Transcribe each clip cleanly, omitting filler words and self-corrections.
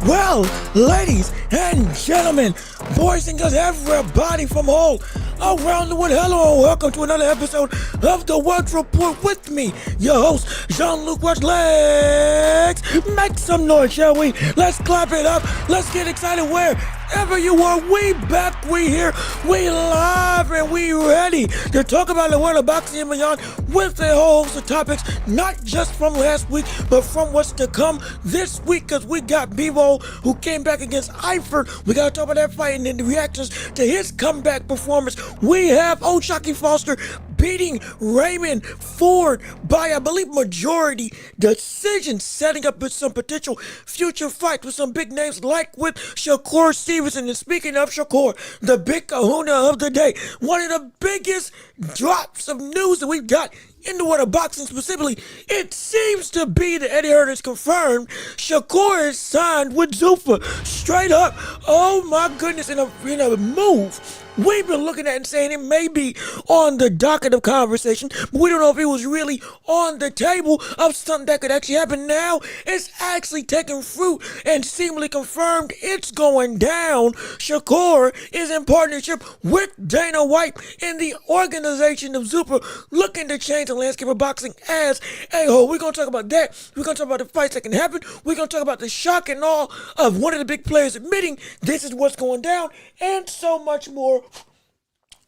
Well, ladies and gentlemen, boys and girls, everybody from all around the world, hello and welcome to another episode of the Welch Report with me, your host, Jean-Luc Welch. Let's make some noise, shall we? Let's clap it up. Let's get excited wherever you are. We back, we here, we live, and we ready to talk about the world of boxing and beyond with a whole host of topics, not just from last week, but from what's to come this week, because we got Bivol, who came back against Eifert. We got to talk about that fight and then the reactions to his comeback performance. We have Shakur Foster beating Raymond Ford by, I believe, majority decision, setting up with some potential future fights with some big names like with Shakur Stevenson. And speaking of Shakur, the big kahuna of the day, one of the biggest drops of news that we've got in the world of boxing specifically, it seems to be that Eddie Hearn has confirmed Shakur is signed with Zuffa. Straight up, oh my goodness, in a move we've been looking at and saying it may be on the docket of conversation, but we don't know if it was really on the table of something that could actually happen. Now it's actually taking fruit and seemingly confirmed it's going down. Shakur is in partnership with Dana White in the organization of Zuffa, looking to change the landscape of boxing as a whole. We're going to talk about that. We're going to talk about the fights that can happen. We're going to talk about the shock and awe of one of the big players admitting this is what's going down, and so much more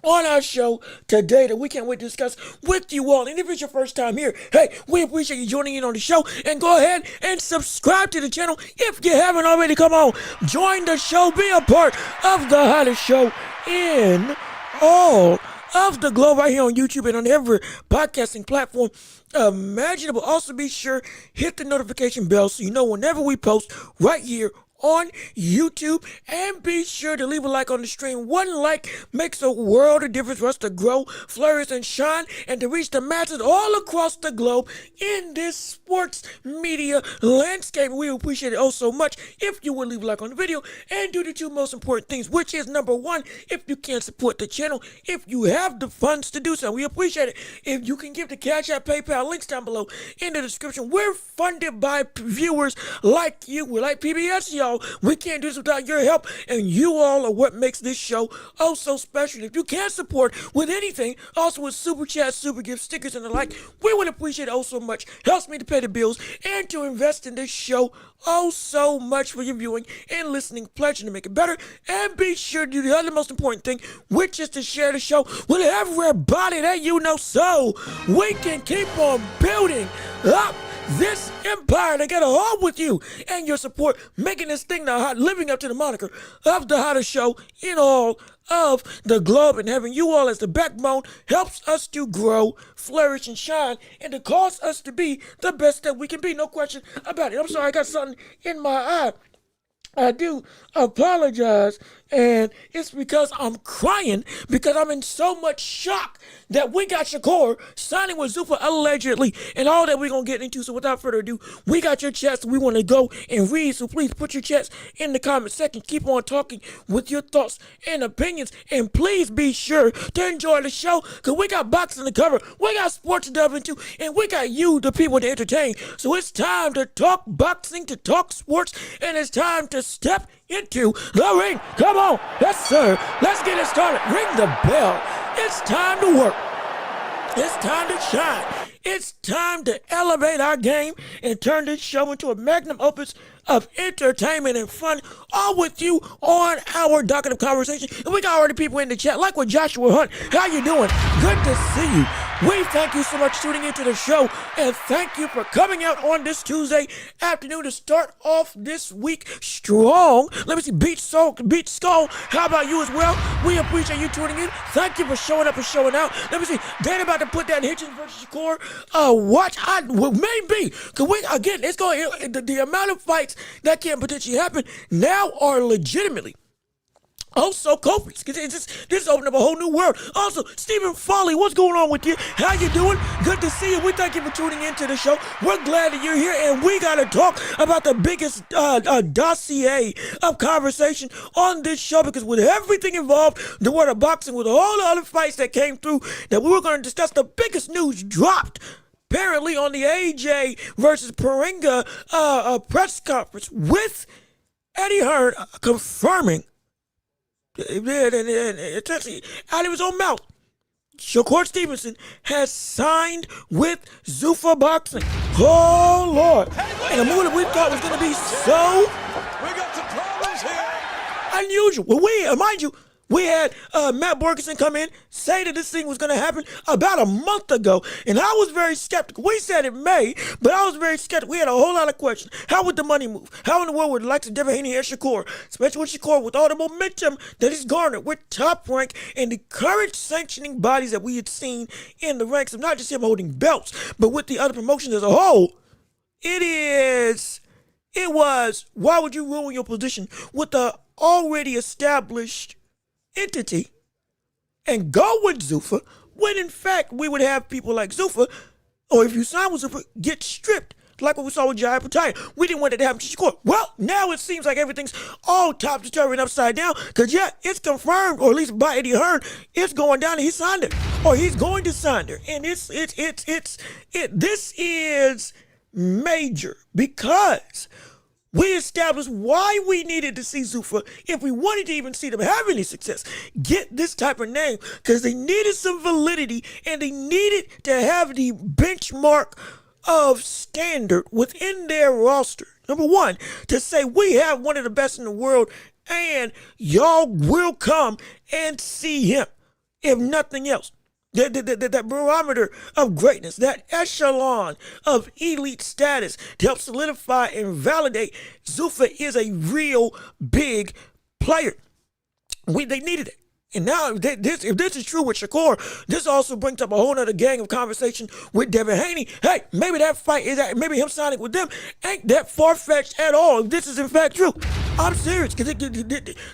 on our show today that we can't wait to discuss with you all. And if it's your first time here, hey, we appreciate you joining in on the show, and go ahead and subscribe to the channel if you haven't already. Come on, join the show, be a part of the hottest show in all of the globe right here on YouTube and on every podcasting platform imaginable. Also be sure hit the notification bell so you know whenever we post right here on YouTube, and be sure to leave a like on the stream. One like makes a world of difference for us to grow, flourish, and shine, and to reach the masses all across the globe in this sports media landscape. We appreciate it so much if you would leave a like on the video and do the two most important things, which is number one, if you can support the channel, if you have the funds to do so, we appreciate it if you can give the Cash App, PayPal, links down below in the description. We're funded by viewers like you. We're like PBS, y'all. We can't do this without your help, and you all are what makes this show so special. If you can support with anything, also with super chats, super gifts, stickers, and the like, we would appreciate it so much. Helps me to pay the bills and to invest in this show so much for your viewing and listening pleasure to make it better. And be sure to do the other most important thing, which is to share the show with everybody that you know, so we can keep on building up this empire. They got a hold with you and your support, making this thing the hot, living up to the moniker of the hottest show in all of the globe, and having you all as the backbone helps us to grow, flourish, and shine, and to cause us to be the best that we can be. No question about it. I'm sorry, I got something in my eye. I do apologize, and it's because I'm crying because I'm in so much shock that we got Shakur signing with Zuffa allegedly, and all that we're going to get into. So without further ado, we got your chats we want to go and read, so please put your chats in the comment section. Keep on talking with your thoughts and opinions, and please be sure to enjoy the show, because we got boxing to cover, we got sports to delve into, and we got you, the people, to entertain. So it's time to talk boxing, to talk sports, and it's time to step into the ring. Come on, yes sir, let's get it started. Ring the bell. It's time to work. It's time to shine. It's time to elevate our game and turn this show into a magnum opus of entertainment and fun, all with you on our docket of conversation. And we got already people in the chat, like with Joshua Hunt. How you doing? Good to see you. We thank you so much for tuning into the show, and thank you for coming out on this Tuesday afternoon to start off this week strong. Let me see, Beach Skull, how about you as well? We appreciate you tuning in. Thank you for showing up and showing out. Let me see, Dan about to put that Hitchens versus Shakur maybe, because we, again, it's going, the amount of fights that can potentially happen now are legitimately also Kofi's, because this opened up a whole new world. Also, Stephen Foley, what's going on with you? How you doing? Good to see you. We thank you for tuning into the show. We're glad that you're here, and we got to talk about the biggest dossier of conversation on this show, because with everything involved, the world of boxing, with all the other fights that came through that we were going to discuss, the biggest news dropped apparently on the AJ versus Paringa press conference with Eddie Hearn confirming, and essentially out of his own mouth, Shakur Stevenson has signed with Zuffa Boxing. Oh, Lord. And a move that we thought was going to be so We got some problems here. unusual. Well, mind you, we had Matt Borgeson come in, say that this thing was going to happen about a month ago, and I was very skeptical. We said it may, but I was very skeptical. We had a whole lot of questions. How would the money move? How in the world would the likes of Devin Haney and Shakur, especially with Shakur, with all the momentum that he's garnered with Top Rank and the current sanctioning bodies that we had seen in the ranks of not just him holding belts, but with the other promotions as a whole? It was, why would you ruin your position with the already established entity and go with Zuffa when in fact we would have people like Zuffa, or if you sign with Zuffa, get stripped like what we saw with Jai Pattaya. We didn't want that to happen to Shakur. Well, now it seems like everything's all topsy-turvy and upside down because, yeah, it's confirmed, or at least by Eddie Hearn, it's going down and he signed it, or he's going to sign it. And this is major because we established why we needed to see Zuffa if we wanted to even see them have any success. Get this type of name because they needed some validity and they needed to have the benchmark of standard within their roster. Number one, to say we have one of the best in the world and y'all will come and see him, if nothing else. That barometer of greatness, that echelon of elite status to help solidify and validate Zuffa is a real big player. They needed it. And now, if this is true with Shakur, this also brings up a whole other gang of conversation with Devin Haney. Hey, maybe that fight maybe him signing with them ain't that far-fetched at all. If this is in fact true, I'm serious because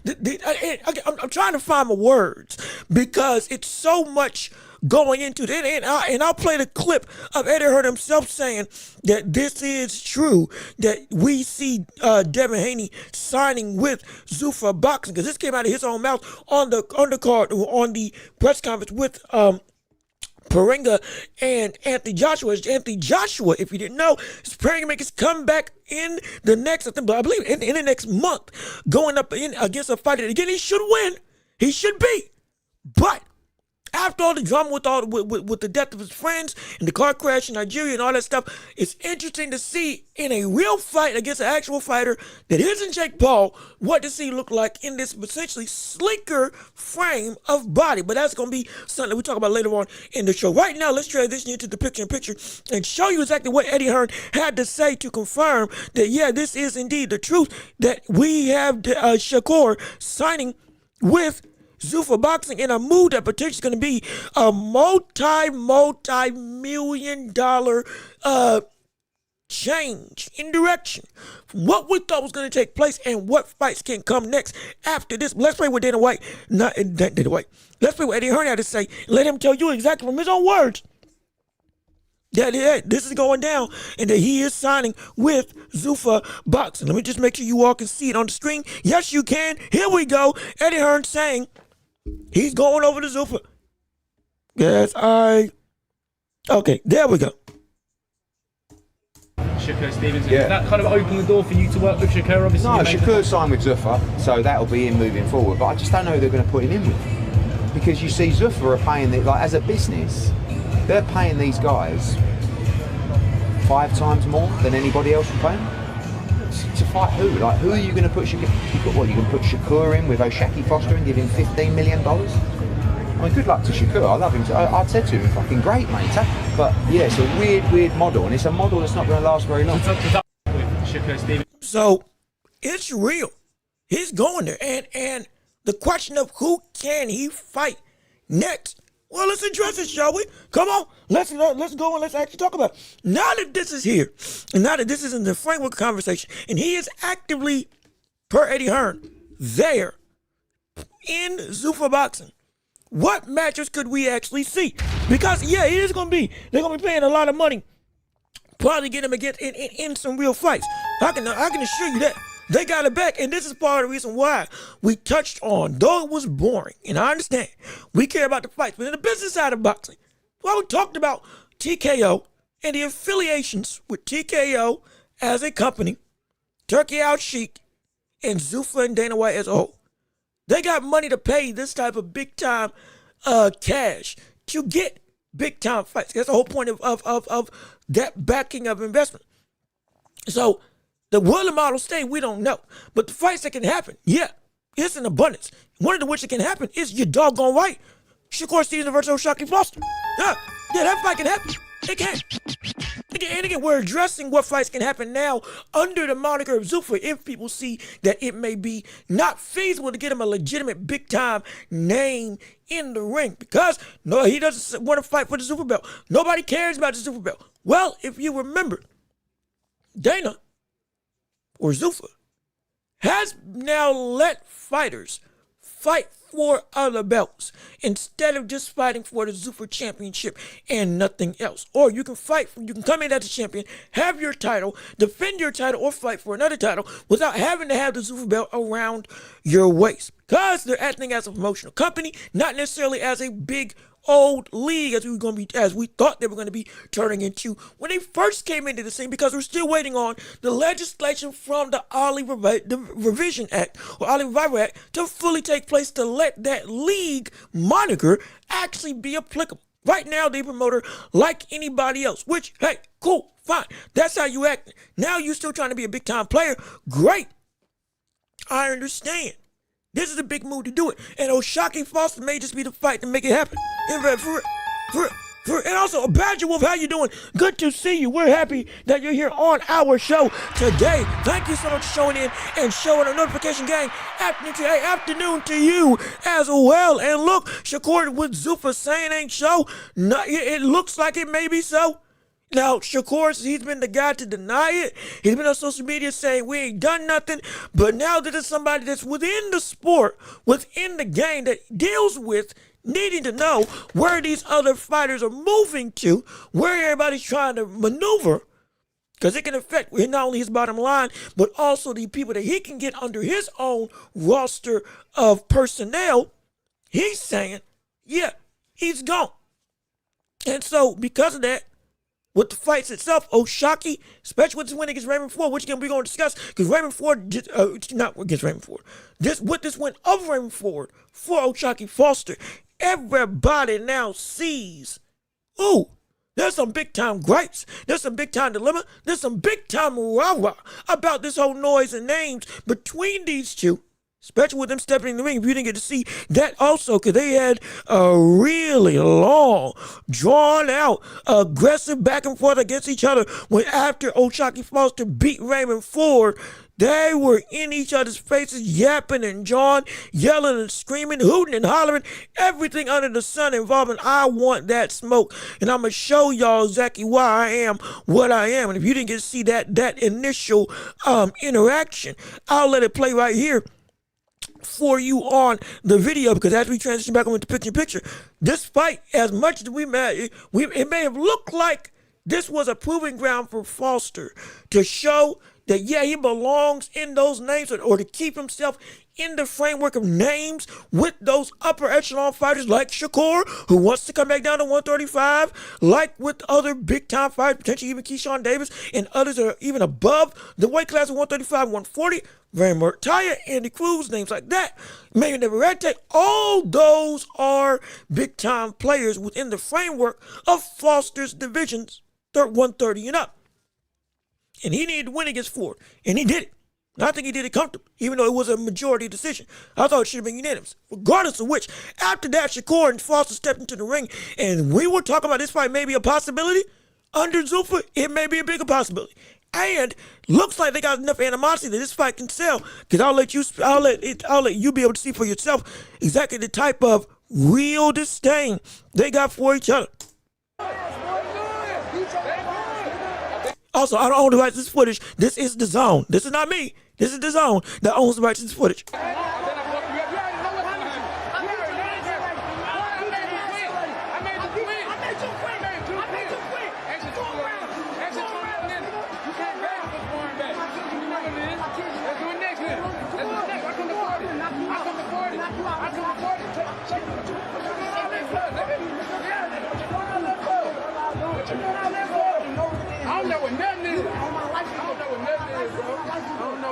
I'm trying to find my words because it's so much going into it. And I'll play the clip of Eddie Hearn himself saying that this is true, that we see Devin Haney signing with Zuffa Boxing, because this came out of his own mouth on the undercard, on the press conference with Paringa and Anthony Joshua. Anthony Joshua, if you didn't know, is preparing to make his comeback in the next, I believe, in the next month, going up against a fighter. Again, he should win. He should be. But after all the drama with the death of his friends and the car crash in Nigeria and all that stuff, it's interesting to see in a real fight against an actual fighter that isn't Jake Paul, what does he look like in this essentially sleeker frame of body. But that's going to be something that we talk about later on in the show. Right now, let's transition into the picture-in-picture and show you exactly what Eddie Hearn had to say to confirm that, yeah, this is indeed the truth, that we have Shakur signing with Zuffa Boxing in a move that potentially is going to be a multi-million-dollar change in direction from what we thought was going to take place and what fights can come next after this. Let's play with Dana White. Let's play what Eddie Hearn had to say. Let him tell you exactly from his own words that this is going down and that he is signing with Zuffa Boxing. Let me just make sure you all can see it on the screen. Yes, you can. Here we go. Eddie Hearn saying he's going over to Zuffa. Yes, okay, there we go. Shakur Stevenson, yeah. Did that kind of open the door for you to work with Shakur? Obviously, no, Shakur signed with Zuffa, so that'll be him moving forward. But I just don't know who they're going to put him in with, because you see, Zuffa are paying as a business, they're paying these guys 5 times more than anybody else would pay them. To fight who? Like, who are you going to put Shakur? You can put Shakur in with O'Shaquie Foster and give him $15 million? I mean, good luck to Shakur. I love him. I'd said to him, fucking great, mate. But yeah, it's a weird model, and it's a model that's not going to last very long. So it's real. He's going there, and the question of who can he fight next? Well, let's address it, shall we? Come on, let's go and let's actually talk about it. Now that this is here, and now that this is in the framework of conversation, and he is actively, per Eddie Hearn, there in Zuffa Boxing, what matches could we actually see? Because yeah, they're gonna be paying a lot of money, probably get him against in some real fights. I can assure you that. They got it back, and this is part of the reason why we touched on, though it was boring, and I understand, we care about the fights, but in the business side of boxing, well, we talked about TKO and the affiliations with TKO as a company, Turkey Al Sheikh, and Zuffa and Dana White as a whole. They got money to pay this type of big time cash to get big time fights. That's the whole point of that backing of investment. So the will the model stay, we don't know. But the fights that can happen, yeah, it's in abundance. One of the which that can happen is your doggone right. Shakur Stevenson versus Shakur Foster. Yeah, that fight can happen. It can. And again, we're addressing what fights can happen now under the moniker of Zuffa if people see that it may be not feasible to get him a legitimate big-time name in the ring. Because, no, he doesn't want to fight for the Zuffa belt. Nobody cares about the Zuffa belt. Well, if you remember, Dana, or Zuffa, has now let fighters fight for other belts instead of just fighting for the Zuffa championship and nothing else. Or you can you can come in as a champion, have your title, defend your title, or fight for another title without having to have the Zuffa belt around your waist. Because they're acting as a promotional company, not necessarily as a big old league as we thought they were going to be turning into when they first came into the scene, because we're still waiting on the legislation from the Revision Act or Ollie Revival Act to fully take place to let that league moniker actually be applicable. Right now, they promote her like anybody else, which, hey, cool, fine. That's how you act. Now you're still trying to be a big-time player. Great. I understand. This is a big move to do it. And Shakur Foster may just be the fight to make it happen. And also, Badger Wolf, how you doing? Good to see you. We're happy that you're here on our show today. Thank you so much for showing in and showing our notification gang. Afternoon to you as well. And look, Shakur with Zuffa saying ain't so. No, it looks like it may be so. Now, Shakur, he's been the guy to deny it. He's been on social media saying we ain't done nothing. But now that it's somebody that's within the sport, within the game, that deals with needing to know where these other fighters are moving to, where everybody's trying to maneuver, because it can affect not only his bottom line, but also the people that he can get under his own roster of personnel. He's saying, yeah, he's gone. And so, because of that, with the fights itself, Shakur, especially with this win against Raymond Ford, which again we're going to discuss, because Raymond Ford, not against Raymond Ford, with this win of Raymond Ford for Shakur Foster, everybody now sees, there's some big-time gripes, there's some big-time dilemma, there's some big-time rah-rah about this whole noise and names between these two. Especially with them stepping in the ring. If you didn't get to see that also, because they had a really long, drawn-out, aggressive back and forth against each other when after Shakur Foster beat Raymond Ford, they were in each other's faces, yapping and jawing, yelling and screaming, hooting and hollering, everything under the sun involving I want that smoke. And I'm going to show y'all exactly why I am what I am. And if you didn't get to see that initial interaction, I'll let it play right here for you on the video, because as we transition back into picture, this fight, as much as it may have looked like this was a proving ground for Foster to show that, yeah, he belongs in those names, or to keep himself in the framework of names with those upper echelon fighters like Shakur, who wants to come back down to 135, like with other big-time fighters, potentially even Keyshawn Davis, and others that are even above the weight class of 135, 140, Ray Murtaya, Andy Cruz, names like that, Mayor Neverete, all those are big-time players within the framework of Foster's divisions, 130 and up. And he needed to win against Ford, and he did it. And I think he did it comfortably, even though it was a majority decision. I thought it should have been unanimous. Regardless of which, after that, Shakur and Foster stepped into the ring, and we were talking about this fight may be a possibility. Under Zuffa, it may be a bigger possibility. And looks like they got enough animosity that this fight can sell. Because I'll let you be able to see for yourself exactly the type of real disdain they got for each other. Also, I don't own the rights to this footage. This is the zone. This is not me. This is the zone that owns the rights to this footage.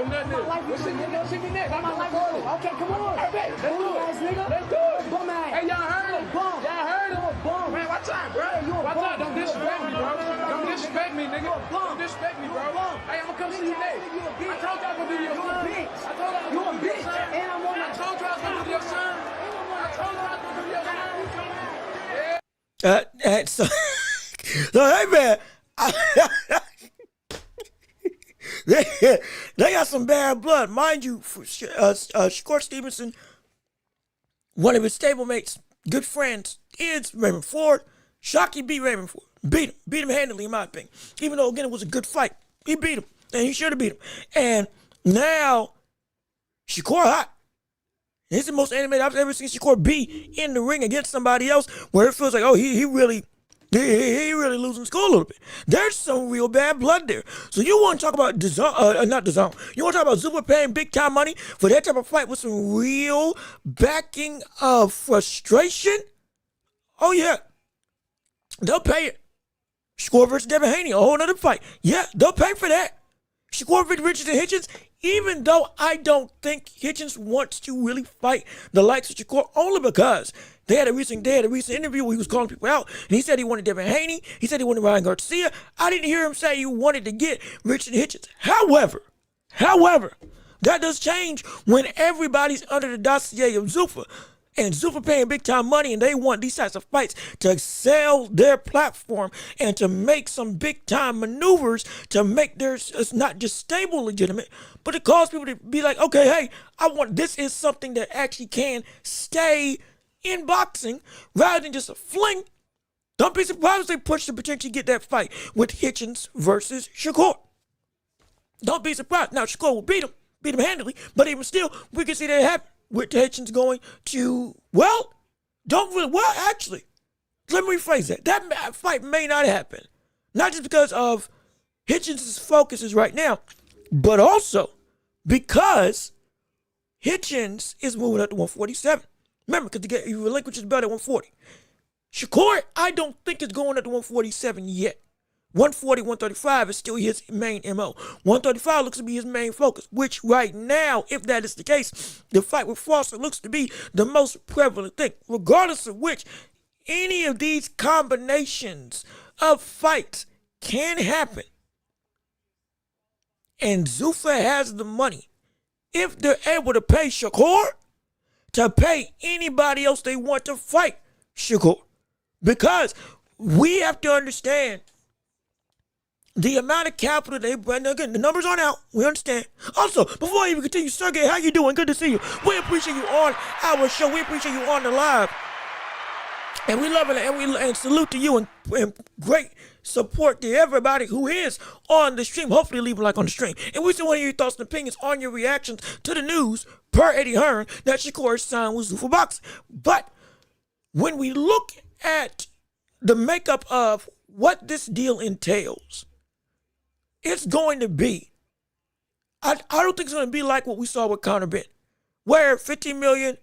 bro. Nothing else. life Well, is see me next. See me next. I'm My life is recording. okay, come on. Hey, bet. Let's do Bum it. ass nigga. Let's do it. Bum ass. Hey, y'all heard it. Bum. Y'all heard it. You a bum. Man, watch out, bro. Yeah, you a Watch bum. out. Don't disrespect me, bro. Don't disrespect me, nigga. You a bum. Don't disrespect me, You bro. a bum. Hey, I'm gonna come see you Bitch ass next. nigga, you a bitch. I told y'all I'm gonna do your You a son. bitch. I told y'all I'm You a gonna do your bitch. son. And I'm on I my- told y'all I'm gonna do your son. I told y'all I'm gonna do your son. And so, hey man, they got some bad blood, mind you. Shakur Stevenson, one of his stablemates, good friends, is Raymond Ford. Shockey beat Raymond Ford, beat him handily in my opinion. Even though again it was a good fight, he beat him, and he should have beat him. And now Shakur hot. This is the most animated I've ever seen Shakur be in the ring against somebody else, where it feels like, oh, he really losing school a little bit. There's some real bad blood there. So you want to talk about not DAZN. You want to talk about Zuffa paying big time money for that type of fight with some real backing of frustration? Oh yeah, they'll pay it. Shakur versus Devin Haney, a whole nother fight. Yeah, they'll pay for that. Shakur versus Richardson Hitchens, even though I don't think Hitchens wants to really fight the likes of Shakur, only because they had a recent interview where he was calling people out, and he said he wanted Devin Haney, he said he wanted Ryan Garcia. I didn't hear him say he wanted to get Richardson Hitchens. However, that does change when everybody's under the dossier of Zuffa. And Zuffa paying big time money, and they want these types of fights to sell their platform and to make some big time maneuvers to make theirs not just stable, legitimate, but to cause people to be like, okay, hey, this is something that actually can stay in boxing rather than just a fling. Don't be surprised if they push to potentially get that fight with Hitchens versus Shakur. Don't be surprised. Now Shakur will beat him handily, but even still, we can see that happen. With Hitchens going to, actually, let me rephrase that. That fight may not happen. Not just because of Hitchens' focus is right now, but also because Hitchens is moving up to 147. Remember, because he relinquished his belt at 140. Shakur, I don't think is going up to 147 yet. 140, 135 is still his main MO. 135 looks to be his main focus, which right now, if that is the case, the fight with Foster looks to be the most prevalent thing. Regardless of which, any of these combinations of fights can happen. And Zuffa has the money, if they're able to pay Shakur, to pay anybody else they want to fight Shakur. Because we have to understand the amount of capital they bring. Again, the numbers aren't out. We understand. Also, before I even continue, Sergey, how you doing? Good to see you. We appreciate you on our show. We appreciate you on the live. And we love it. And salute to you and great support to everybody who is on the stream. Hopefully leave a like on the stream. And we still want to hear your thoughts and opinions on your reactions to the news per Eddie Hearn that Shakur signed with Zuffa Boxing. But when we look at the makeup of what this deal entails, it's going to be, I don't think it's going to be like what we saw with Conor Benn, where $15 million,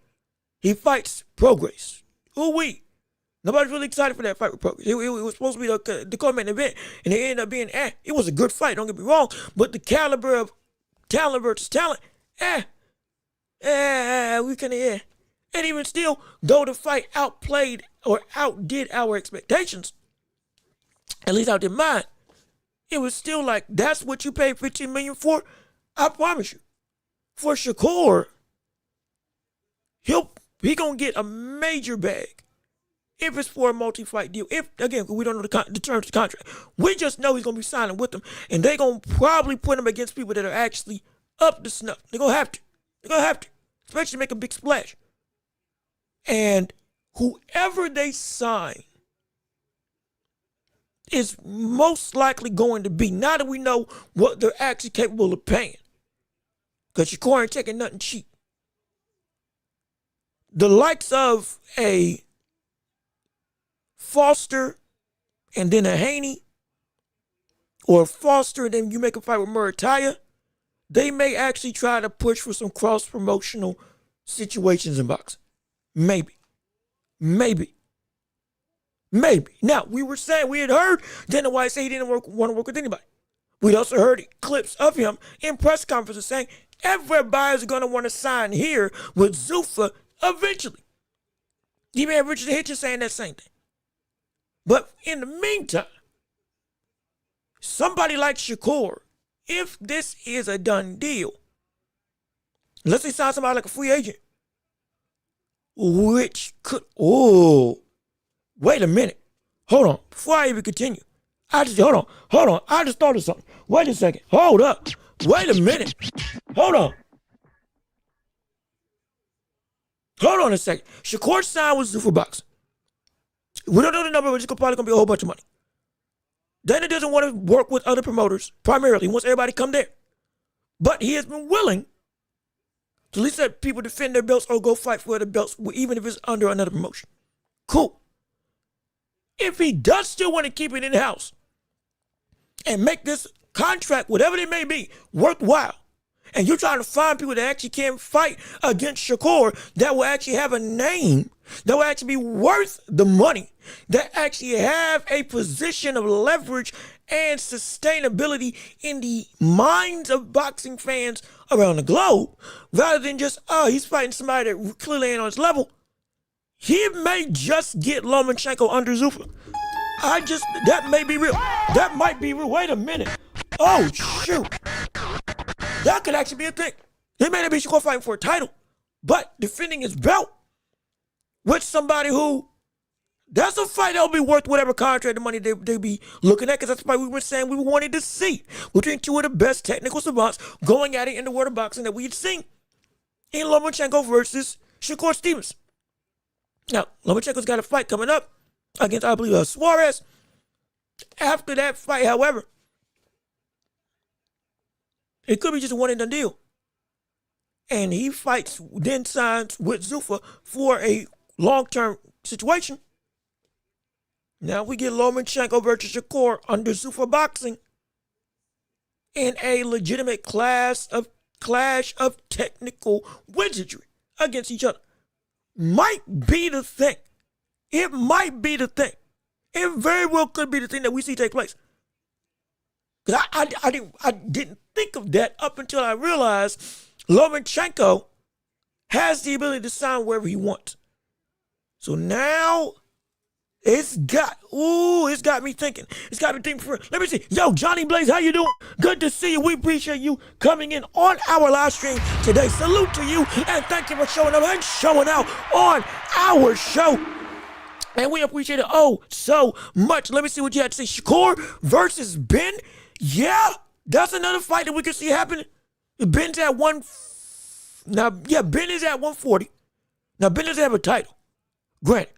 he fights Progress. Ooh-wee. Nobody's really excited for that fight with Progress. It was supposed to be the co-main event, and it ended up being, it was a good fight, don't get me wrong, but the caliber of talent versus talent, we kind of, And even still, though the fight outplayed or outdid our expectations, at least outdid mine, it was still like, that's what you paid $15 million for? I promise you. For Shakur, he gonna get a major bag if it's for a multi-fight deal. If, again, we don't know the terms of the contract. We just know he's gonna be signing with them, and they gonna probably put him against people that are actually up to snuff. They're gonna have to. Especially make a big splash. And whoever they sign is most likely going to be, now that we know what they're actually capable of paying, because Shakur ain't taking nothing cheap, the likes of a Foster and then a Haney, or Foster and then you make a fight with Murataya, they may actually try to push for some cross-promotional situations in boxing. Maybe. Now, we had heard Dana White say he didn't want to work with anybody. We also heard clips of him in press conferences saying everybody's going to want to sign here with Zuffa eventually. Even had Richard Hitchens saying that same thing. But in the meantime, somebody like Shakur, if this is a done deal, let's say sign somebody like a free agent, which could, wait a minute. Hold on. Before I even continue, hold on. I just thought of something. Wait a second. Hold up. Wait a minute. Hold on. Hold on a second. Shakur signed with Zuffa Boxing. We don't know the number, but it's probably going to be a whole bunch of money. Dana doesn't want to work with other promoters, primarily. He wants everybody to come there. But he has been willing to at least let people defend their belts or go fight for other belts, even if it's under another promotion. Cool. If he does still want to keep it in-house and make this contract, whatever it may be, worthwhile, and you're trying to find people that actually can fight against Shakur, that will actually have a name, that will actually be worth the money, that actually have a position of leverage and sustainability in the minds of boxing fans around the globe, rather than just, he's fighting somebody that clearly ain't on his level, he may just get Lomachenko under Zuffa. That may be real. That might be real. Wait a minute. Oh, shoot. That could actually be a thing. He may not be Shakur fighting for a title, but defending his belt with somebody who, that's a fight that'll be worth whatever contract the money they be looking at, because that's why we were saying we wanted to see between two of the best technical savants going at it in the world of boxing that we had seen in Lomachenko versus Shakur Stevenson. Now, Lomachenko's got a fight coming up against, I believe, Suarez. After that fight, however, it could be just a one-and-done deal. And he fights, then signs with Zuffa for a long-term situation. Now we get Lomachenko versus Shakur under Zuffa Boxing in a legitimate clash of technical wizardry against each other. Might be the thing. It might be the thing. It very well could be the thing that we see take place. Because I didn't think of that up until I realized Lomachenko has the ability to sign wherever he wants. So now it's got me thinking. It's got me thinking for real. Let me see. Yo, Johnny Blaze, how you doing? Good to see you. We appreciate you coming in on our live stream today. Salute to you, and thank you for showing up and showing out on our show. And we appreciate it so much. Let me see what you had to say. Shakur versus Ben. Yeah, that's another fight that we can see happening. Ben's at Ben is at 140. Now, Ben doesn't have a title. Granted.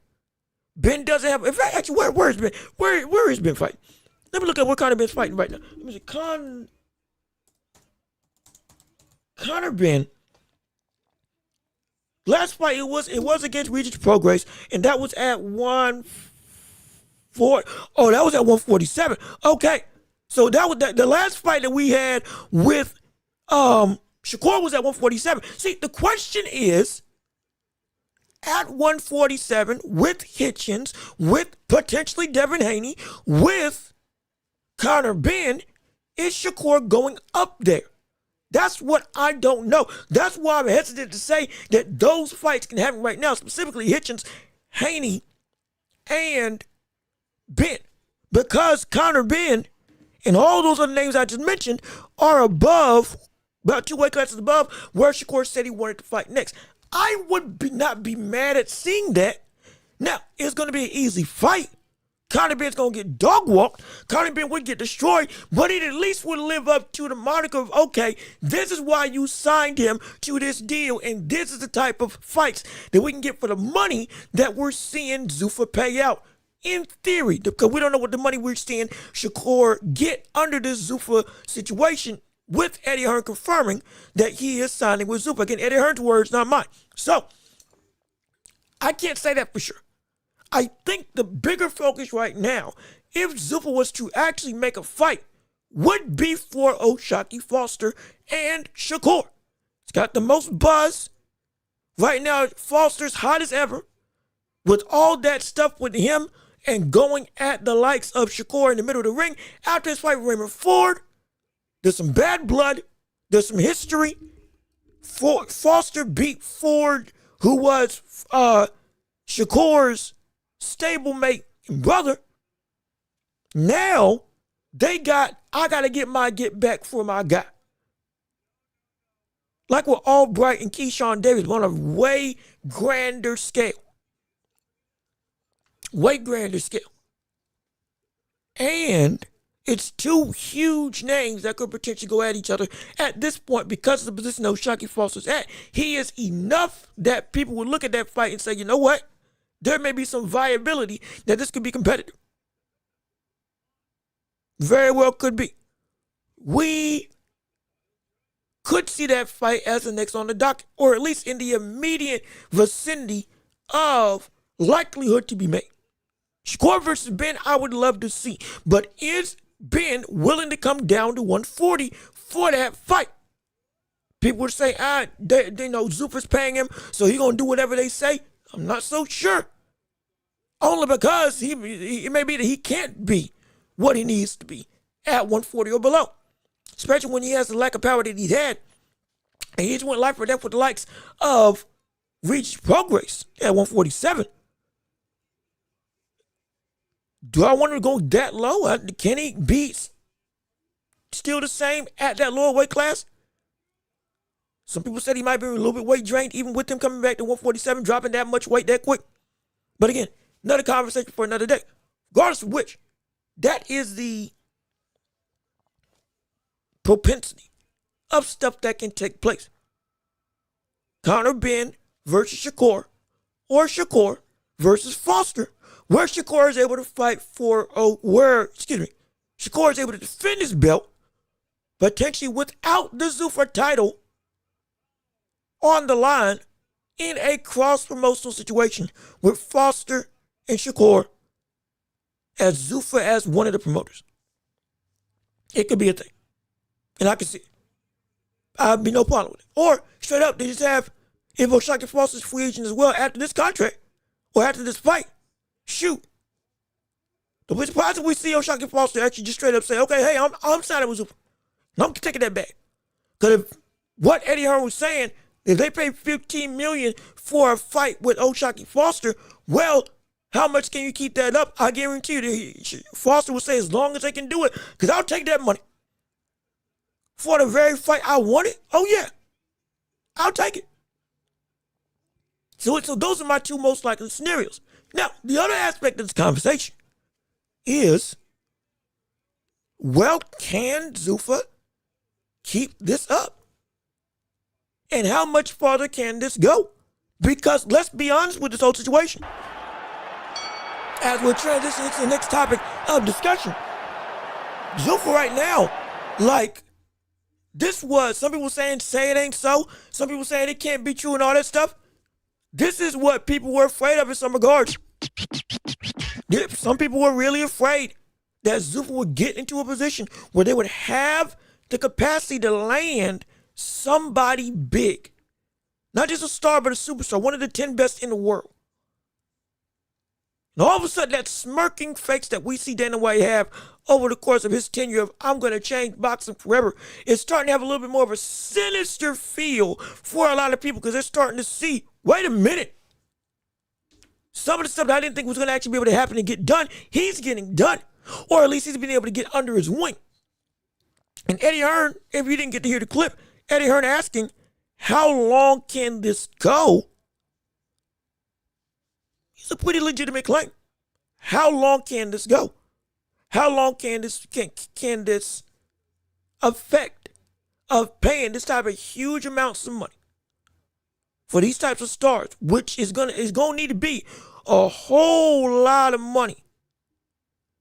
Ben doesn't have, in fact, actually, where's Ben? Where is Ben fighting? Let me look at what Conor Ben's fighting right now. Let me see. Conor Ben. Last fight, it was against Regis Prograis, and that was at 140. Oh, that was at 147. Okay. So that was the last fight that we had with Shakur was at 147. See, the question is, at 147 with Hitchens, with potentially Devin Haney, with Conor Ben, is Shakur going up there? That's what I don't know. That's why I'm hesitant to say that those fights can happen right now, specifically Hitchens, Haney, and Ben. Because Conor Ben and all those other names I just mentioned are above, about 2 weight classes above, where Shakur said he wanted to fight next. I would not be mad at seeing that. Now, it's going to be an easy fight. Conor Ben's going to get dog walked. Conor Ben would get destroyed, but it at least would live up to the moniker of, okay, this is why you signed him to this deal, and this is the type of fights that we can get for the money that we're seeing Zuffa pay out. In theory, because we don't know what the money we're seeing Shakur get under this Zuffa situation, with Eddie Hearn confirming that he is signing with Zuffa. Again, Eddie Hearn's words, not mine. So, I can't say that for sure. I think the bigger focus right now, if Zuffa was to actually make a fight, would be for O'Shaquie Foster and Shakur. It's got the most buzz. Right now, Foster's hot as ever. With all that stuff with him and going at the likes of Shakur in the middle of the ring after his fight with Raymond Ford. There's some bad blood. There's some history. Foster beat Ford, who was Shakur's stablemate and brother. Now, I got to get back for my guy. Like with Albright and Keyshawn Davis, on a way grander scale. Way grander scale. And it's two huge names that could potentially go at each other at this point because of the position that Shakur Foster's at. He is enough that people would look at that fight and say, you know what? There may be some viability that this could be competitive. Very well could be. We could see that fight as the next on the docket, or at least in the immediate vicinity of likelihood to be made. Shakur versus Ben, I would love to see. But is Ben willing to come down to 140 for that fight? People would say, they know Zuffa's paying him, so he's going to do whatever they say. I'm not so sure. Only because it may be that he can't be what he needs to be at 140 or below. Especially when he has the lack of power that he's had. And he just went life or death with the likes of Reach Progress at 147. Do I want to go that low? Can he be still the same at that lower weight class? Some people said he might be a little bit weight drained, even with him coming back to 147, dropping that much weight that quick. But again, another conversation for another day. Regardless of which, that is the propensity of stuff that can take place. Conor Ben versus Shakur, or Shakur versus Foster, where Shakur is able to fight for, Shakur is able to defend his belt, potentially without the Zuffa title on the line in a cross-promotional situation with Foster and Shakur as Zuffa as one of the promoters. It could be a thing. And I can see it. I'd be no problem with it. Or, straight up, they just have, if Shakur Foster's free agent as well after this contract, or after this fight, shoot. Don't be surprised if we see Shakur Foster actually just straight up say, okay, hey, I'm signing with Zuffa. And I'm taking that back. Because if what Eddie Hearn was saying, if they pay $15 million for a fight with Shakur Foster, well, how much can you keep that up? I guarantee you that Foster will say as long as they can do it, because I'll take that money. For the very fight I wanted, oh yeah, I'll take it. So those are my two most likely scenarios. Now, the other aspect of this conversation is, well, can Zuffa keep this up? And how much farther can this go? Because let's be honest with this whole situation. As we're transitioning to the next topic of discussion, Zuffa right now, like, this was, some people saying, say it ain't so. Some people saying it can't be true and all that stuff. This is what people were afraid of in some regards. Some people were really afraid that Zuffa would get into a position where they would have the capacity to land somebody big. Not just a star, but a superstar. One of the 10 best in the world. And all of a sudden, that smirking face that we see Dana White have over the course of his tenure of I'm going to change boxing forever is starting to have a little bit more of a sinister feel for a lot of people, because they're starting to see, wait a minute, some of the stuff that I didn't think was going to actually be able to happen and get done, he's getting done. Or at least he's been able to get under his wing. And Eddie Hearn, if you didn't get to hear the clip, Eddie Hearn asking, how long can this go? It's a pretty legitimate claim. How long can this go? How long can this effect of paying this type of huge amounts of money for these types of stars, which is gonna need to be a whole lot of money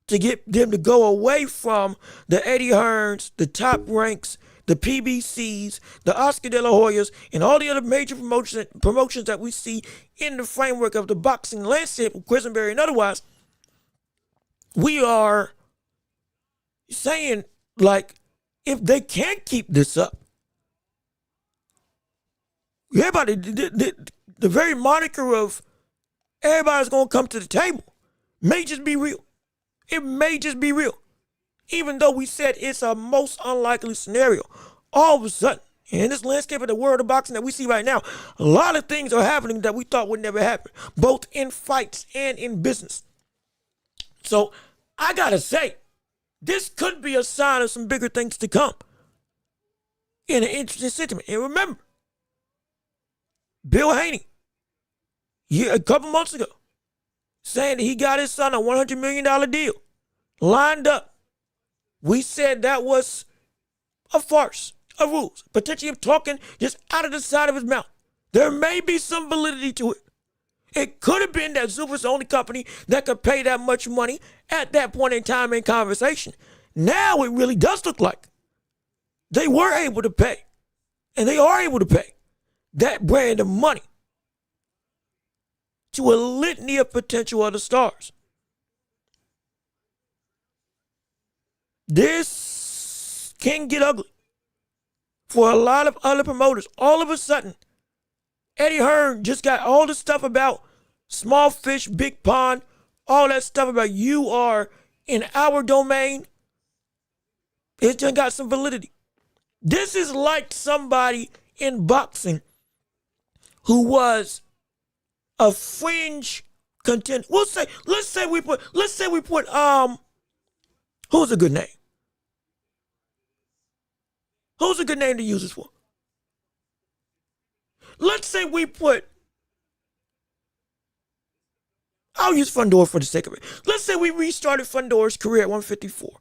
to get them to go away from the Eddie Hearns, the Top Ranks, the PBCs, the Oscar De La Hoyas, and all the other major promotions that we see in the framework of the boxing landscape, Quisenberry and otherwise. We are saying, like, if they can't keep this up, everybody, the very moniker of everybody's going to come to the table may just be real. It may just be real. even though we said it's a most unlikely scenario, all of a sudden, in this landscape of the world of boxing that we see right now, a lot of things are happening that we thought would never happen, both in fights and in business. So I gotta say, this could be a sign of some bigger things to come in an interesting sentiment. And remember, Bill Haney, a couple months ago, saying that he got his son a $100 million deal lined up. We said that was a farce of rules, potentially of talking just out of the side of his mouth. There may be some validity to it. It could have been that Zuffa's the only company that could pay that much money at that point in time in conversation. Now it really does look like they were able to pay, and they are able to pay that brand of money to a litany of potential other stars. This can get ugly for a lot of other promoters. All of a sudden, Eddie Hearn just got all the stuff about small fish, big pond, all that stuff about you are in our domain. It just got some validity. This is like somebody in boxing who was a fringe contender. Let's say we put who's a good name? Who's a good name to use this for? Let's say we put, I'll use Fundora for the sake of it. Let's say we restarted Fundora's career at 154.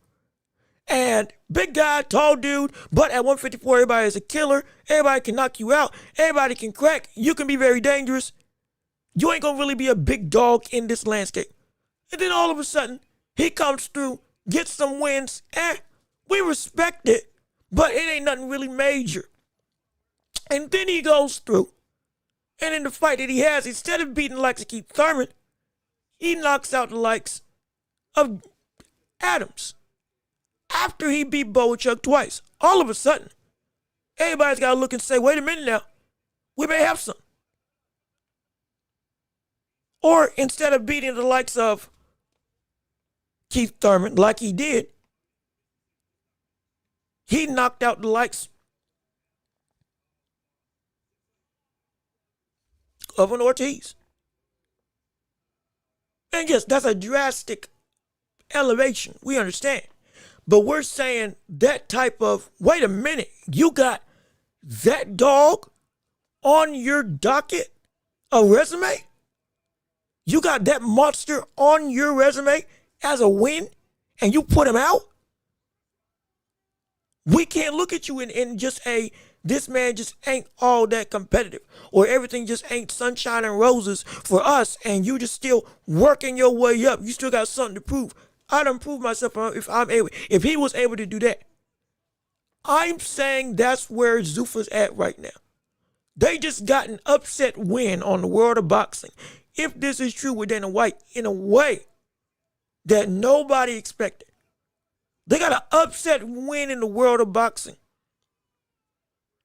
And big guy, tall dude, but at 154, everybody is a killer. Everybody can knock you out. Everybody can crack. You can be very dangerous. You ain't gonna really be a big dog in this landscape. And then all of a sudden, he comes through, gets some wins, and we respect it, but it ain't nothing really major. And then he goes through, and in the fight that he has, instead of beating the likes of Keith Thurman, he knocks out the likes of Adams. After he beat Boachuk twice, all of a sudden, everybody's got to look and say, wait a minute now, we may have some. Or instead of beating the likes of Keith Thurman like he did, he knocked out the likes of an Ortiz. And yes, that's a drastic elevation. We understand. But we're saying that type of, wait a minute, you got that dog on your docket, a resume? You got that monster on your resume as a win, and you put him out? We can't look at you in just this man just ain't all that competitive, or everything just ain't sunshine and roses for us, and you just still working your way up. You still got something to prove. I done proved myself if he was able to do that. I'm saying that's where Zuffa's at right now. They just got an upset win on the world of boxing. If this is true with Dana White, in a way that nobody expected. They got an upset win in the world of boxing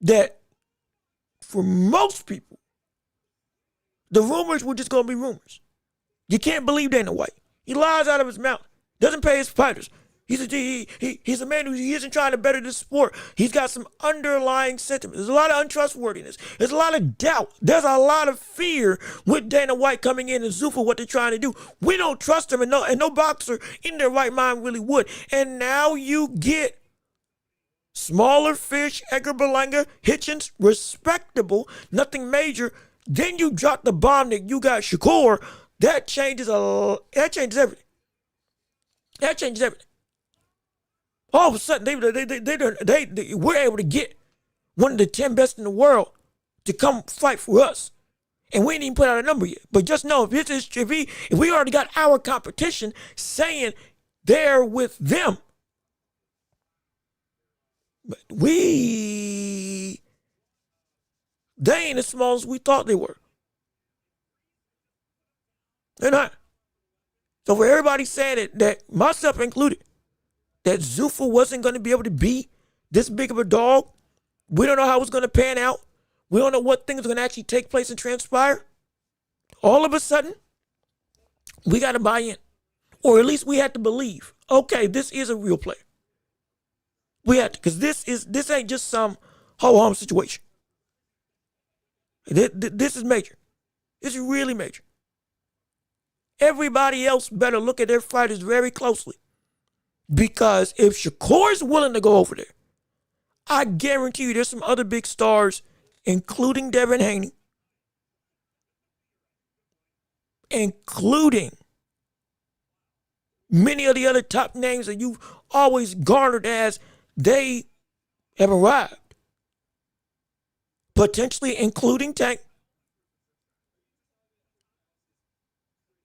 that, for most people, the rumors were just going to be rumors. You can't believe Dana White. He lies out of his mouth. Doesn't pay his fighters. He's a man who isn't trying to better the sport. He's got some underlying sentiments. There's a lot of untrustworthiness. There's a lot of doubt. There's a lot of fear with Dana White coming in and Zuffa, what they're trying to do. We don't trust him, and no boxer in their right mind really would. And now you get smaller fish, Edgar Berlanga, Hitchens, respectable, nothing major. Then you drop the bomb that you got Shakur. That changes everything. That changes everything. All of a sudden, we're able to get one of the 10 best in the world to come fight for us, and we ain't even put out a number yet. But just know, if we already got our competition saying they're with them, but they ain't as small as we thought they were. They're not. So for everybody saying that myself included, that Zuffa wasn't going to be able to be this big of a dog, we don't know how it's going to pan out. We don't know what things are going to actually take place and transpire. All of a sudden, we got to buy in. Or at least we had to believe, okay, this is a real player. We have to, because this ain't just some ho-hum situation. This is major. This is really major. Everybody else better look at their fighters very closely. Because if Shakur is willing to go over there, I guarantee you there's some other big stars, including Devin Haney, including many of the other top names that you've always garnered as they have arrived. Potentially including Tank.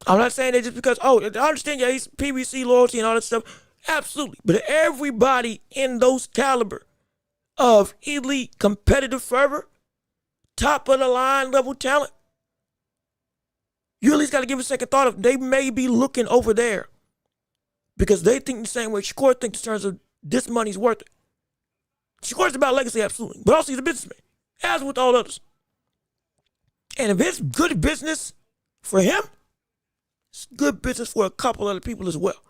I'm not saying that just because, I understand, he's PBC loyalty and all that stuff. Absolutely. But everybody in those caliber of elite competitive fervor, top of the line level talent, you at least got to give a second thought of they may be looking over there because they think the same way Shakur thinks in terms of this money's worth it. Shakur's about legacy, absolutely. But also he's a businessman, as with all others. And if it's good business for him, it's good business for a couple other people as well.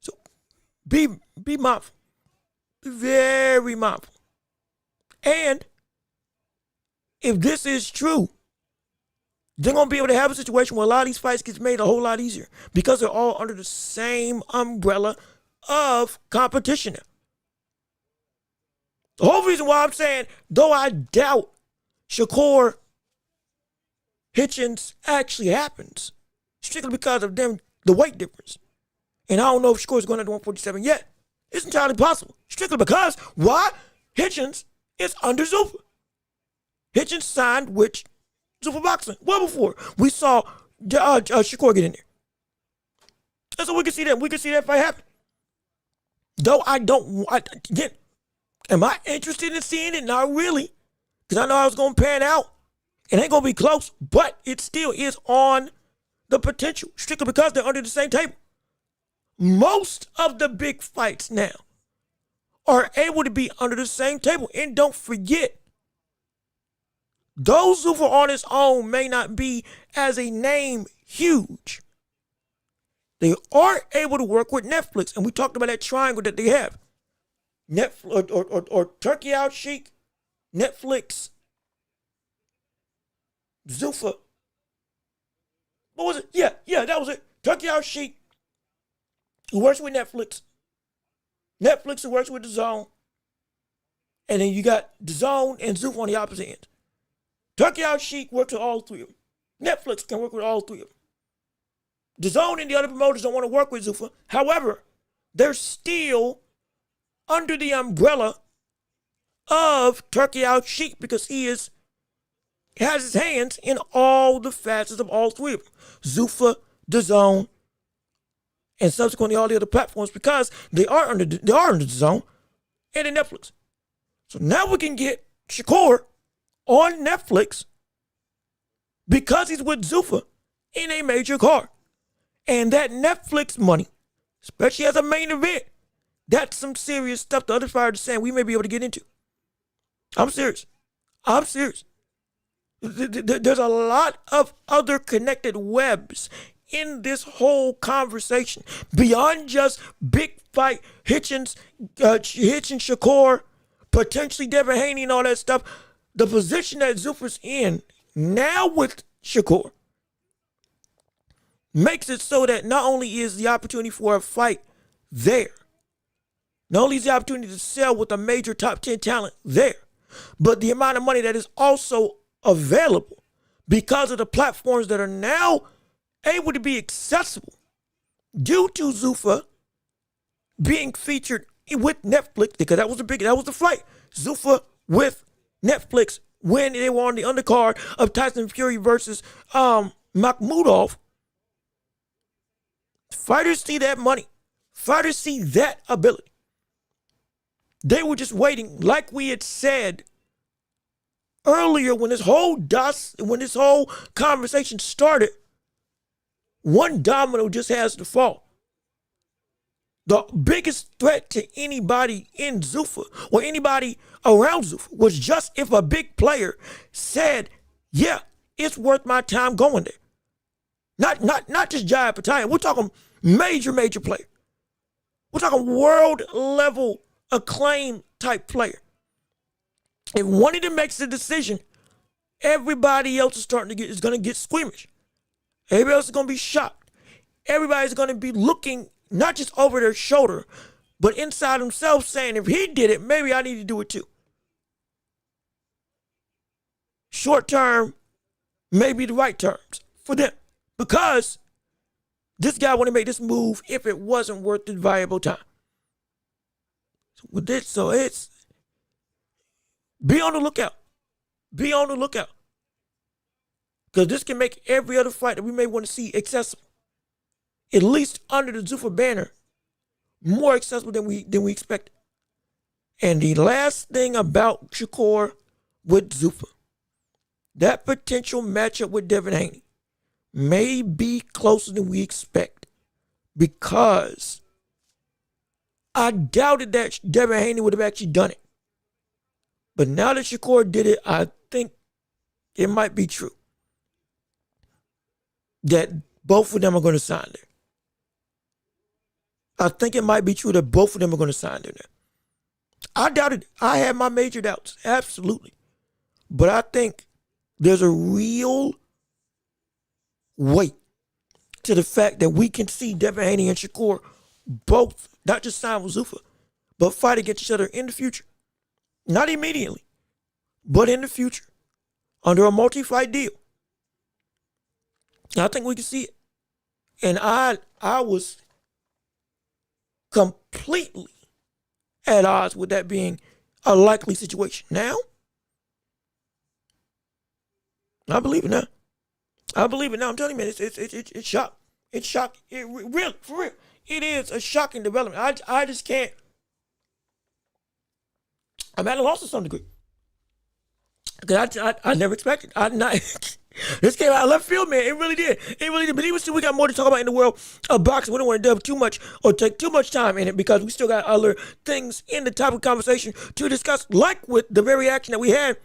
So be mindful. Be very mindful. And if this is true, they're going to be able to have a situation where a lot of these fights gets made a whole lot easier because they're all under the same umbrella of competition now. The whole reason why I'm saying, though I doubt Shakur Hitchens actually happens, strictly because of them, the weight difference. And I don't know if Shakur is going to 147 yet. It's entirely possible. Strictly because, why? Hitchens is under Zuffa. Hitchens signed with Zuffa Boxing well before we saw Shakur get in there. And so we can see that. We can see that fight happen. Though again, am I interested in seeing it? Not really. Because I know I was going to pan out. It ain't going to be close. But it still is on the potential. Strictly because they're under the same table. Most of the big fights now are able to be under the same table. And don't forget, those who on its own may not be as a name huge. They are able to work with Netflix. And we talked about that triangle that they have. Netflix or Turkey Out Sheik, Netflix, Zuffa. What was it? Yeah, that was it. Turkey Out Sheik, who works with Netflix. Netflix, who works with DAZN. And then you got DAZN and Zuffa on the opposite end. Turkey Out Sheik works with all three of them. Netflix can work with all three of them. DAZN and the other promoters don't want to work with Zuffa. However, they're still under the umbrella of Turkey Out Sheik because he has his hands in all the facets of all three of them. Zuffa, DAZN, and subsequently all the other platforms because they are under DAZN and in Netflix. So now we can get Shakur on Netflix because he's with Zuffa in a major card. And that Netflix money, especially as a main event, that's some serious stuff the other fighters are saying we may be able to get into. I'm serious. There's a lot of other connected webs in this whole conversation beyond just big fight, Hitchens, Shakur, potentially Devin Haney and all that stuff. The position that Zuffa's in now with Shakur makes it so that not only is the opportunity for a fight there, not only is the opportunity to sell with a major top 10 talent there, but the amount of money that is also available because of the platforms that are now able to be accessible due to Zuffa being featured with Netflix, because that was the fight. Zuffa with Netflix when they were on the undercard of Tyson Fury versus Makhmudov. Fighters see that money. Fighters see that ability. They were just waiting, like we had said earlier when this whole conversation started. One domino just has to fall. The biggest threat to anybody in Zuffa or anybody around Zuffa was just if a big player said, yeah, it's worth my time going there. Not just Jaya Patayan. We're talking major player. We're talking world level acclaim type player. If one of them makes a decision, everybody else is going to get squeamish. Everybody else is going to be shocked. Everybody's going to be looking not just over their shoulder, but inside themselves saying, if he did it, maybe I need to do it too. Short term may be the right terms for them because this guy want to make this move if it wasn't worth the valuable time. With this, so it's be on the lookout. Be on the lookout. Because this can make every other fight that we may want to see accessible. At least under the Zuffa banner, more accessible than we expected. And the last thing about Shakur with Zuffa, that potential matchup with Devin Haney may be closer than we expect because I doubted that Devin Haney would have actually done it. But now that Shakur did it, I think it might be true that both of them are going to sign there. I think it might be true that both of them are going to sign there. I doubted it. I had my major doubts, absolutely. But I think there's a real weight to the fact that we can see Devin Haney and Shakur both not just sign with Zuffa, but fight against each other in the future. Not immediately, but in the future, under a multi-fight deal. I think we can see it. And I was completely at odds with that being a likely situation. Now, I believe it now. I believe it now. I'm telling you, man, it's shock. It's shock. Really, for real. It is a shocking development. I just can't. I'm at a loss to some degree. Because I never expected. This came out of left field, man. It really did. It really did. But even still, we got more to talk about in the world of boxing. We don't want to delve too much or take too much time in it because we still got other things in the topic of conversation to discuss, like with the very action that we had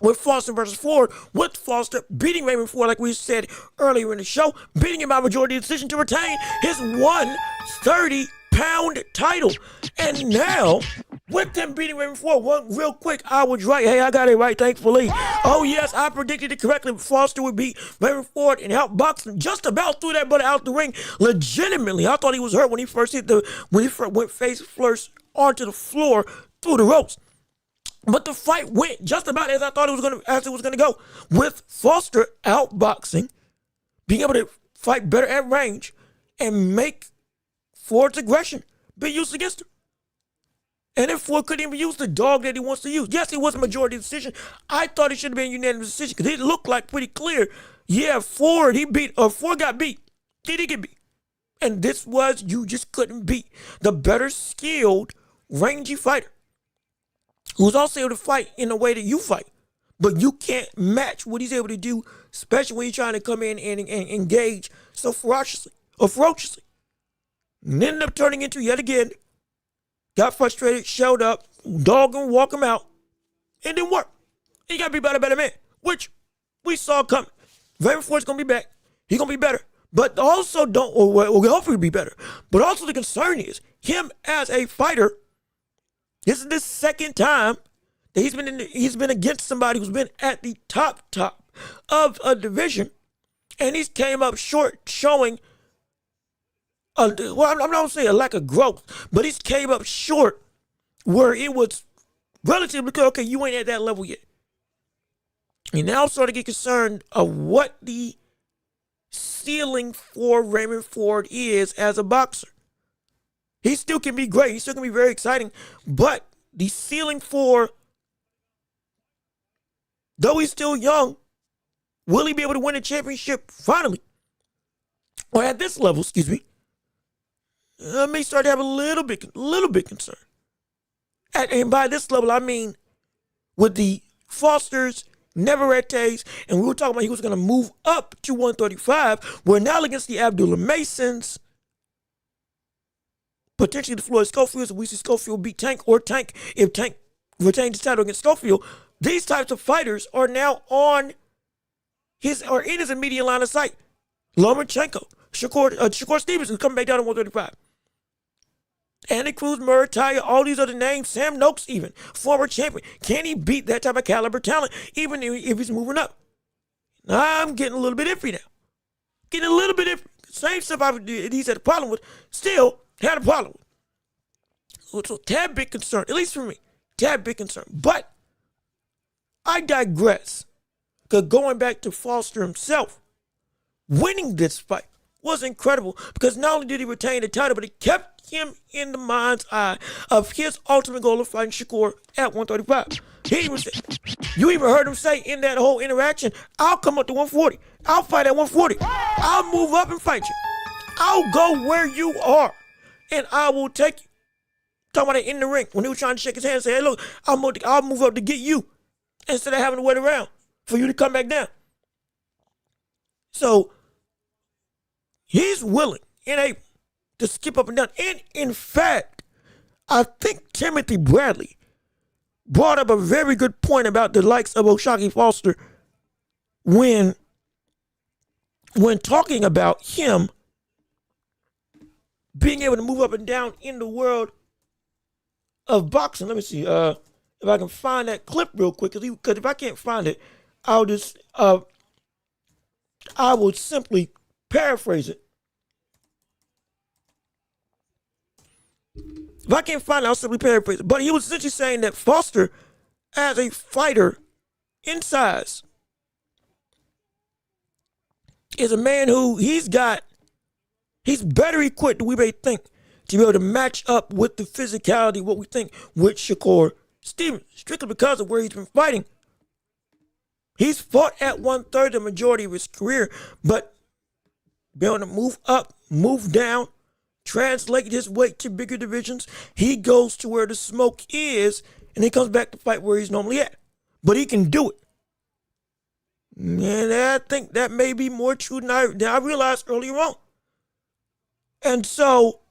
with Foster versus Ford, with Foster beating Raymond Ford, like we said earlier in the show, beating him by majority decision to retain his 130-pound title. And now, with them beating Raymond Ford, one real quick, I was right. Hey, I got it right, thankfully. Oh, yes, I predicted it correctly. Foster would beat Raymond Ford and help boxing just about threw that brother out the ring. Legitimately, I thought he was hurt when he first went face first onto the floor through the ropes. But the fight went just about as I thought it was gonna go, with Foster outboxing, being able to fight better at range, and make Ford's aggression be used against him. And if Ford couldn't even use the dog that he wants to use. Yes, it was a majority decision. I thought it should have been a unanimous decision because it looked like pretty clear. Yeah, Ford got beat. He did get beat. And this was, you just couldn't beat the better skilled, rangy fighter who's also able to fight in the way that you fight. But you can't match what he's able to do, especially when you're trying to come in and engage so ferociously. And ended up turning into, yet again, got frustrated, showed up, dog him, walk him out. It didn't work. He got beat by the better man, which we saw coming. Raymond Ford's going to be back. He's going to be better. But also hopefully be better. But also the concern is, him as a fighter, this is the second time that he's been against somebody who's been at the top of a division, and he's came up short, showing I'm not gonna say a lack of growth, but he's came up short where it was relatively clear, okay, you ain't at that level yet. And now I'm starting to get concerned of what the ceiling for Raymond Ford is as a boxer. He still can be great. He still can be very exciting. But the ceiling for, though he's still young, will he be able to win a championship finally? Or at this level, excuse me. I may start to have a little bit concern. And by this level, I mean with the Fosters, Neveretes, and we were talking about he was going to move up to 135. We're now against the Abdullah Masons. Potentially the Floyd Schofields, if we see Schofield beat Tank, or Tank, if Tank retains the title against Schofield. These types of fighters are now in his immediate line of sight. Lomachenko, Shakur Stevenson coming back down to 135. Andy Cruz, Murataya, all these other names, Sam Noakes even, former champion. Can he beat that type of caliber talent, even if he's moving up? I'm getting a little bit iffy now. Getting a little bit iffy. Same stuff he's had a problem with, still had a problem with. So tad bit concerned, at least for me, tad bit concerned. But I digress. Because going back to Foster himself, winning this fight was incredible because not only did he retain the title, but it kept him in the mind's eye of his ultimate goal of fighting Shakur at 135. You even heard him say in that whole interaction, I'll come up to 140. I'll fight at 140. I'll move up and fight you. I'll go where you are, and I will take you. Talking about it in the ring when he was trying to shake his hand and say, hey, look, I'll move up to get you instead of having to wait around for you to come back down. So he's willing and able to skip up and down. And in fact, I think Timothy Bradley brought up a very good point about the likes of O'Shaquie Foster when talking about him being able to move up and down in the world of boxing. Let me see if I can find that clip real quick, because if I can't find it, I will simply paraphrase it. If I can't find it, I'll simply paraphrase it. But he was essentially saying that Foster, as a fighter in size, is a man who he's better equipped than we may think to be able to match up with the physicality, what we think, with Shakur Stevenson, strictly because of where he's been fighting. He's fought at 130 the majority of his career, but being able to move up, move down, translate his weight to bigger divisions, he goes to where the smoke is, and he comes back to fight where he's normally at. But he can do it. And I think that may be more true than I realized earlier on. And so,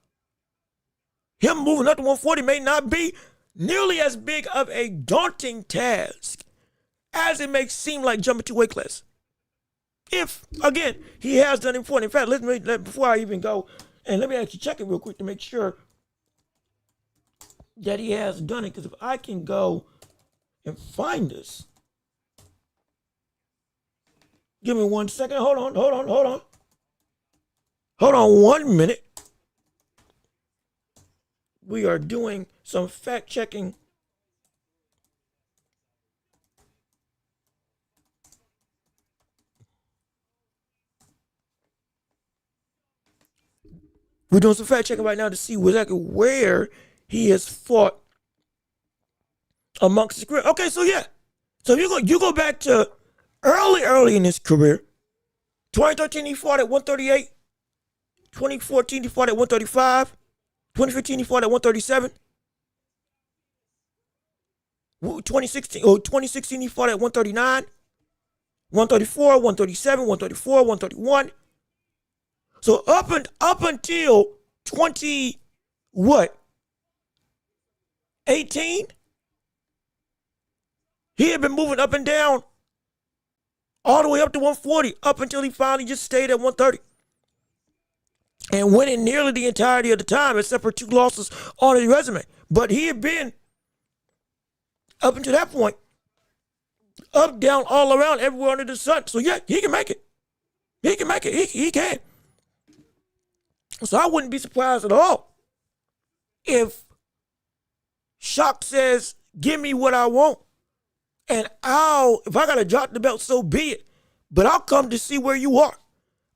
him moving up to 140 may not be nearly as big of a daunting task as it may seem like jumping to weight class. If, again, he has done it before. In fact, before I even go, and let me actually check it real quick to make sure that he has done it. Because if I can go and find this. Give me 1 second. Hold on. Hold on 1 minute. We are doing some fact checking. We're doing some fact checking right now to see exactly where he has fought amongst his career. Okay, so yeah. So you go back to early in his career. 2013 he fought at 138. 2014 he fought at 135. 2015 he fought at 137. 2016 he fought at 139. 134, 137, 134, 131. So up until 18, he had been moving up and down all the way up to 140, up until he finally just stayed at 130. And winning nearly the entirety of the time, except for 2 losses on his resume. But he had been, up until that point, up, down, all around, everywhere under the sun. So yeah, he can make it. He can make it. He can. So I wouldn't be surprised at all if Shock says, give me what I want. And if I got to drop the belt, so be it. But I'll come to see where you are.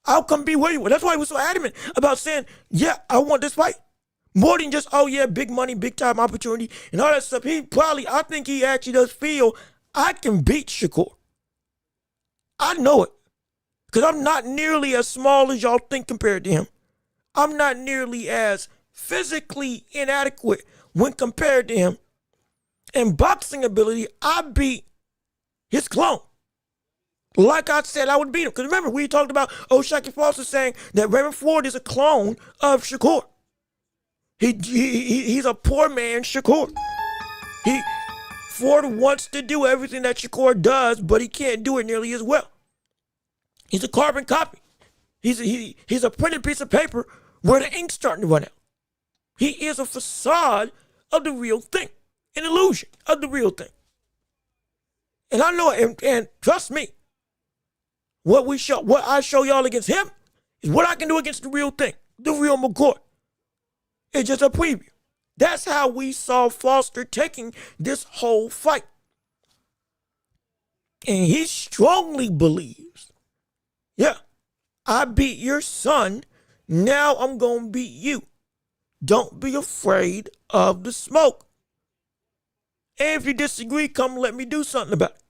I'll come be where you are. That's why he was so adamant about saying, yeah, I want this fight. More than just, oh yeah, big money, big time opportunity, and all that stuff. I think he actually does feel, I can beat Shakur. I know it. Because I'm not nearly as small as y'all think compared to him. I'm not nearly as physically inadequate when compared to him. In boxing ability, I beat his clone. Like I said, I would beat him. Because remember, we talked about O'Shaquie Foster saying that Raymond Ford is a clone of Shakur. He's a poor man Shakur. Ford wants to do everything that Shakur does, but he can't do it nearly as well. He's a carbon copy. He's a printed piece of paper where the ink's starting to run out. He is a facade of the real thing, an illusion of the real thing. And I know, and trust me, what I show y'all against him is what I can do against the real thing, the real McCoy. It's just a preview. That's how we saw Foster taking this whole fight. And he strongly believes, yeah, I beat your son, now I'm going to beat you. Don't be afraid of the smoke. And if you disagree, come let me do something about it.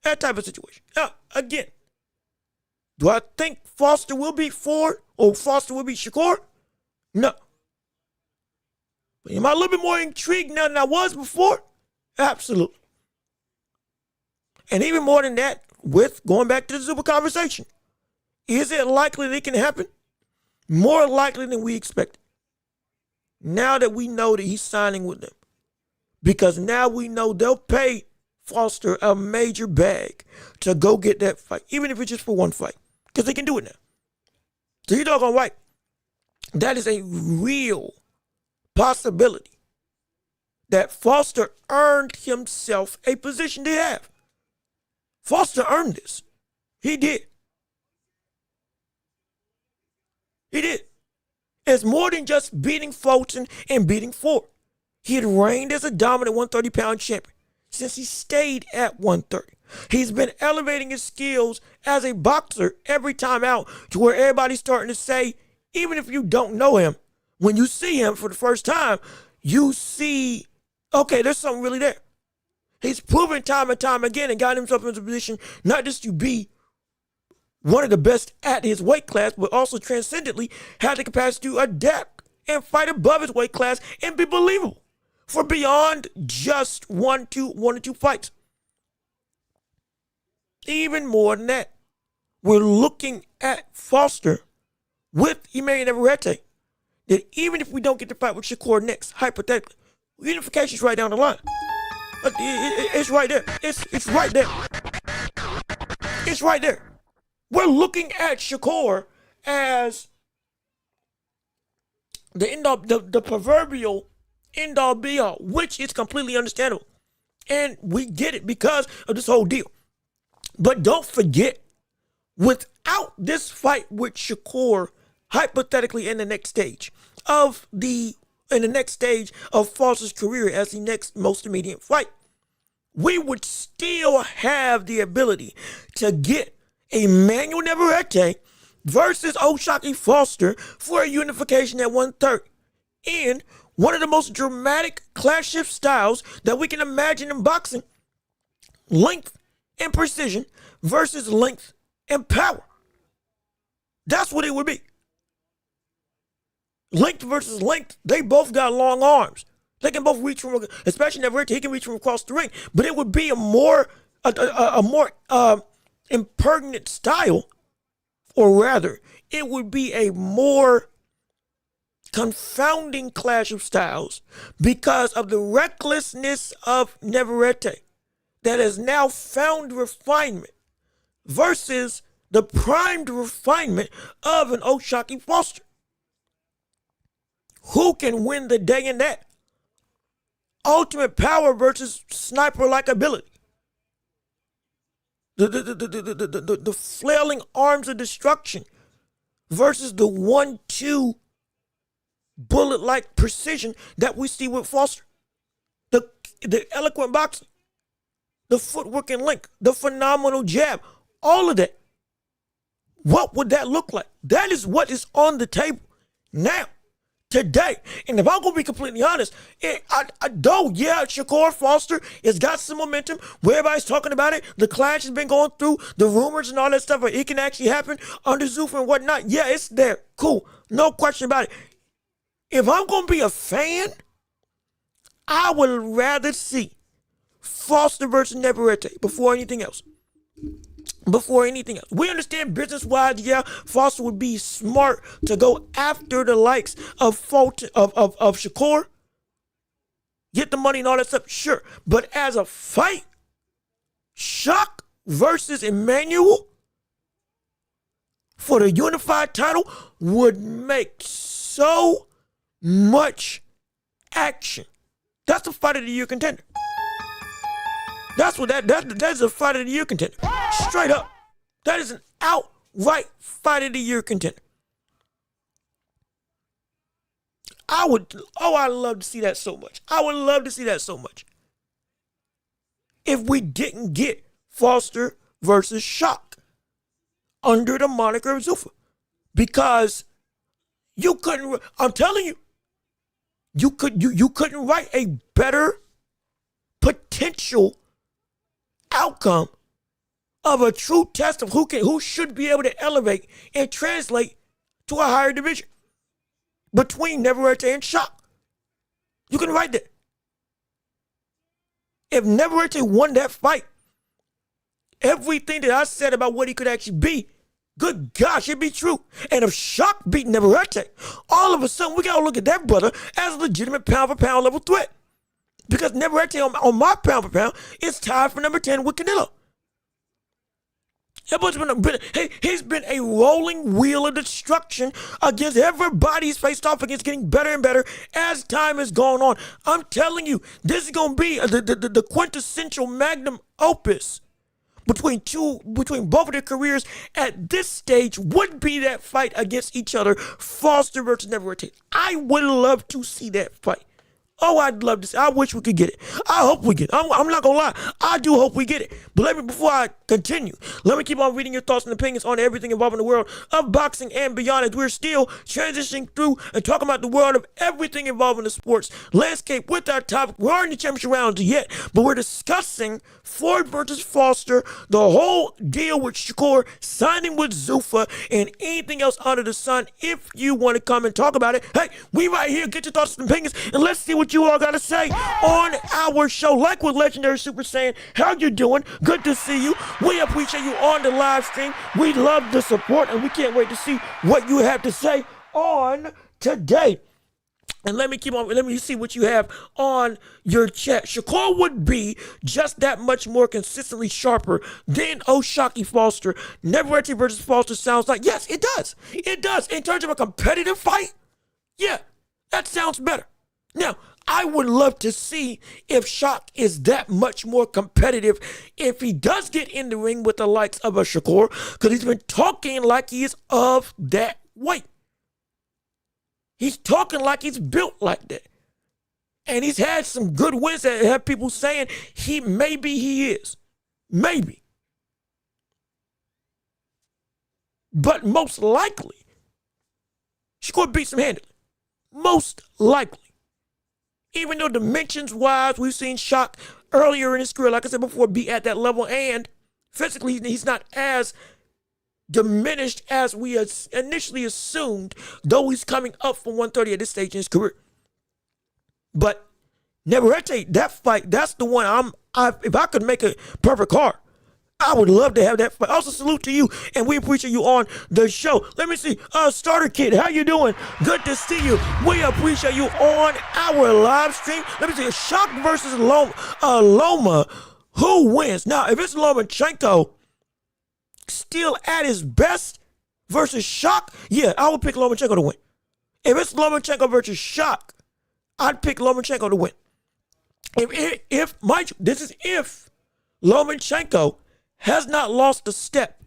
That type of situation. Now, again, do I think Foster will beat Ford or Foster will beat Shakur? No. But am I a little bit more intrigued now than I was before? Absolutely. And even more than that, with going back to the Zuffa conversation, is it likely that it can happen? More likely than we expected. Now that we know that he's signing with them. Because now we know they'll pay Foster a major bag to go get that fight, even if it's just for one fight. Because they can do it now. So you're doggone right. That is a real possibility that Foster earned himself a position to have. Foster earned this. He did. He did. It's more than just beating Fulton and beating Ford. He had reigned as a dominant 130-pound champion since he stayed at 130. He's been elevating his skills as a boxer every time out to where everybody's starting to say, even if you don't know him, when you see him for the first time, you see, okay, there's something really there. He's proven time and time again and got himself into a position not just to be one of the best at his weight class, but also transcendently had the capacity to adapt and fight above his weight class and be believable for beyond just one or two fights. Even more than that, we're looking at Foster with Emmanuel Navarrete, that even if we don't get to fight with Shakur next, hypothetically, unification's right down the line. It's right there. It's right there. It's right there. We're looking at Shakur as the proverbial end-all be-all, which is completely understandable. And we get it because of this whole deal. But don't forget, without this fight with Shakur, hypothetically in the next stage of Foster's career as the next most immediate fight, we would still have the ability to get Emmanuel Navarrete versus O'Shaquie Foster for a unification at 130 in one of the most dramatic clash shift styles that we can imagine in boxing. Length and precision versus length and power. That's what it would be. Length versus length. They both got long arms. They can both reach from, especially Navarrete, he can reach from across the ring. But it would be a more impertinent style, or rather, it would be a more confounding clash of styles because of the recklessness of Navarrete that has now found refinement versus the primed refinement of an O'Shaquie Foster. Who can win the day in that? Ultimate power versus sniper-like ability. The flailing arms of destruction versus the 1-2 bullet-like precision that we see with Foster. The eloquent boxing, the footwork and length, the phenomenal jab, all of that. What would that look like? That is what is on the table now, today. And if I'm going to be completely honest, Shakur Foster has got some momentum where everybody's talking about it. The clash has been going through, the rumors and all that stuff, it can actually happen under Zuffa and whatnot. Yeah, it's there. Cool. No question about it. If I'm going to be a fan, I would rather see Foster versus Navarrete before anything else. Before anything else. We understand business-wise, yeah, Foster would be smart to go after the likes of Fulton, of Shakur. Get the money and all that stuff, sure. But as a fight, Shock versus Emmanuel for the unified title would make so much action. That's a fight of the year contender. That's what that's a fight of the year contender. Straight up. That is an outright fight of the year contender. I'd love to see that so much. I would love to see that so much. If we didn't get Foster versus Shock under the moniker of Zuffa. Because you couldn't, I'm telling you, you couldn't write a better potential outcome of a true test of who should be able to elevate and translate to a higher division between Neverete and Shock. You can write that. If Neverete won that fight, everything that I said about what he could actually be, good gosh, it'd be true. And if Shock beat Neverete, all of a sudden we gotta look at that brother as a legitimate pound for pound level threat. Because Neverete on my pound for pound is tied for number 10 with Canelo. He's been a rolling wheel of destruction against everybody he's faced off against, getting better and better as time has gone on. I'm telling you, this is going to be the quintessential magnum opus between both of their careers at this stage would be that fight against each other, Foster versus Neverete. I would love to see that fight. Oh, I'd love to see. I wish we could get it. I hope we get it. I'm not gonna lie. I do hope we get it. But before I continue, let me keep on reading your thoughts and opinions on everything involving the world of boxing and beyond, as we're still transitioning through and talking about the world of everything involving the sports landscape with our topic. We aren't in the championship rounds yet, but we're discussing Ford versus Foster, the whole deal with Shakur, signing with Zuffa, and anything else under the sun. If you want to come and talk about it, hey, we right here. Get your thoughts and opinions, and let's see what you all got to say on our show. Like with Legendary Super saying, how you doing? Good to see you. We appreciate you on the live stream. We love the support, and we can't wait to see what you have to say on today. And let me see what you have on your chat. Shakur would be just that much more consistently sharper than O'Shaquie Foster. Neverete versus Foster sounds like, yes, it does. It does. In terms of a competitive fight, yeah, that sounds better. Now, I would love to see if Shock is that much more competitive if he does get in the ring with the likes of a Shakur, because he's been talking like he is of that weight. He's talking like he's built like that. And he's had some good wins that have people saying maybe he is. Maybe. But most likely, Shakur beats him handily. Most likely. Even though dimensions-wise, we've seen Shock earlier in his career, like I said before, be at that level, and physically he's not as diminished as we had initially assumed, though he's coming up from 130 at this stage in his career. But Neverete, that fight, that's the one if I could make a perfect card, I would love to have that fight. Also, salute to you, and we appreciate you on the show. Let me see. Starter Kid, how you doing? Good to see you. We appreciate you on our live stream. Let me see. Shock versus Loma. Who wins? Now, if it's Lomachenko still at his best versus Shock, yeah, I would pick Lomachenko to win. If it's Lomachenko versus Shock, I'd pick Lomachenko to win. This is if Lomachenko has not lost a step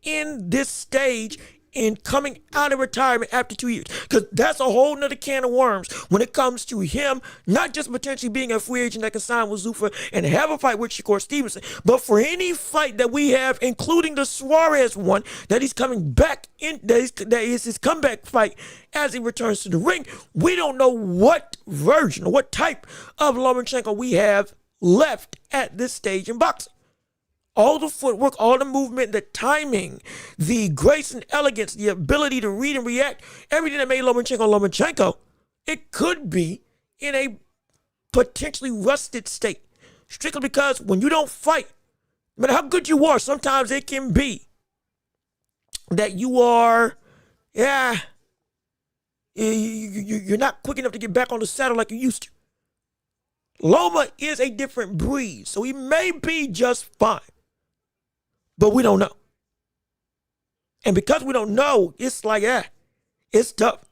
in this stage in coming out of retirement after 2 years. Because that's a whole nother can of worms when it comes to him not just potentially being a free agent that can sign with Zuffa and have a fight with Shakur Stevenson, but for any fight that we have, including the Suarez one, that he's coming back in, that is his comeback fight as he returns to the ring, we don't know what version or what type of Lomachenko we have left at this stage in boxing. All the footwork, all the movement, the timing, the grace and elegance, the ability to read and react, everything that made Lomachenko, it could be in a potentially rusted state. Strictly because when you don't fight, no matter how good you are, sometimes it can be that you are, you're not quick enough to get back on the saddle like you used to. Loma is a different breed, so he may be just fine. But we don't know. And because we don't know, it's like, it's tough.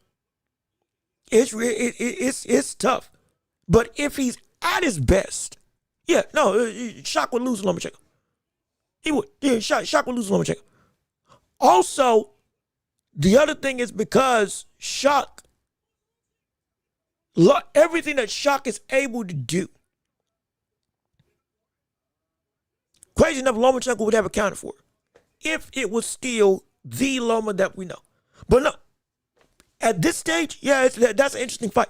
It's tough. But if he's at his best, Shock would lose to Lomachenko. He would. Yeah, Shock would lose to Lomachenko. Also, the other thing is because Shock, everything that Shock is able to do, crazy enough, Lomachenko would have accounted for it if it was still the Loma that we know. But no, at this stage, that's an interesting fight.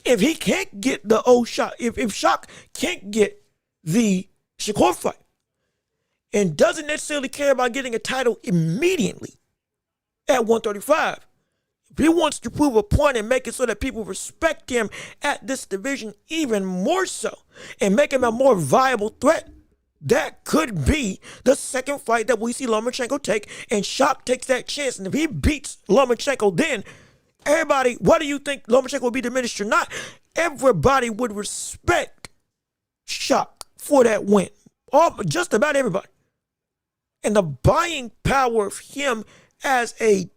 If he can't get the old Shock, if Shock can't get the Shakur fight and doesn't necessarily care about getting a title immediately at 135, if he wants to prove a point and make it so that people respect him at this division even more so and make him a more viable threat, that could be the second fight that we see Lomachenko take, and Shock takes that chance. And if he beats Lomachenko, then everybody, whether you think Lomachenko will be diminished or not, everybody would respect Shock for that win. Just about everybody. And the buying power of him as a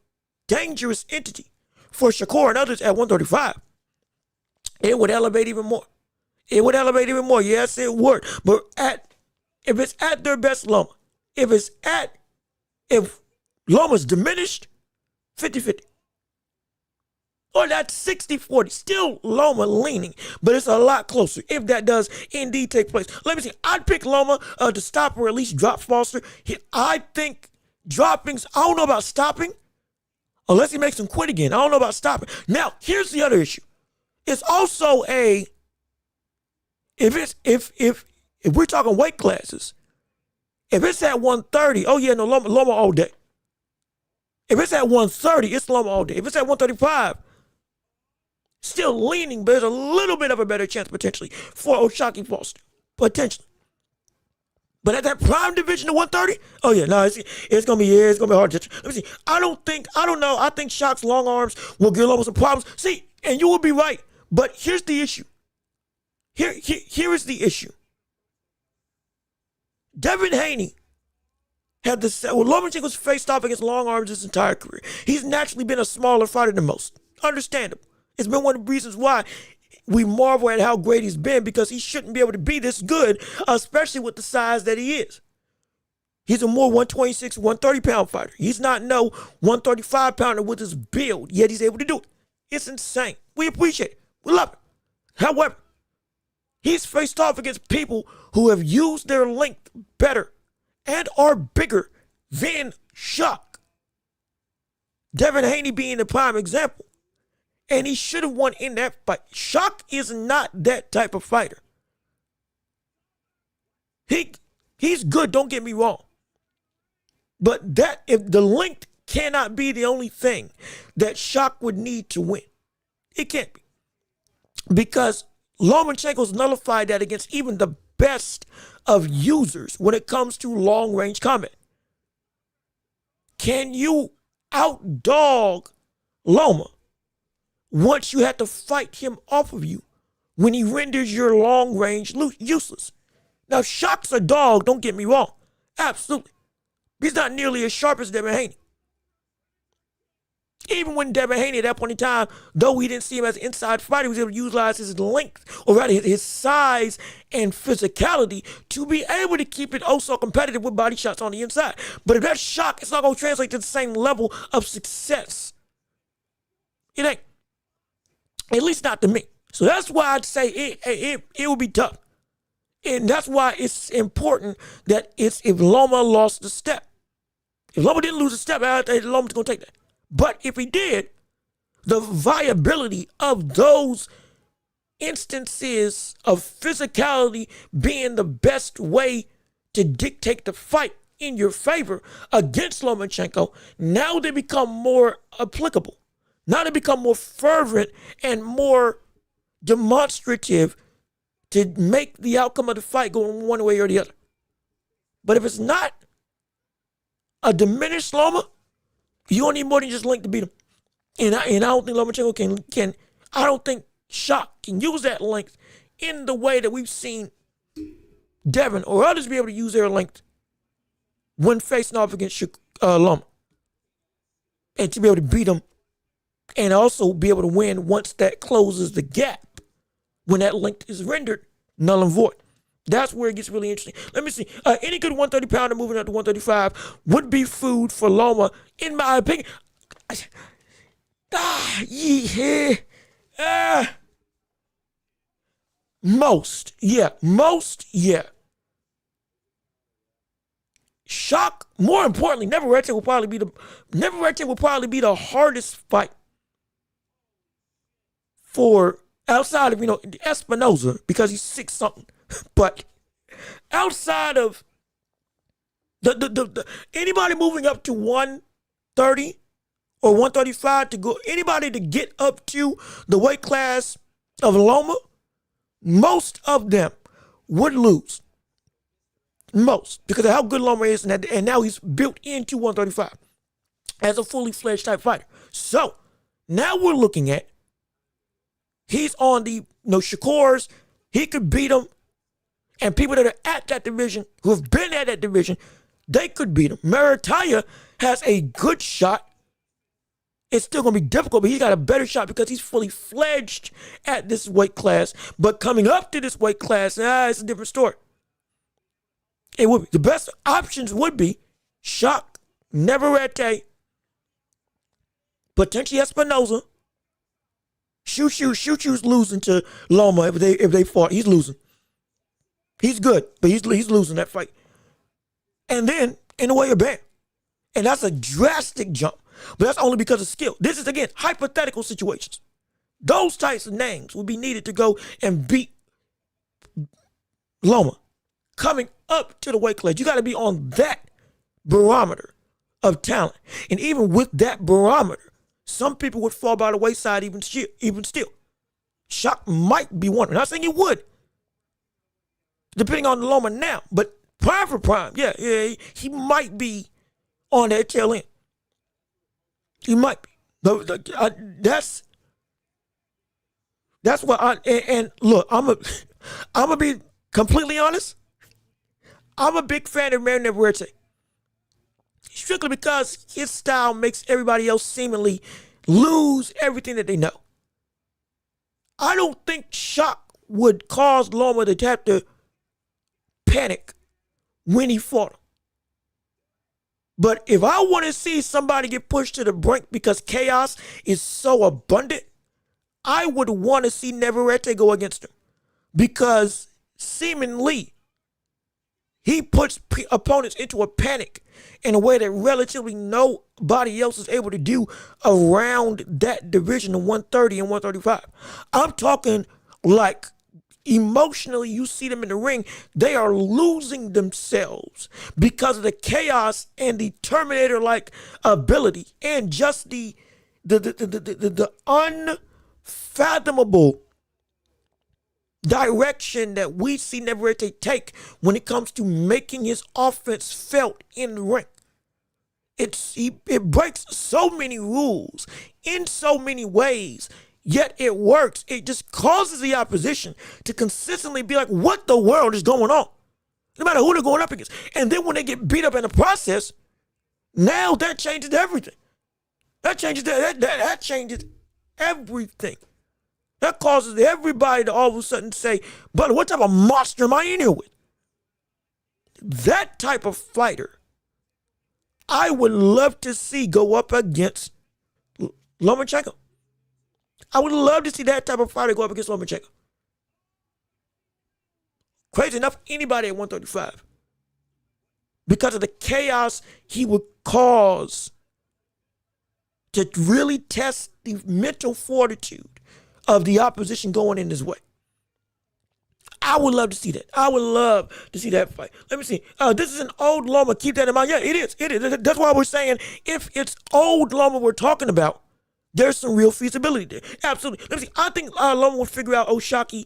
dangerous entity for Shakur and others at 135, it would elevate even more. It would elevate even more. Yes, it would. But if it's at their best Loma, if Loma's diminished, 50-50. Or that's 60-40. Still Loma leaning, but it's a lot closer if that does indeed take place. Let me see. I'd pick Loma to stop or at least drop Foster. I think droppings, I don't know about stopping unless he makes him quit again. I don't know about stopping. Now, here's the other issue. It's also if we're talking weight classes, if it's at 130, Loma all day. If it's at 130, it's Loma all day. If it's at 135, still leaning, but there's a little bit of a better chance potentially for O'Shaquie Foster. Potentially. But at that prime division of 130, it's gonna be hard to. Let me see. I don't know. I think Shock's long arms will give Loma some problems. See, and you will be right. But here's the issue. Here is the issue. Devin Haney had Lomachenko's faced off against long arms his entire career. He's naturally been a smaller fighter than most. Understandable. It's been one of the reasons why we marvel at how great he's been, because he shouldn't be able to be this good, especially with the size that he is. He's a more 126, 130-pound fighter. He's not no 135-pounder with his build, yet he's able to do it. It's insane. We appreciate it. We love it. However, he's faced off against people who have used their length better and are bigger than Shock. Devin Haney being the prime example. And he should have won in that fight. Shock is not that type of fighter. He's good, don't get me wrong. But if the length cannot be the only thing that Shock would need to win. It can't be. Because Lomachenko's nullified that against even the best of users when it comes to long-range combat. Can you outdog Loma once you have to fight him off of you when he renders your long range useless? Now, Shock's a dog, don't get me wrong. Absolutely. He's not nearly as sharp as Devin Haney. Even when Devin Haney at that point in time, though we didn't see him as an inside fighter, he was able to utilize his length, or rather his size and physicality, to be able to keep it so competitive with body shots on the inside. But if that's Shock, it's not going to translate to the same level of success. It ain't. At least not to me. So that's why I'd say it would be tough. And that's why it's important that if Loma lost the step. If Loma didn't lose a step, I think Loma's going to take that. But if he did, the viability of those instances of physicality being the best way to dictate the fight in your favor against Lomachenko, now they become more applicable. Now they become more fervent and more demonstrative to make the outcome of the fight go one way or the other. But if it's not a diminished Loma, you don't need more than just length to beat him. And I don't think Lomachenko can. I don't think Shock can use that length in the way that we've seen Devin or others be able to use their length when facing off against Loma. And to be able to beat him and also be able to win once that closes the gap when that length is rendered null and void. That's where it gets really interesting. Let me see. Any good 130 pounder moving up to 135 would be food for Loma, in my opinion. Most, yeah. Shock. More importantly, Neverete will probably be the hardest fight for outside of Espinoza because he's 6-something. But outside of the anybody moving up to 130 or 135 to go, anybody to get up to the weight class of Loma, most of them would lose. Most, because of how good Loma is, and now he's built into 135 as a fully fledged type fighter. So now we're looking at he's on the Shakur's, he could beat him, and people that are at that division, who have been at that division, they could beat him. Marataya has a good shot. It's still going to be difficult, but he's got a better shot because he's fully fledged at this weight class. But coming up to this weight class, it's a different story. It would be, the best options would be Shock, Neverete, potentially Espinoza. Shoot losing to Loma if they fought. He's losing. He's good, but he's losing that fight. And then in the way of Bam. And that's a drastic jump. But that's only because of skill. This is, again, hypothetical situations. Those types of names would be needed to go and beat Loma. Coming up to the weight class, you got to be on that barometer of talent. And even with that barometer, some people would fall by the wayside even still. Shock might be one. I'm not saying he would, depending on the Loma now. But prime for prime, yeah, he might be on that tail end. He might be. That's what and look, I'm gonna be completely honest. I'm a big fan of Marin Neverete. Strictly because his style makes everybody else seemingly lose everything that they know. I don't think Shock would cause Loma to have to panic when he fought him. But if I want to see somebody get pushed to the brink because chaos is so abundant, I would want to see Neverete go against him. Because seemingly, he puts opponents into a panic in a way that relatively nobody else is able to do around that division of 130 and 135. I'm talking like emotionally, you see them in the ring, they are losing themselves because of the chaos and the Terminator-like ability and just the unfathomable direction that we see Neverete take when it comes to making his offense felt in the ring. It breaks so many rules in so many ways, yet it works. It just causes the opposition to consistently be like, what the world is going on? No matter who they're going up against. And then when they get beat up in the process, now that changes everything. That changes everything. That causes everybody to all of a sudden say, but what type of monster am I in here with? That type of fighter, I would love to see go up against Lomachenko. I would love to see that type of fighter go up against Lomachenko. Crazy enough, anybody at 135. Because of the chaos he would cause to really test the mental fortitude of the opposition going in his way. I would love to see that. I would love to see that fight. Let me see. This is an old Loma. Keep that in mind. Yeah, it is. It is. That's why we're saying if it's old Loma we're talking about, there's some real feasibility there. Absolutely. Let me see. I think Loma will figure out Oshaki.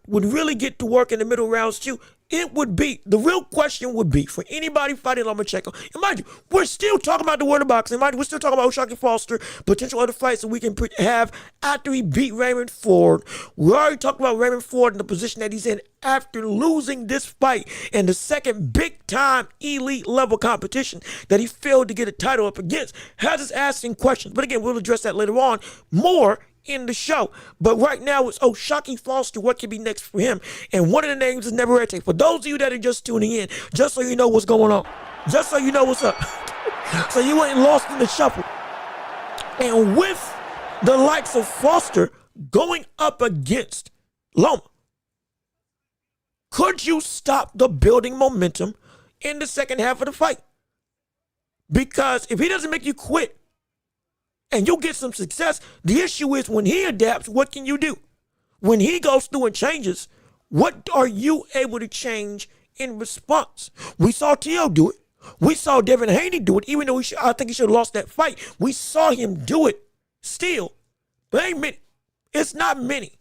Would really get to work in the middle rounds too. It would be, the real question would be for anybody fighting Lomachenko. And mind you, we're still talking about the world of boxing. Mind you, we're still talking about Oshaki Foster, potential other fights that we can have after he beat Raymond Ford. We already talked about Raymond Ford in the position that he's in after losing this fight in the second big big-time elite level competition that he failed to get a title up against has us asking questions. But again, we'll address that later on more in the show. But right now it's Shakur Foster. What can be next for him? And one of the names is Neverete. For those of you that are just tuning in, just so you know what's going on, just so you know what's up, so you ain't lost in the shuffle. And with the likes of Foster going up against Loma, could you stop the building momentum in the second half of the fight? Because if he doesn't make you quit and you get some success, the issue is when he adapts, what can you do? When he goes through and changes, what are you able to change in response? We saw T.O. do it. We saw Devin Haney do it, even though I think he should have lost that fight. We saw him do it still. But ain't many. It's not many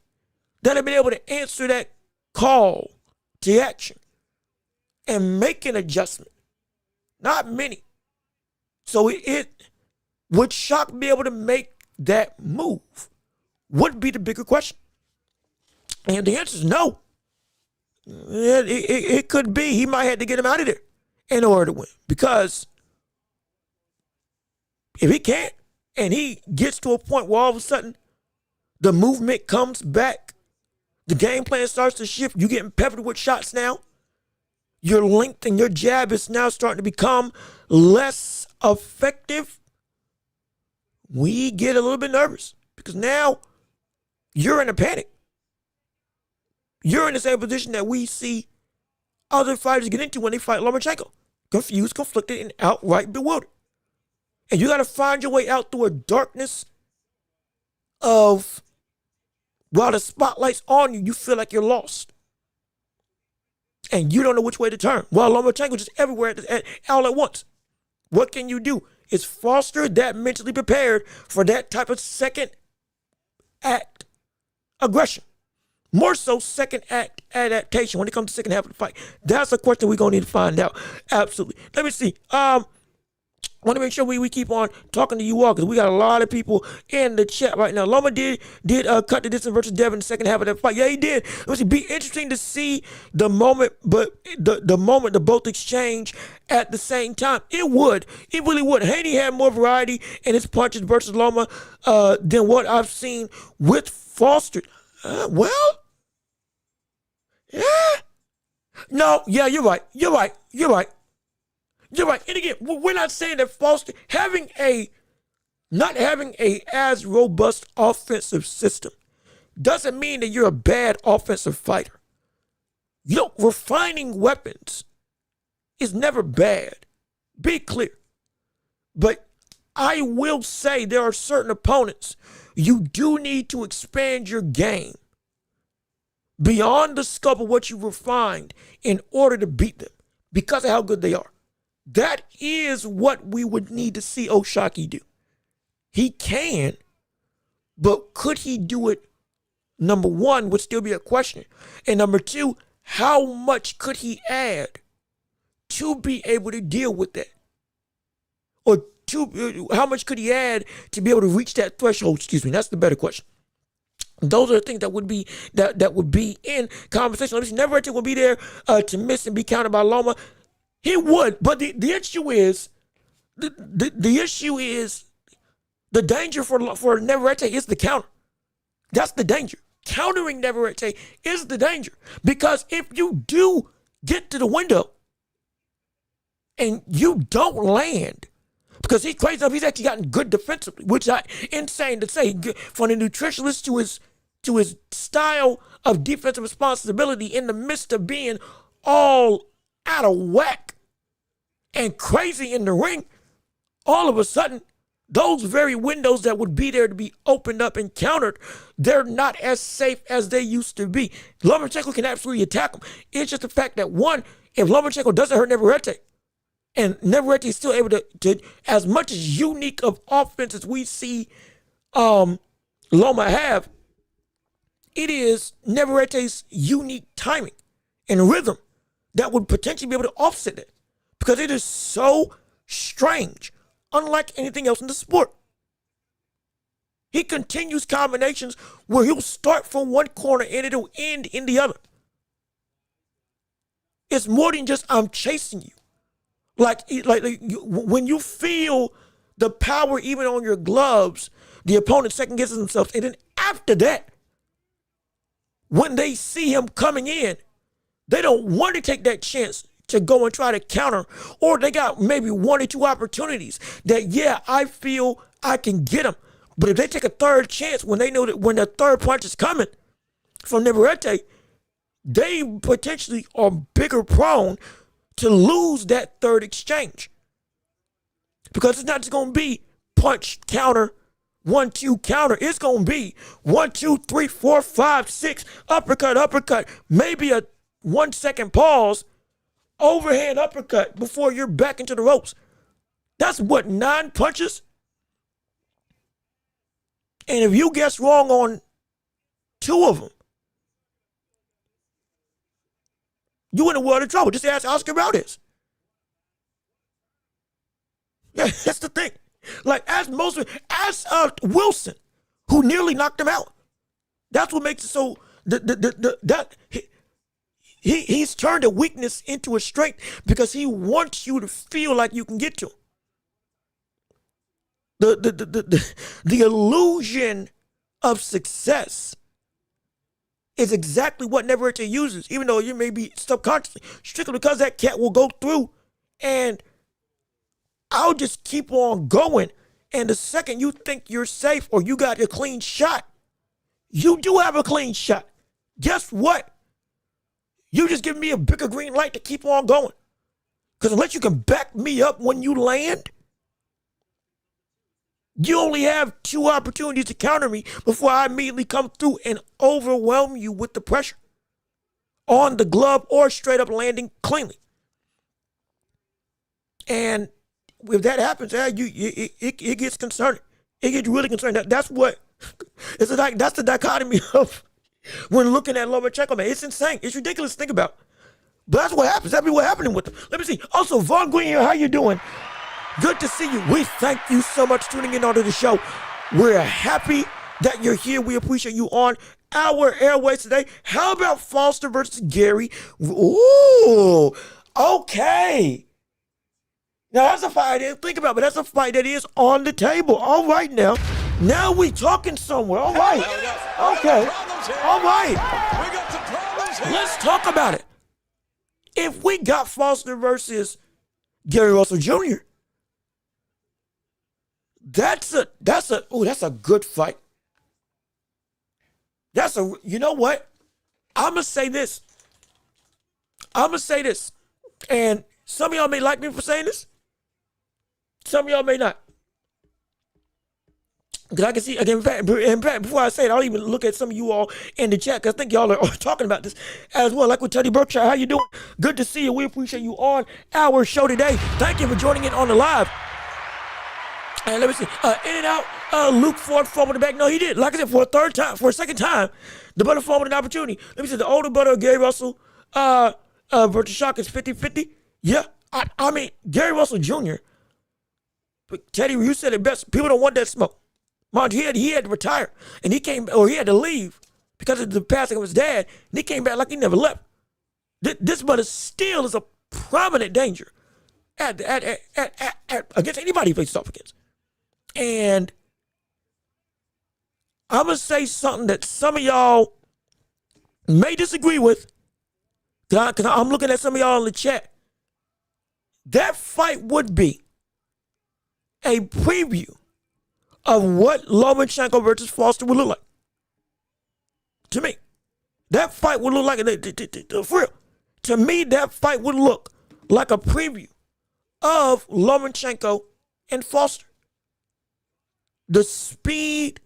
that have been able to answer that call to action and make an adjustment. Not many. So it would Shock be able to make that move? Would be the bigger question. And the answer is no. It could be he might have to get him out of there in order to win. Because if he can't, and he gets to a point where all of a sudden the movement comes back, the game plan starts to shift, you're getting peppered with shots now, your length and your jab is now starting to become less effective, we get a little bit nervous. Because now you're in a panic. You're in the same position that we see other fighters get into when they fight Lomachenko. Confused, conflicted, and outright bewildered. And you got to find your way out through a darkness of, while the spotlight's on you, you feel like you're lost. And you don't know which way to turn. While Lomachenko just everywhere all at once. What can you do? Is Foster that mentally prepared for that type of second act aggression? More so second act adaptation when it comes to second half of the fight. That's a question we're going to need to find out. Absolutely. Let me see. I want to make sure we keep on talking to you all because we got a lot of people in the chat right now. Loma did cut the distance versus Devin in the second half of that fight. Yeah, he did. It would be interesting to see the moment, but the moment the both exchange at the same time. It would. It really would. Haney had more variety in his punches versus Loma than what I've seen with Foster. Well, yeah. No, yeah, you're right. You're right. And again, we're not saying that Foster not having a as robust offensive system doesn't mean that you're a bad offensive fighter. You know, refining weapons is never bad. Be clear. But I will say there are certain opponents you do need to expand your game beyond the scope of what you refined in order to beat them because of how good they are. That is what we would need to see Shakur do. He can, but could he do it? Number one would still be a question. And number two, how much could he add to be able to deal with that? Or how much could he add to be able to reach that threshold? That's the better question. Those are the things that would be that would be in conversation. Let me see. Neverete will be there to miss and be countered by Loma. He would, but the issue is the issue is the danger for Neverete is the counter. That's the danger. Countering Neverete is the danger because if you do get to the window and you don't land. Because he's crazy enough, he's actually gotten good defensively, which I insane to say. From the nutritionist to his style of defensive responsibility in the midst of being all out of whack and crazy in the ring, all of a sudden, those very windows that would be there to be opened up and countered, they're not as safe as they used to be. Lomachenko can absolutely attack him. It's just the fact that, one, if Lomachenko doesn't hurt Neverete, and Neverete is still able to, as much as unique of offense as we see Loma have, it is Neverete's unique timing and rhythm that would potentially be able to offset it. Because it is so strange, unlike anything else in the sport. He continues combinations where he'll start from one corner and it'll end in the other. It's more than just I'm chasing you. When you feel the power even on your gloves, the opponent second guesses themselves. And then after that, when they see him coming in, they don't want to take that chance to go and try to counter, or they got maybe one or two opportunities that, yeah, I feel I can get him. But if they take a third chance when they know that when the third punch is coming from Navarrete, they potentially are bigger prone to lose that third exchange. Because it's not just going to be punch, counter, 1-2 counter. It's going to be 1-2 3 4 5 6 uppercut, maybe a 1 second pause, overhand uppercut before you're back into the ropes. That's what, 9 punches? And if you guess wrong on 2 of them, you in a world of trouble. Just ask Oscar Valdez. Yeah, that's the thing. Like, as Wilson, who nearly knocked him out. That's what makes it so he's turned a weakness into a strength because he wants you to feel like you can get to him. The illusion of success is exactly what Navarrete uses, even though you may be subconsciously, strictly because that cat will go through and I'll just keep on going. And the second you think you're safe or you got a clean shot, you do have a clean shot. Guess what? You just give me a bigger green light to keep on going. Because unless you can back me up when you land, you only have 2 opportunities to counter me before I immediately come through and overwhelm you with the pressure on the glove or straight up landing cleanly. And if that happens, it gets concerning. It gets really concerning. That's what that's the dichotomy of when looking at Lomachenko, man. It's insane. It's ridiculous to think about. But that's what happens. That's what's happening with them. Let me see. Also, Vaughn Green here. How you doing? Good to see you. We thank you so much for tuning in onto the show. We're happy that you're here. We appreciate you on our airways today. How about Foster versus Gary? Ooh, okay. Now, that's a fight I didn't think about, but that's a fight that is on the table. All right, now we talking somewhere. All right. Okay. All right. We got some problems here. Let's talk about it. If we got Foster versus Gary Russell Jr., that's a good fight. You know what? I'm going to say this. And some of y'all may like me for saying this. Some of y'all may not. Because I can see, again, in fact, before I say it, I'll even look at some of you all in the chat because I think y'all are talking about this as well. Like with Teddy Berkshire, how you doing? Good to see you. We appreciate you on our show today. Thank you for joining in on the live. And let me see. In and out, Luke Ford fumbled the back. No, he did. Like I said, for a second time, the brother fumbled an opportunity. Let me see. The older brother of Gary Russell, versus Shock is 50-50. Yeah. I mean, Gary Russell Jr., but Teddy, you said it best. People don't want that smoke. Mind you, he had to retire, and he had to leave because of the passing of his dad, and he came back like he never left. This brother still is a prominent danger against anybody he faces off against. And I'm going to say something that some of y'all may disagree with, because I'm looking at some of y'all in the chat. That fight would be a preview of what Lomachenko versus Foster would look like. To me, that fight would look like, for real, to me, that fight would look like a preview of Lomachenko and Foster. The speed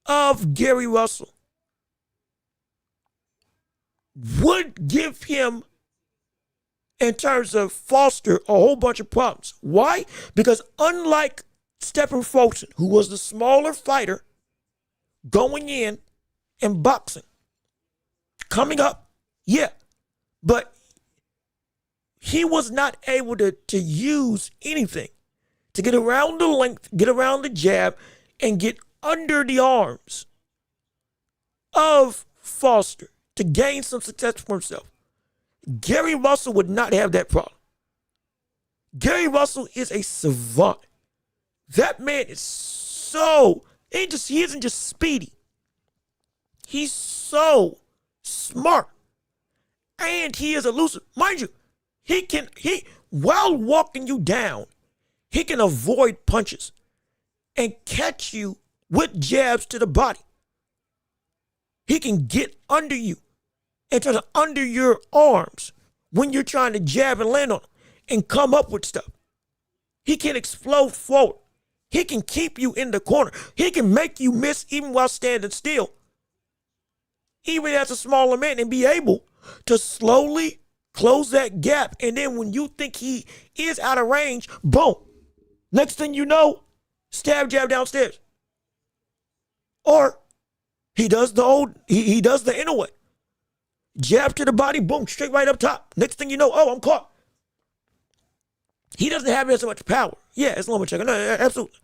of Gary Russell would give him, in terms of Foster, a whole bunch of problems. Why? Because unlike Stephen Fulton, who was the smaller fighter going in and boxing, coming up, yeah, but he was not able to use anything to get around the length, get around the jab, and get under the arms of Foster to gain some success for himself. Gary Russell would not have that problem. Gary Russell is a savant. That man is so, he isn't just speedy. He's so smart. And he is elusive. Mind you, while walking you down, he can avoid punches and catch you with jabs to the body. He can get under you and try to under your arms when you're trying to jab and land on him and come up with stuff. He can explode forward. He can keep you in the corner. He can make you miss even while standing still, even as a smaller man, and be able to slowly close that gap. And then when you think he is out of range, boom. Next thing you know, stab, jab downstairs. Or he does he does the inner way. Jab to the body, boom, straight right up top. Next thing you know, oh, I'm caught. He doesn't have as much power. Yeah, it's Lomachenko. No, absolutely.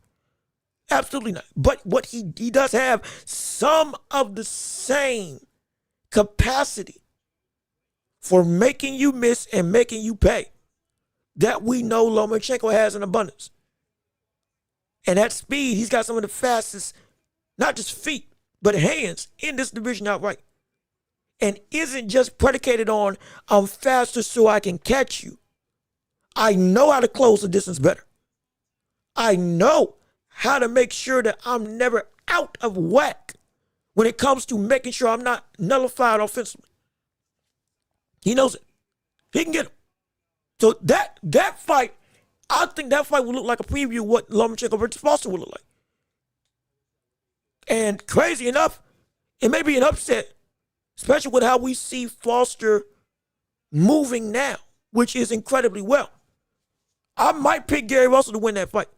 Absolutely not. But what he does have some of the same capacity for making you miss and making you pay that we know Lomachenko has in abundance. And at speed, he's got some of the fastest, not just feet, but hands in this division outright. And isn't just predicated on, I'm faster so I can catch you. I know how to close the distance better. I know how to make sure that I'm never out of whack when it comes to making sure I'm not nullified offensively. He knows it. He can get him. So that fight, I think that fight will look like a preview of what Lomachenko versus Foster will look like. And crazy enough, it may be an upset, especially with how we see Foster moving now, which is incredibly well. I might pick Gary Russell to win that fight.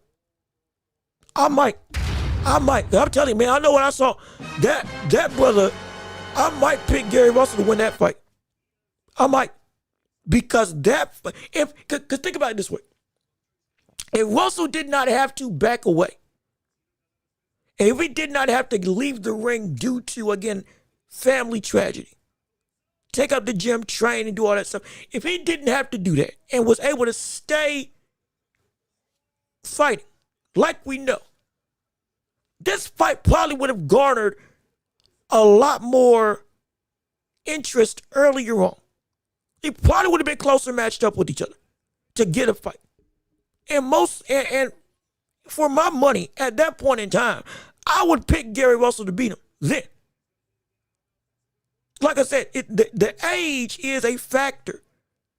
I might. I'm telling you, man, I know what I saw. That brother, I might pick Gary Russell to win that fight. I might. Because cause think about it this way. If Russell did not have to back away, and if he did not have to leave the ring due to, again, family tragedy, take up the gym, train, and do all that stuff, if he didn't have to do that and was able to stay fighting, like we know, this fight probably would have garnered a lot more interest earlier on. He probably would have been closer matched up with each other to get a fight. And for my money, at that point in time, I would pick Gary Russell to beat him then. Like I said, the age is a factor.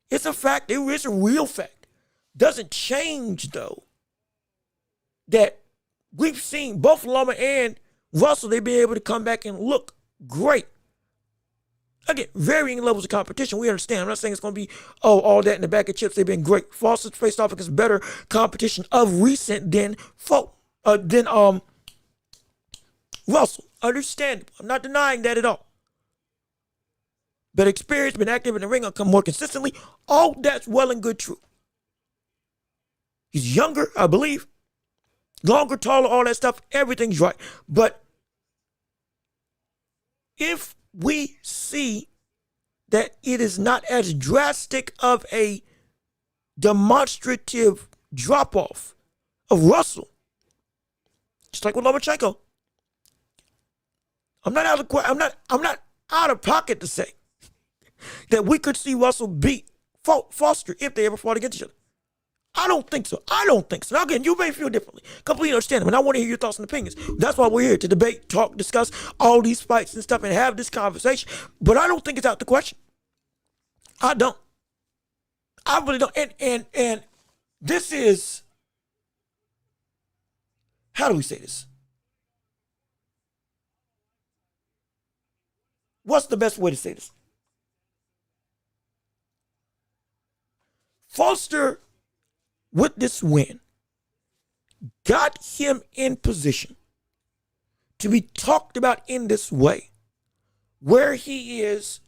It's a factor. It's a real fact. Doesn't change, though, that we've seen both Loma and Russell, they've been able to come back and look great. Again, varying levels of competition. We understand. I'm not saying it's going to be, all that in the bag of chips. They've been great. Foster's faced off against better competition of recent than Russell. Understandable. I'm not denying that at all. Better experience, been active in the ring, come more consistently. All that's well and good, true. He's younger, I believe. Longer, taller, all that stuff. Everything's right. But if we see that it is not as drastic of a demonstrative drop-off of Russell, just like with Lomachenko, I'm not out of pocket to say that we could see Russell beat Foster if they ever fought against each other. I don't think so. Now, again, you may feel differently. Completely understand, and I want to hear your thoughts and opinions. That's why we're here, to debate, talk, discuss all these fights and stuff and have this conversation. But I don't think it's out the question. I don't. I really don't. And this is, how do we say this? What's the best way to say this? Foster, with this win, got him in position to be talked about in this way, where he is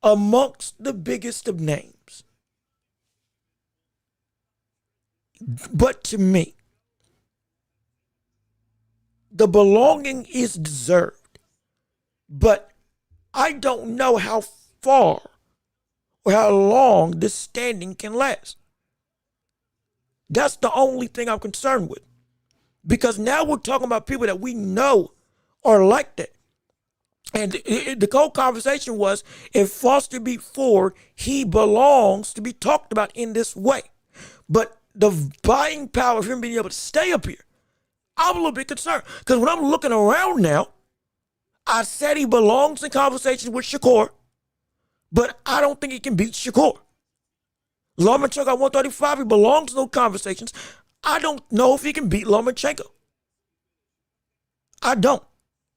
amongst the biggest of names. But to me, the belonging is deserved, but I don't know how far or how long this standing can last. That's the only thing I'm concerned with. Because now we're talking about people that we know are like that. And the whole conversation was, if Foster beat Ford, he belongs to be talked about in this way. But the buying power of him being able to stay up here, I'm a little bit concerned. Because when I'm looking around now, I said he belongs in conversations with Shakur, but I don't think he can beat Shakur. Lomachenko at 135, he belongs in those conversations. I don't know if he can beat Lomachenko. I don't.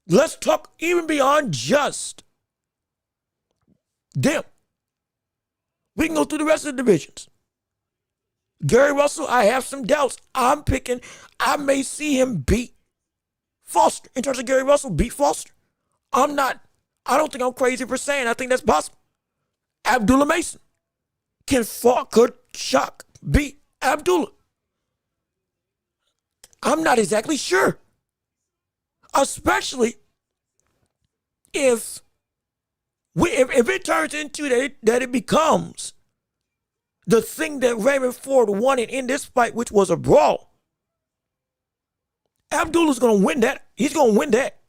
Let's talk even beyond just them. We can go through the rest of the divisions. Gary Russell, I have some doubts. I may see him beat Foster. In terms of Gary Russell, beat Foster. I don't think I'm crazy for saying I think that's possible. Abdullah Mason. Could Shock beat Abdullah? I'm not exactly sure. Especially if it turns into that it becomes the thing that Raymond Ford wanted in this fight, which was a brawl. Abdullah's going to win that. He's going to win that.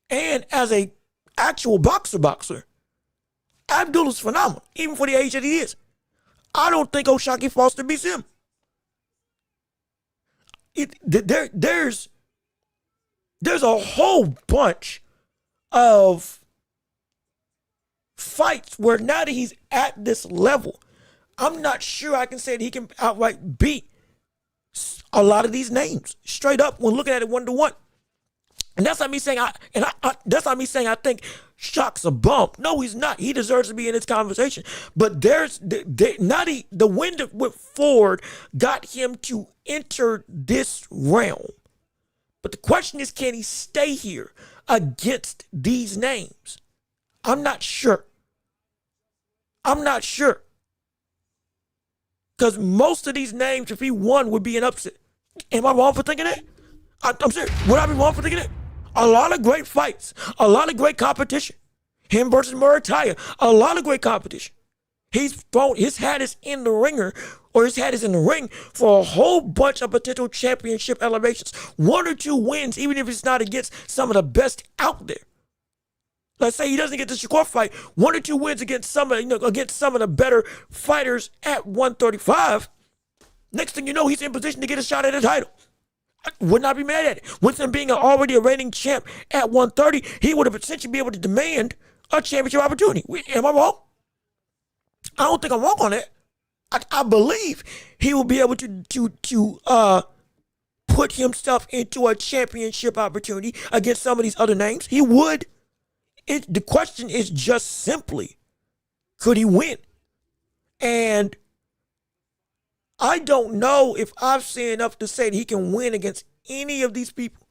And as a actual boxer, Abdullah's phenomenal, even for the age that he is. I don't think O'Shaquie Foster beats him. There's a whole bunch of fights where now that he's at this level, I'm not sure I can say that he can outright beat a lot of these names straight up when looking at it 1-to-1. And that's not me saying that's not me saying I think Shock's a bum. No, he's not. He deserves to be in this conversation. But the win with Ford got him to enter this realm. But the question is, can he stay here against these names? I'm not sure. Because most of these names, if he won, would be an upset. Am I wrong for thinking that? I'm serious. Would I be wrong for thinking that? A lot of great fights. A lot of great competition. Him versus Murataya. A lot of great competition. His hat is in the ringer, or his hat is in the ring for a whole bunch of potential championship elevations. 1 or 2 wins, even if it's not against some of the best out there. Let's say he doesn't get the Shakur fight, 1 or 2 wins against some of the better fighters at 135. Next thing you know, he's in position to get a shot at the title. I would not be mad at it. With him being already a reigning champ at 130, he would have essentially be able to demand a championship opportunity. Am I wrong? I don't think I'm wrong on that. I believe he will be able to put himself into a championship opportunity against some of these other names. He would. The question is just simply, could he win? And I don't know if I've seen enough to say that he can win against any of these people.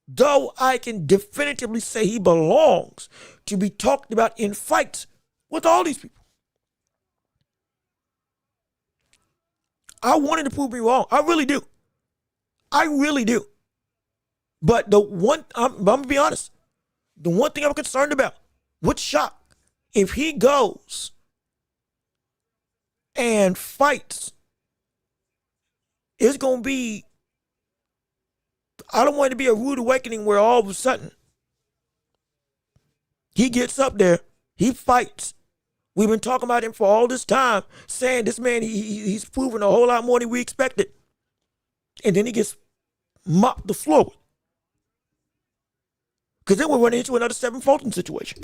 Though I can definitively say he belongs to be talked about in fights with all these people. I wanted to prove me wrong. I really do. But I'm going to be honest. The one thing I'm concerned about with Shock, if he goes and fights, it's going to be, I don't want it to be a rude awakening where all of a sudden he gets up there, he fights. We've been talking about him for all this time, saying this man, he's proven a whole lot more than we expected. And then he gets mopped the floor with. Because then we're running into another Stephen Fulton situation.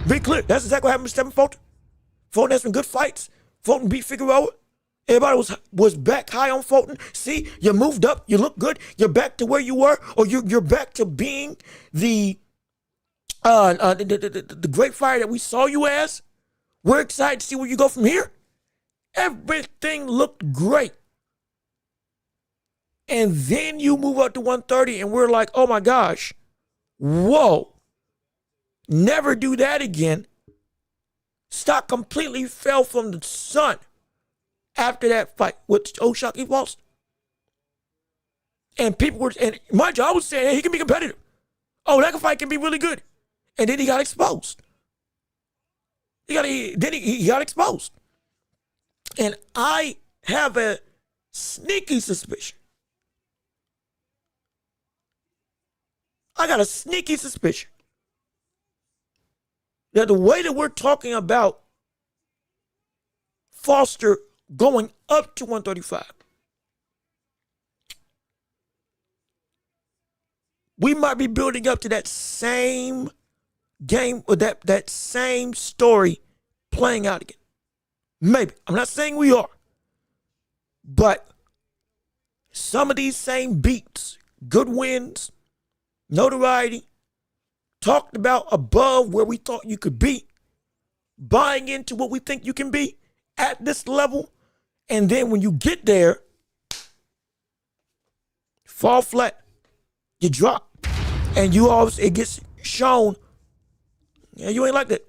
Be clear, that's exactly what happened with Stephen Fulton. Fulton has some good fights. Fulton beat Figueroa. Everybody was back high on Fulton. See, you moved up, you look good, you're back to where you were, or you're back to being the great fighter that we saw you as. We're excited to see where you go from here. Everything looked great. And then you move up to 130 and we're like, oh my gosh, whoa, never do that again. Stock completely fell from the sun after that fight with O'Shaquie Foster. And people were, and mind you, I was saying, hey, he can be competitive. Oh, that fight can be really good. And then he got exposed. He got exposed. And I have a sneaky suspicion. I got a sneaky suspicion that the way that we're talking about Foster going up to 135, we might be building up to that same game or that same story playing out again. Maybe. I'm not saying we are. But some of these same beats, good wins, notoriety, talked about above where we thought you could be, buying into what we think you can be at this level, and then when you get there, fall flat, you drop, and it gets shown, yeah, you ain't like that.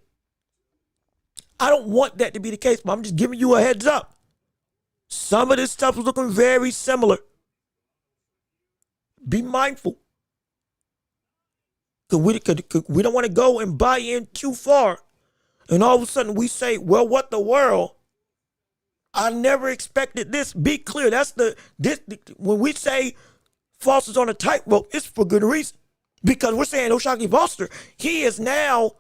I don't want that to be the case, but I'm just giving you a heads up. Some of this stuff is looking very similar. Be mindful. Because we don't want to go and buy in too far. And all of a sudden we say, well, what the world? I never expected this. Be clear. When we say Foster's on a tightrope, it's for good reason. Because we're saying O'Shaquie Foster, he has now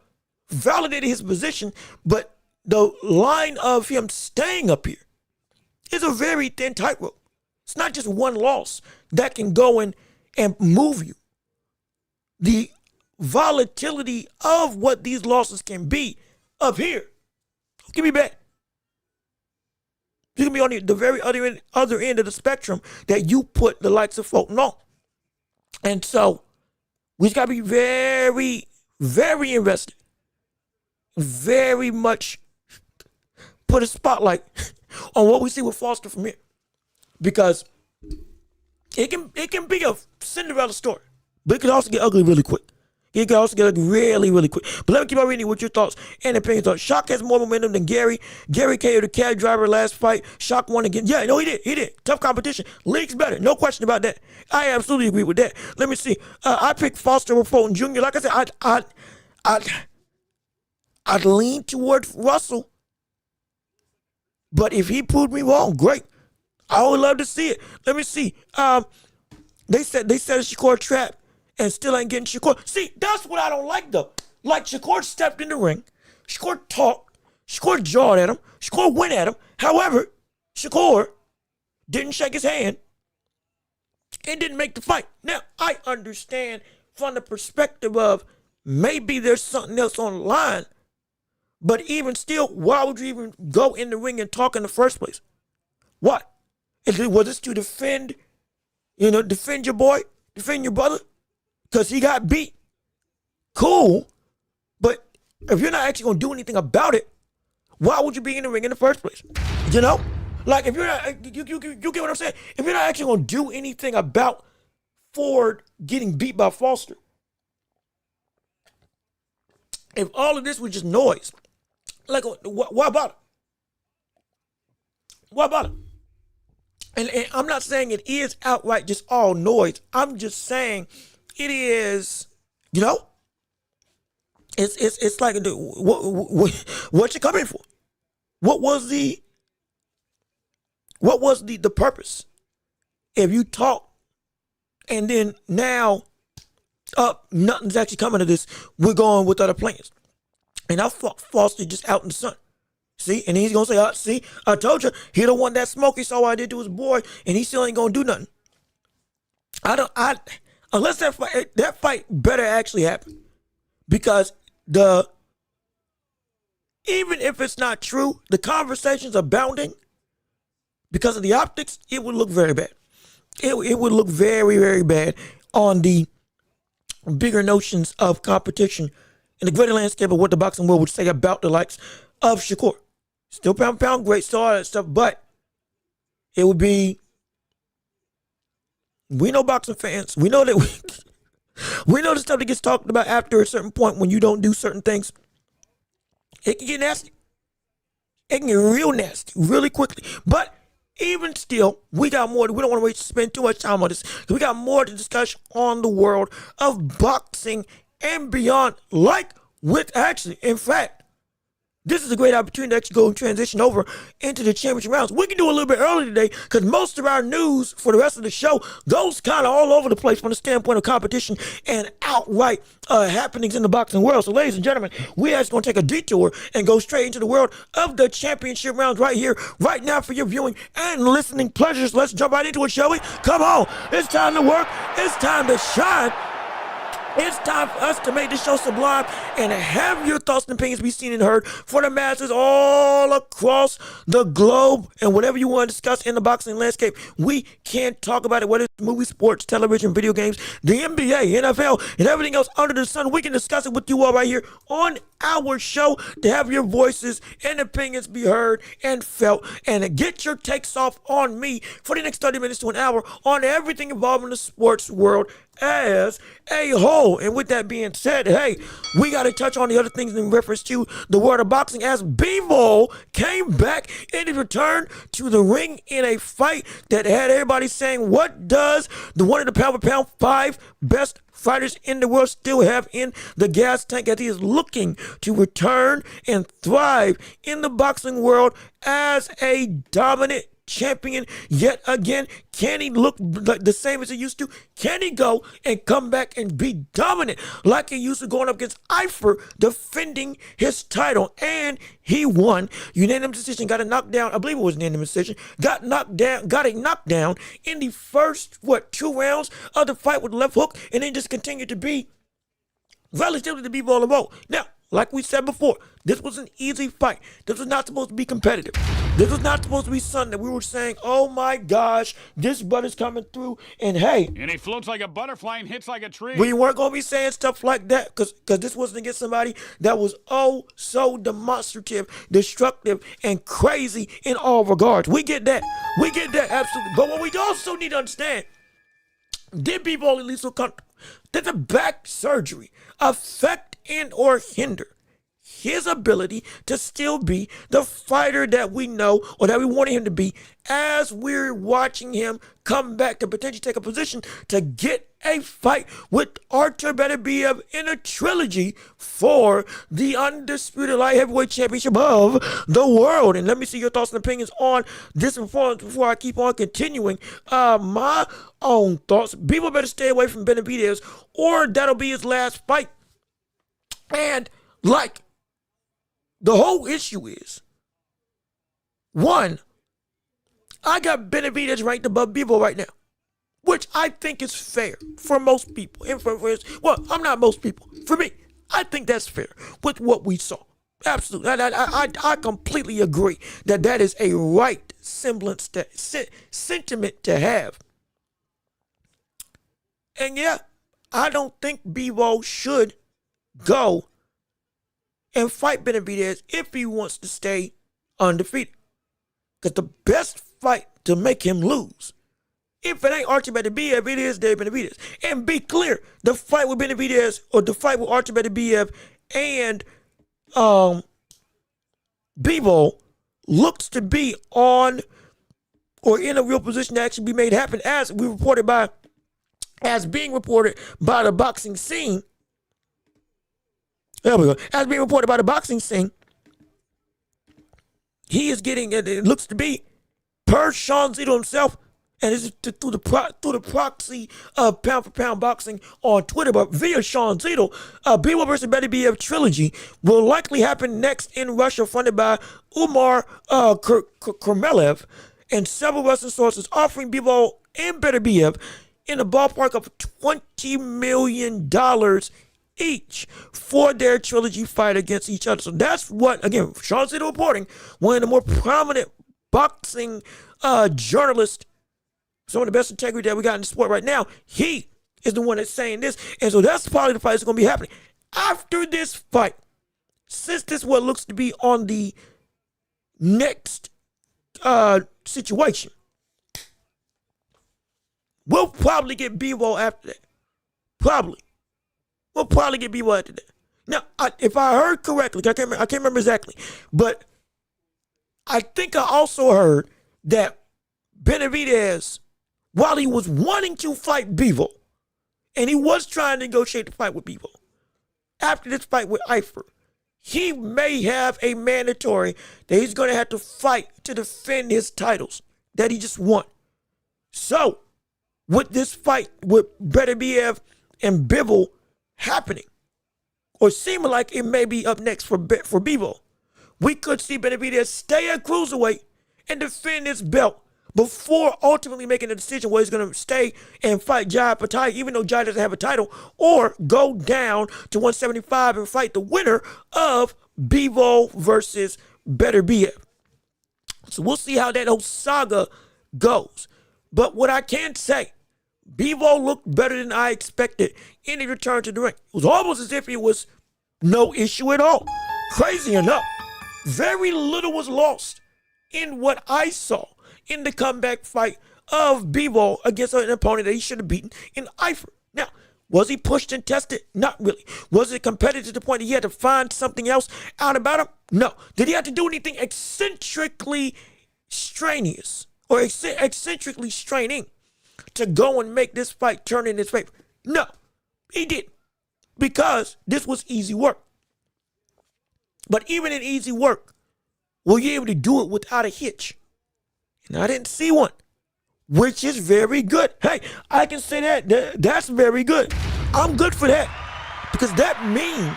validated his position, but the line of him staying up here is a very thin tightrope. It's not just one loss that can go in and move you. The volatility of what these losses can be up here. Give me back. You can be on the very other end of the spectrum that you put the likes of Fulton on. And so we just got to be very, very invested. Very much put a spotlight on what we see with Foster from here. Because it can be a Cinderella story, but it can also get ugly really quick. It can also get ugly really, really quick. But let me keep on reading with your thoughts and opinions on Shock has more momentum than Gary. Gary KO'd the cab driver last fight. Shock won again. Yeah, no, he did. He did. Tough competition. League's better. No question about that. I absolutely agree with that. Let me see. I picked Foster over Fulton Jr. Like I said, I'd lean towards Russell. But if he proved me wrong, great. I would love to see it. Let me see. They said a Shakur trap and still ain't getting Shakur. See, that's what I don't like though. Like Shakur stepped in the ring, Shakur talked, Shakur jawed at him, Shakur went at him. However, Shakur didn't shake his hand and didn't make the fight. Now, I understand from the perspective of maybe there's something else on the line, but even still, why would you even go in the ring and talk in the first place? What? Was this to defend your boy, defend your brother? Because he got beat. Cool. But if you're not actually going to do anything about it, why would you be in the ring in the first place? You know? Like, if you're not, you get what I'm saying? If you're not actually going to do anything about Ford getting beat by Foster, if all of this was just noise, like, what about it? What about it? And I'm not saying it is outright just all noise. I'm just saying it is, it's like what you coming for? What was the purpose? If you talk and then now nothing's actually coming to this, we're going with other plans. And I thought Foster just out in the sun. See, and he's gonna say, see, I told you, he don't want that smoke. He saw what I did to his boy, and he still ain't gonna do nothing. Unless that fight better actually happen. Because even if it's not true, the conversations abounding because of the optics, it would look very bad. It would look very, very bad on the bigger notions of competition in the greater landscape of what the boxing world would say about the likes of Shakur. Still pound for pound, great, still all that stuff, but it would be, we know boxing fans, we know that we know the stuff that gets talked about after a certain point when you don't do certain things. It can get nasty. It can get real nasty really quickly. But even still, we got more. We don't want to spend too much time on this. We got more to discuss on the world of boxing and beyond. Like with actually, in fact, this is a great opportunity to actually go and transition over into the championship rounds. We can do a little bit early today because most of our news for the rest of the show goes kind of all over the place from the standpoint of competition and outright happenings in the boxing world. So, ladies and gentlemen, we're actually going to take a detour and go straight into the world of the championship rounds right here, right now for your viewing and listening pleasures. Let's jump right into it, shall we? Come on. It's time to work. It's time to shine. It's time for us to make this show sublime and have your thoughts and opinions be seen and heard for the masses all across the globe. And whatever you want to discuss in the boxing landscape, we can talk about it, whether it's movie, sports, television, video games, the NBA, NFL, and everything else under the sun. We can discuss it with you all right here on our show to have your voices and opinions be heard and felt, and get your takes off on me for the next 30 minutes to an hour on everything involving the sports world as a whole. And with that being said, hey, we got to touch on the other things in reference to the world of boxing as Bivol came back and he returned to the ring in a fight that had everybody saying, what does the one of the pound-for-pound 5 best fighters in the world still have in the gas tank, as he is looking to return and thrive in the boxing world as a dominant champion yet again? Can he look like the same as he used to? Can he go and come back and be dominant like he used to, going up against Eifer, defending his title? And he won. Unanimous decision, got a knockdown. I believe it was an unanimous decision. Got a knockdown in the first, 2 rounds of the fight with the left hook, and then just continued to be relatively to be vulnerable. Now, like we said before, this was an easy fight. This was not supposed to be competitive. This was not supposed to be something that we were saying, oh my gosh, this brother's coming through, and hey. And he floats like a butterfly and hits like a tree. We weren't going to be saying stuff like that because this wasn't against somebody that was oh so demonstrative, destructive, and crazy in all regards. We get that. We get that, absolutely. But what we also need to understand, did people at least feel comfortable? Did the back surgery affect and or hinder his ability to still be the fighter that we know or that we wanted him to be, as we're watching him come back to potentially take a position to get a fight with Artur Beterbiev in a trilogy for the undisputed light heavyweight championship of the world? And let me see your thoughts and opinions on this before I keep on continuing my own thoughts. People better stay away from Benavidez, or that'll be his last fight. And like, the whole issue is, one, I got Benavidez ranked above Bivol right now, which I think is fair for most people. And well, I'm not most people. For me, I think that's fair with what we saw. Absolutely. I completely agree that is a right semblance, sentiment to have. And yeah, I don't think Bivol should go and fight Benavidez if he wants to stay undefeated. Because the best fight to make him lose, if it ain't Artur Beterbiev, it is Dave Benavidez. And be clear, the fight with Benavidez, or the fight with Artur Beterbiev and Bivol, looks to be on or in a real position to actually be made happen, as being reported by the boxing scene. There we go. As being reported by the boxing scene, he is getting, it looks to be, per Sean Zito himself, and this is through the proxy of Pound for Pound Boxing on Twitter, but via Sean Zito, Bivol versus Beterbiev trilogy will likely happen next in Russia, funded by Umar Kurmelev, and several Russian sources offering Bivol and Beterbiev in the ballpark of $20 million each for their trilogy fight against each other. So that's what, again, Sean Zito reporting, one of the more prominent boxing journalists, some of the best integrity that we got in the sport right now. He is the one that's saying this. And so that's probably the fight that's going to be happening. After this fight, since this is what looks to be on the next situation, we'll probably get Bivol after that. Probably. We'll probably get Bivol after that. Now, if I heard correctly, I can't remember exactly, but I think I also heard that Benavidez, while he was wanting to fight Bivol, and he was trying to negotiate the fight with Bivol, after this fight with Eifer, he may have a mandatory that he's going to have to fight to defend his titles that he just won. So, with this fight with Beterbiev and Bivol happening, or seeming like it may be up next for Bivol, we could see Beterbiev stay at cruiserweight and defend his belt before ultimately making a decision where he's going to stay and fight Jai Patai, even though Jai doesn't have a title, or go down to 175 and fight the winner of Bivol versus Beterbiev. So we'll see how that whole saga goes. But what I can say, Bivol looked better than I expected in his return to the ring. It was almost as if it was no issue at all. Crazy enough, very little was lost in what I saw in the comeback fight of Bivol against an opponent that he should have beaten in Eifert. Now, was he pushed and tested? Not really. Was it competitive to the point that he had to find something else out about him? No. Did he have to do anything eccentrically strenuous or eccentrically straining to go and make this fight turn in his favor? No, he didn't, because this was easy work. But even in easy work, were you able to do it without a hitch? And I didn't see one, which is very good. Hey, I can say that. That's very good. I'm good for that, because that means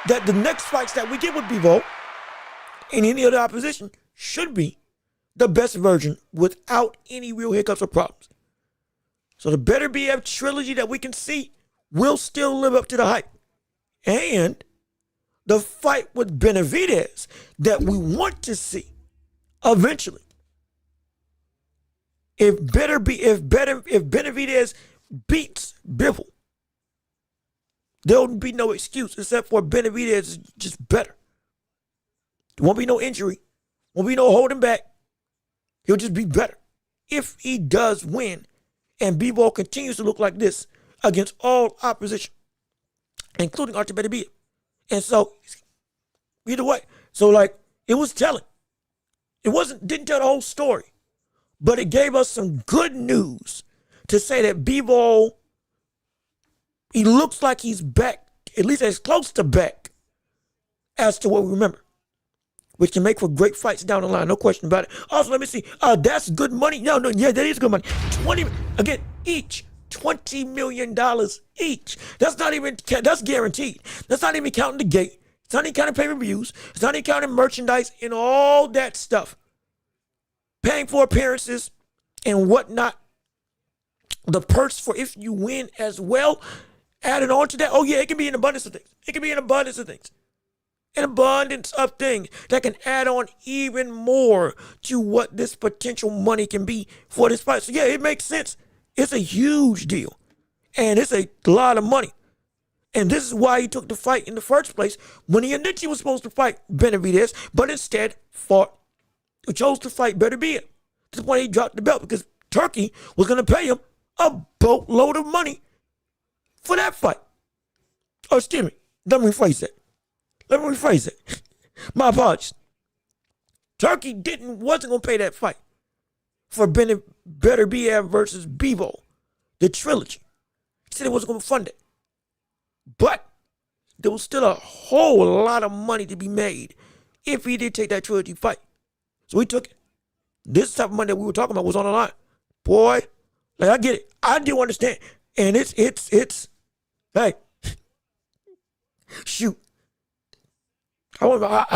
that the next fights that we get with Bivol and any other opposition should be the best version without any real hiccups or problems. So the Beterbiev trilogy that we can see will still live up to the hype. And the fight with Benavidez that we want to see eventually. If Benavidez beats Bivol, there will be no excuse except for Benavidez is just better. There won't be no injury. Won't be no holding back. He'll just be better. If he does win and Bivol continues to look like this against all opposition, including Artur Beterbiev. And so, either way. So, like, it was telling. Didn't tell the whole story. But it gave us some good news to say that Bivol, he looks like he's back, at least as close to back as to what we remember, which can make for great fights down the line, no question about it. Also, let me see. That's good money. No, yeah, that is good money. Each. $20 million each. That's guaranteed. That's not even counting the gate. It's not even counting pay-per-views. It's not even counting merchandise and all that stuff. Paying for appearances and whatnot. The purse for if you win as well. Added on to that. Oh yeah, it can be an abundance of things. It can be an abundance of things. An abundance of things that can add on even more to what this potential money can be for this fight. So yeah, it makes sense. It's a huge deal. And it's a lot of money. And this is why he took the fight in the first place when he initially was supposed to fight Benavidez, but instead chose to fight Beterbiev. To the point he dropped the belt because Turkey was going to pay him a boatload of money for that fight. Oh, excuse me. Let me rephrase that. My apologies. Turkey wasn't going to pay that fight for Beterbiev versus Bivol, the trilogy. He said he wasn't going to fund it. But there was still a whole lot of money to be made if he did take that trilogy fight. So he took it. This type of money that we were talking about was on the line. Boy, like, I get it. I do understand. And it's, hey, shoot. I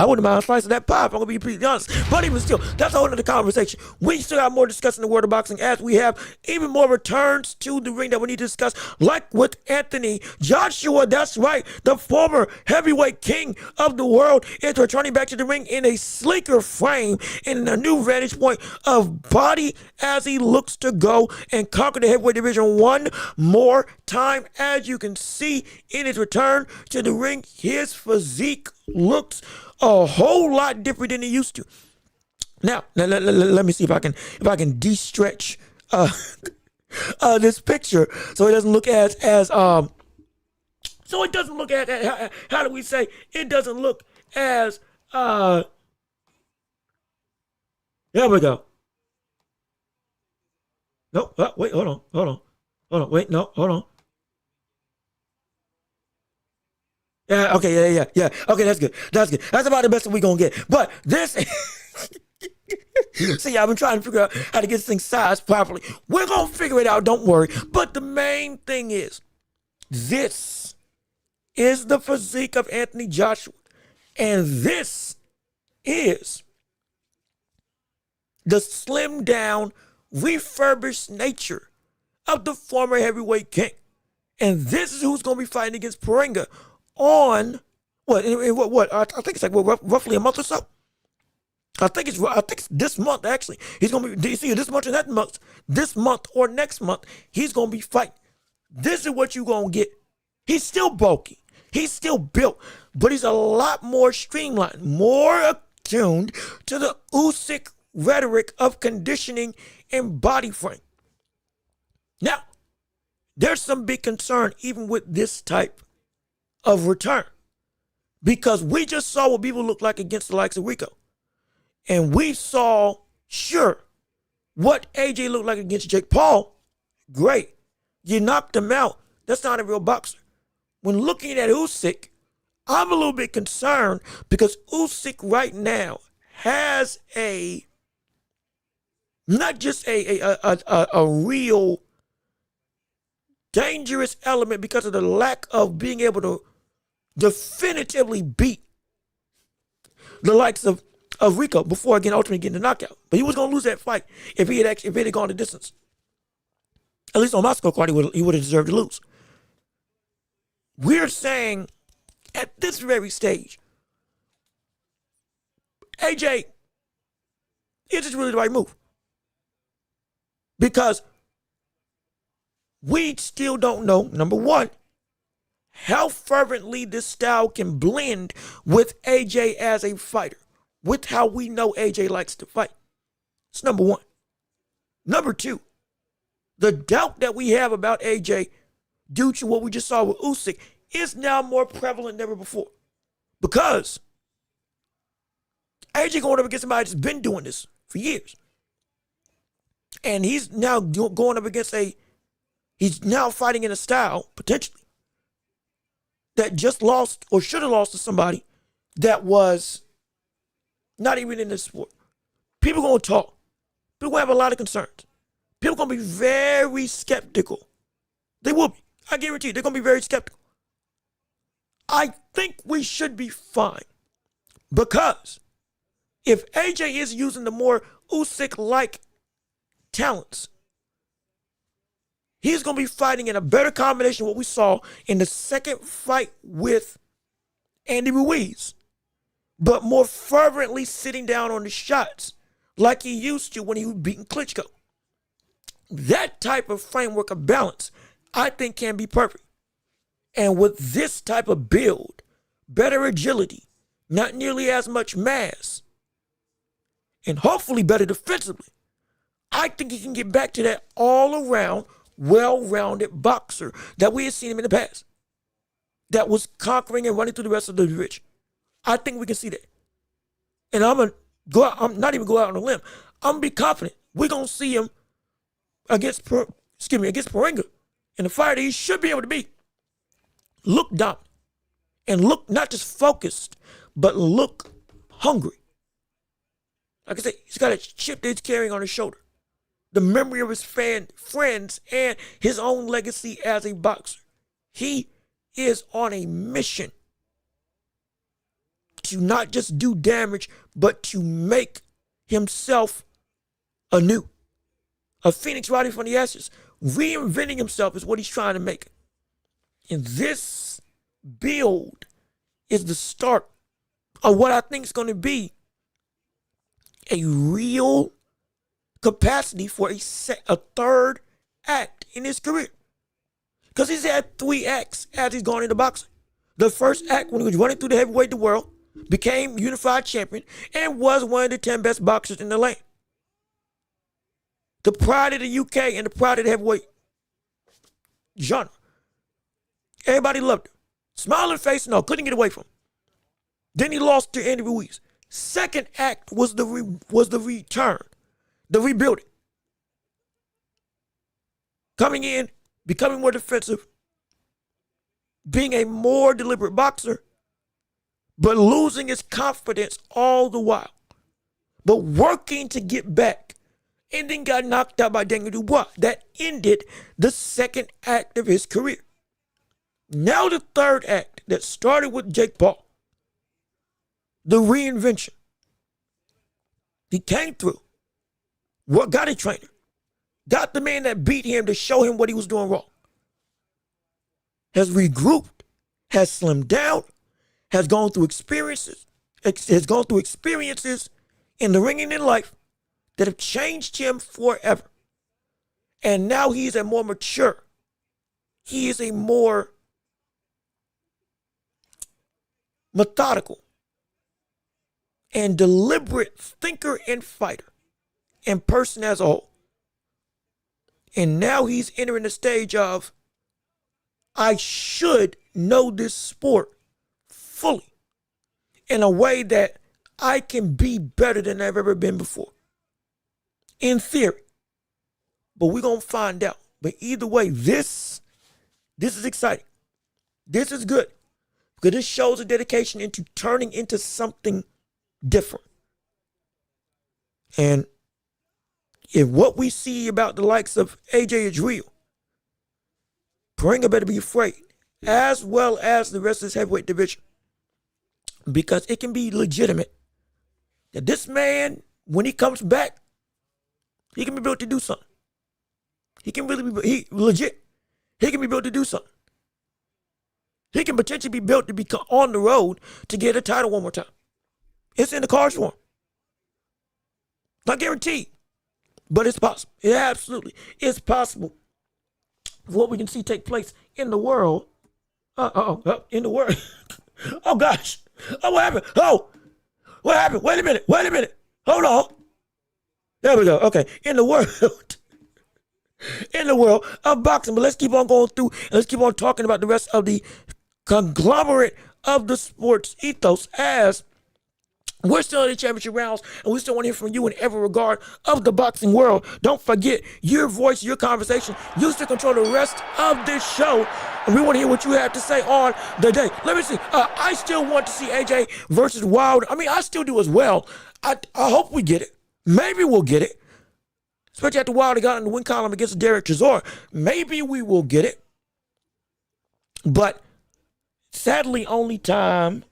wouldn't mind slicing that pie if I'm going to be completely honest. But even still, that's a whole other conversation. We still have more discussing the world of boxing as we have even more returns to the ring that we need to discuss, like with Anthony Joshua. That's right. The former heavyweight king of the world is returning back to the ring in a sleeker frame and a new vantage point of body as he looks to go and conquer the heavyweight division one more time. As you can see in his return to the ring, his physique looks a whole lot different than it used to. Now, let me see if I can de-stretch this picture so it doesn't look as how do we say, it doesn't look as there we go. No, wait, hold on, wait, no, hold on. Yeah, okay, yeah. Okay, that's good. That's good. That's about the best that we're gonna get. But this see, I've been trying to figure out how to get this thing sized properly. We're gonna figure it out, don't worry. But the main thing is, this is the physique of Anthony Joshua. And this is the slimmed down, refurbished nature of the former heavyweight king. And this is who's going to be fighting against Perenga on what? I think it's like roughly a month or so. I think it's this month actually. He's going to be. Do you see this month or that month? This month or next month, he's going to be fighting. This is what you're going to get. He's still bulky. He's still built, but he's a lot more streamlined, more attuned to the Usyk rhetoric of conditioning and body frame. Now, there's some big concern even with this type of return because we just saw what people look like against the likes of Rico. And we saw, sure, what AJ looked like against Jake Paul. Great. You knocked him out. That's not a real boxer. When looking at Usyk, I'm a little bit concerned because Usyk right now has not just a real dangerous element because of the lack of being able to definitively beat the likes of Rico before again ultimately getting the knockout. But he was going to lose that fight if he had gone the distance. At least on my scorecard, he would have deserved to lose. We're saying at this very stage, AJ, is this really the right move? Because we still don't know, number one, how fervently this style can blend with AJ as a fighter, with how we know AJ likes to fight. It's number one. Number two, the doubt that we have about AJ due to what we just saw with Usyk is now more prevalent than ever before. Because AJ going up against somebody that's been doing this for years. And he's now going up against he's now fighting in a style, potentially, that just lost or should have lost to somebody that was not even in this sport. People going to talk. People going to have a lot of concerns. People going to be very skeptical. They will be. I guarantee you, they're going to be very skeptical. I think we should be fine. Because if AJ is using the more Usyk-like talents, he's going to be fighting in a better combination of what we saw in the second fight with Andy Ruiz, but more fervently sitting down on the shots like he used to when he was beating Klitschko. That type of framework of balance, I think, can be perfect. And with this type of build, better agility, not nearly as much mass, and hopefully better defensively, I think he can get back to that all-around, well-rounded boxer that we had seen him in the past, that was conquering and running through the rest of the division. I think we can see that. And I'm not even go out on a limb. I'm going to be confident we're going to see him against Perenga in the fight that he should be able to beat. Look dominant and look not just focused, but look hungry. Like I said, he's got a chip that he's carrying on his shoulder. The memory of his friends and his own legacy as a boxer. He is on a mission to not just do damage, but to make himself anew. A phoenix rising from the ashes. Reinventing himself is what he's trying to make. And this build is the start of what I think is going to be a real capacity for a third act in his career. Because he's had 3 acts as he's gone into boxing. The first act when he was running through the heavyweight of the world, became unified champion, and was one of the 10 best boxers in the land. The pride of the UK and the pride of the heavyweight genre. Everybody loved him. Smiling face, no, couldn't get away from him. Then he lost to Andy Ruiz. Second act was the return, the rebuilding. Coming in, becoming more defensive, being a more deliberate boxer, but losing his confidence all the while, but working to get back, and then got knocked out by Daniel Dubois. That ended the second act of his career. Now the third act that started with Jake Paul, the reinvention. He came through, got a trainer, got the man that beat him to show him what he was doing wrong, has regrouped, has slimmed down, has gone through experiences in the ring and in life that have changed him forever. And now he is a more mature, he is a more methodical and deliberate thinker and fighter and person as a whole. And now he's entering the stage of, I should know this sport fully in a way that I can be better than I've ever been before. In theory. But we're going to find out. But either way, this is exciting. This is good. Because this shows a dedication into turning into something different. And if what we see about the likes of AJ is real, Pringa better be afraid, as well as the rest of this heavyweight division. Because it can be legitimate that this man, when he comes back, he can be built to do something. He can really be, he can be built to do something. He can potentially be built to be on the road to get a title one more time. It's in the cards for him. Not guaranteed, but it's possible. It absolutely is possible. What we can see take place in the world. In the world. Oh, gosh. Oh, what happened? Oh, what happened? Wait a minute. Hold on. There we go. Okay. In the world of boxing. But let's keep on going through and let's keep on talking about the rest of the conglomerate of the sports ethos, as we're still in the championship rounds, and we still want to hear from you in every regard of the boxing world. Don't forget, your voice, your conversation, you still control the rest of this show, and we want to hear what you have to say on the day. Let me see. I still want to see AJ versus Wilder. I mean, I still do as well. I hope we get it. Maybe we'll get it. Especially after Wilder got in the win column against Derek Chisora. Maybe we will get it. But sadly, only time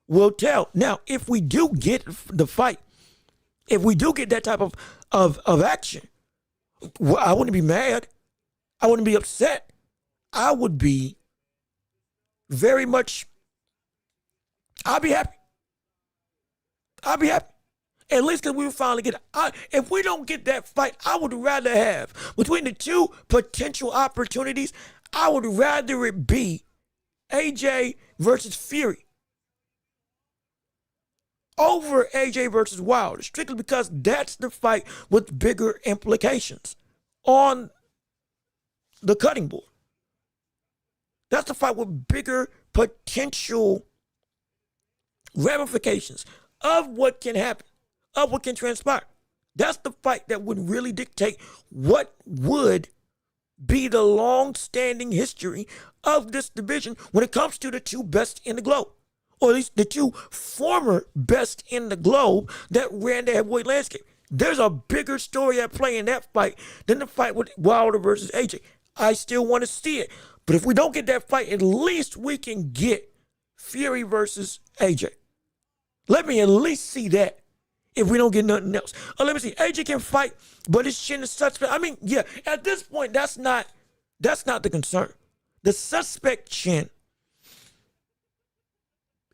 will tell. Now, if we do get the fight, if we do get that type of action, well, I wouldn't be mad. I wouldn't be upset. I would be very much, I'll be happy. At least because we will finally get it. If we don't get that fight, I would rather have, between the two potential opportunities, I would rather it be AJ versus Fury over AJ versus Wilder, strictly because that's the fight with bigger implications on the cutting board. That's the fight with bigger potential ramifications of what can happen, of what can transpire. That's the fight that would really dictate what would be the long-standing history of this division when it comes to the two best in the globe, or at least the two former best in the globe that ran the heavyweight landscape. There's a bigger story at play in that fight than the fight with Wilder versus AJ. I still want to see it. But if we don't get that fight, at least we can get Fury versus AJ. Let me at least see that if we don't get nothing else. Let me see. AJ can fight, but his chin is suspect. I mean, yeah, at this point, that's not the concern. The suspect chin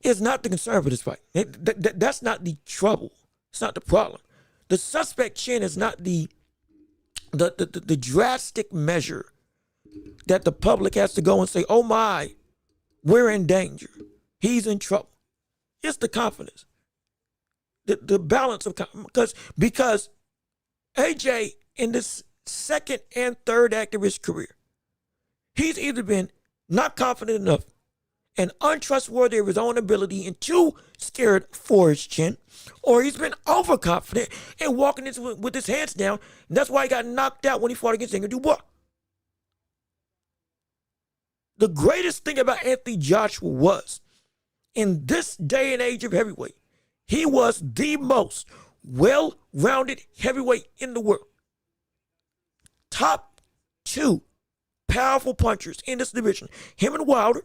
is not the concern for this fight. That's not the trouble. It's not the problem. The suspect chin is not the drastic measure that the public has to go and say, oh my, we're in danger. He's in trouble. It's the confidence. The balance of confidence. Because AJ, in this second and third act of his career, he's either been not confident enough and untrustworthy of his own ability and too scared for his chin, or he's been overconfident and walking into it with his hands down. And that's why he got knocked out when he fought against Daniel Dubois. The greatest thing about Anthony Joshua was, in this day and age of heavyweight, he was the most well-rounded heavyweight in the world. Top 2 powerful punchers in this division. Him and Wilder.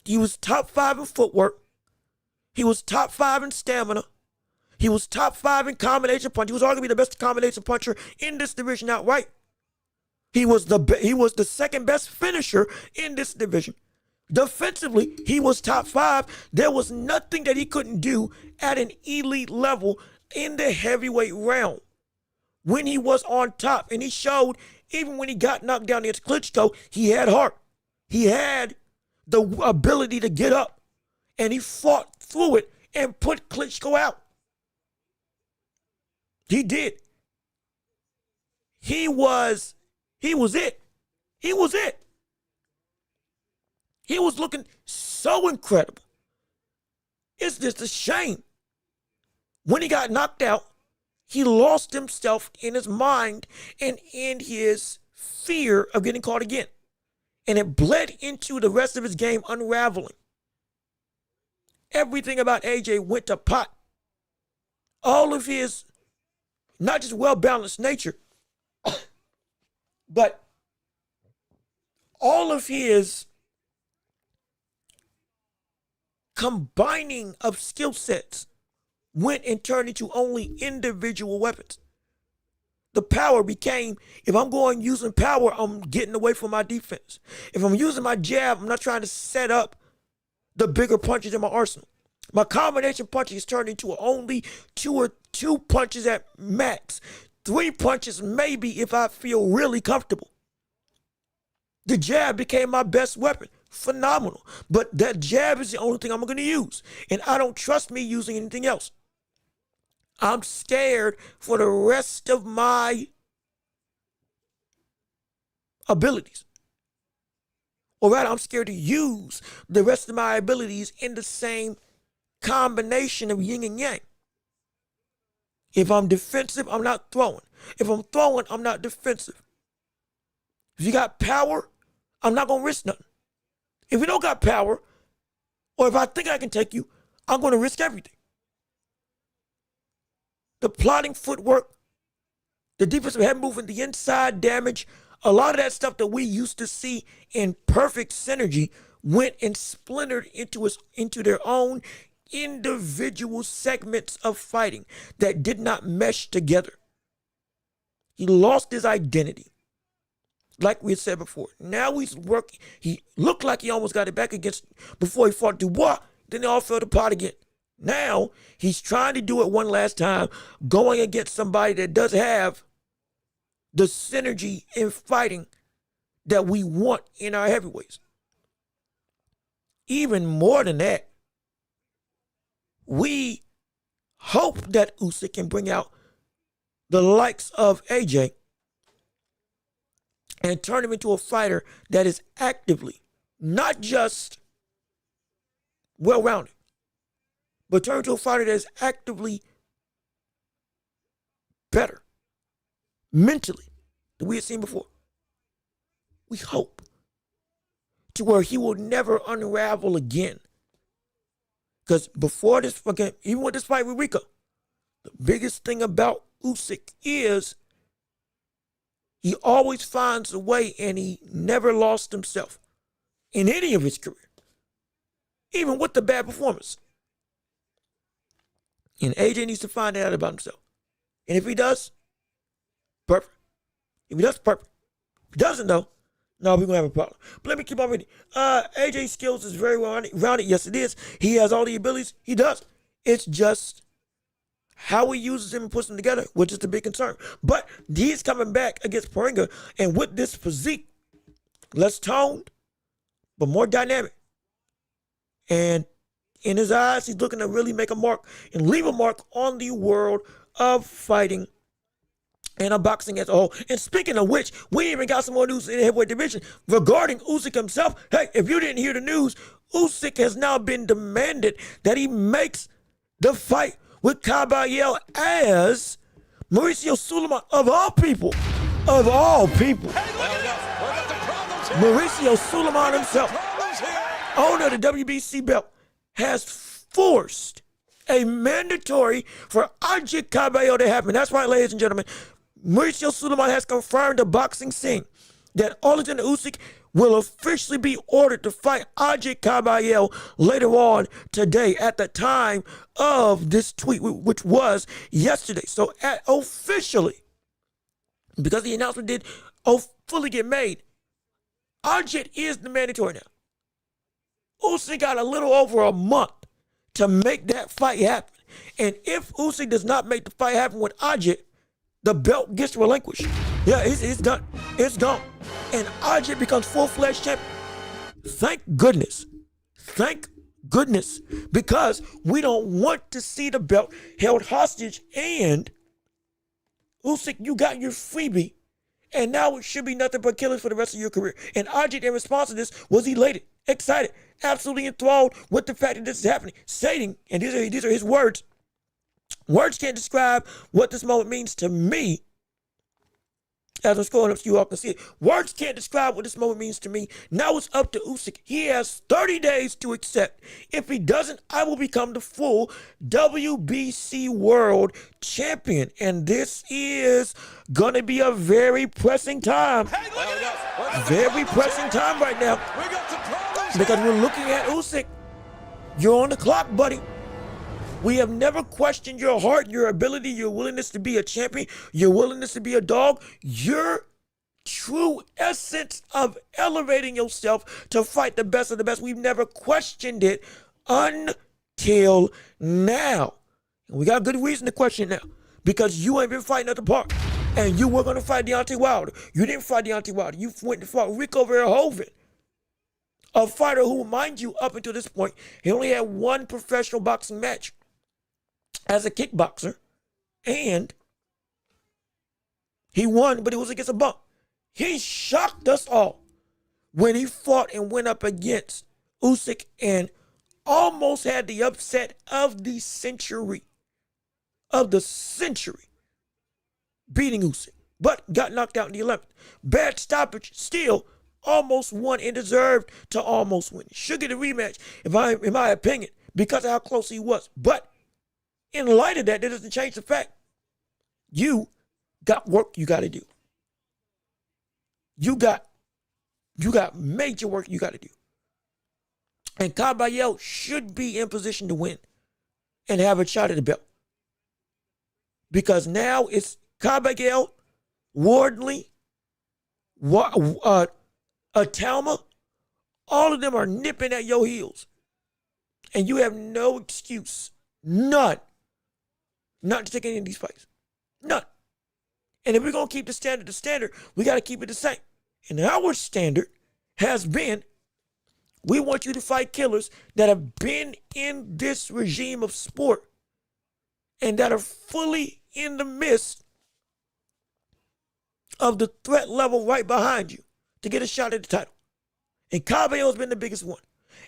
He was top 5 in footwork. He was top 5 in stamina. He was top 5 in combination punch. He was arguably the best combination puncher in this division outright. He was the second best finisher in this division. Defensively, he was top 5. There was nothing that he couldn't do at an elite level in the heavyweight realm when he was on top. And he showed, even when he got knocked down against Klitschko, he had heart. He had the ability to get up. And he fought through it and put Klitschko out. He did. He was it. He was it. He was looking so incredible. It's just a shame. When he got knocked out, he lost himself in his mind and in his fear of getting caught again. And it bled into the rest of his game unraveling. Everything about AJ went to pot. All of his, not just well-balanced nature, but all of his combining of skill sets went and turned into only individual weapons. The power became, if I'm going using power, I'm getting away from my defense. If I'm using my jab, I'm not trying to set up the bigger punches in my arsenal. My combination punches is turned into only two punches at max. 3 punches maybe if I feel really comfortable. The jab became my best weapon. Phenomenal. But that jab is the only thing I'm going to use. And I don't trust me using anything else. I'm scared for the rest of my abilities. Or rather, I'm scared to use the rest of my abilities in the same combination of yin and yang. If I'm defensive, I'm not throwing. If I'm throwing, I'm not defensive. If you got power, I'm not going to risk nothing. If you don't got power, or if I think I can take you, I'm going to risk everything. The plotting footwork, the defensive head movement, the inside damage, a lot of that stuff that we used to see in perfect synergy went and splintered into their own individual segments of fighting that did not mesh together. He lost his identity. Like we had said before. Now he's working. He looked like he almost got it back before he fought Dubois. Then they all fell apart again. Now he's trying to do it one last time, going against somebody that does have the synergy in fighting that we want in our heavyweights. Even more than that, we hope that Usyk can bring out the likes of AJ and turn him into a fighter that is actively, not just well-rounded, but turn into a fighter that is actively better mentally than we had seen before. We hope to where he will never unravel again. Because before this even with this fight with Rico, the biggest thing about Usyk is he always finds a way, and he never lost himself in any of his career, even with the bad performance. And AJ needs to find out about himself. And if he does, perfect. If he does, perfect. If he doesn't, though, no, we're going to have a problem. But let me keep on reading. AJ's skills is very well rounded. Yes, it is. He has all the abilities. He does. It's just how he uses them and puts them together, which is the big concern. But he's coming back against Poringa, and with this physique, less toned, but more dynamic. And in his eyes, he's looking to really make a mark and leave a mark on the world of fighting and of boxing as a whole. And speaking of which, we even got some more news in the heavyweight division regarding Usyk himself. Hey, if you didn't hear the news, Usyk has now been demanded that he makes the fight with Caballero as Mauricio Sulaiman, of all people. Of all people. Hey, look at this. We got some problems Mauricio Suleiman himself, owner of the WBC belt, has forced a mandatory for Ajit Cabello to happen. That's right, ladies and gentlemen. Mauricio Suleiman has confirmed the boxing scene that Alexander Usyk will officially be ordered to fight Ajit Cabello later on today at the time of this tweet, which was yesterday. So officially, because the announcement did fully get made, Ajit is the mandatory now. Usyk got a little over a month to make that fight happen. And if Usyk does not make the fight happen with Ajit, the belt gets relinquished. Yeah, it's done. It's gone. And Ajit becomes full-fledged champion. Thank goodness. Thank goodness. Because we don't want to see the belt held hostage. And Usyk, you got your freebie. And now it should be nothing but killers for the rest of your career. And Ajit, in response to this, was elated, excited, absolutely enthralled with the fact that this is happening, stating, and these are his words, words can't describe what this moment means to me. As I'm scrolling up so you all can see it. Words can't describe what this moment means to me. Now it's up to Usyk. He has 30 days to accept. If he doesn't, I will become the full WBC World Champion. And this is going to be a very pressing time. Very pressing time right now. Because we're looking at Usyk. You're on the clock, buddy. We have never questioned your heart, your ability, your willingness to be a champion, your willingness to be a dog, your true essence of elevating yourself to fight the best of the best. We've never questioned it until now. And we got a good reason to question it now. Because you ain't been fighting at the park. And you were going to fight Deontay Wilder. You didn't fight Deontay Wilder. You went and fought Rico Verhoeven. A fighter who, mind you, up until this point, he only had one professional boxing match as a kickboxer, and he won, but it was against a bump. He shocked us all when he fought and went up against Usyk and almost had the upset of the century. Beating Usyk, but got knocked out in the 11th. Bad stoppage, still almost won and deserved to almost win. Should get a rematch, in my opinion, because of how close he was. But in light of that doesn't change the fact you got work you got to do. You got major work you got to do. And Cabello should be in position to win and have a shot at the belt. Because now it's Cabello, Wardley, Talma, all of them are nipping at your heels. And you have no excuse, none, not to take any of these fights. None. And if we're going to keep the standard, we got to keep it the same. And our standard has been, we want you to fight killers that have been in this regime of sport and that are fully in the midst of the threat level right behind you to get a shot at the title. And Cabello has been the biggest one.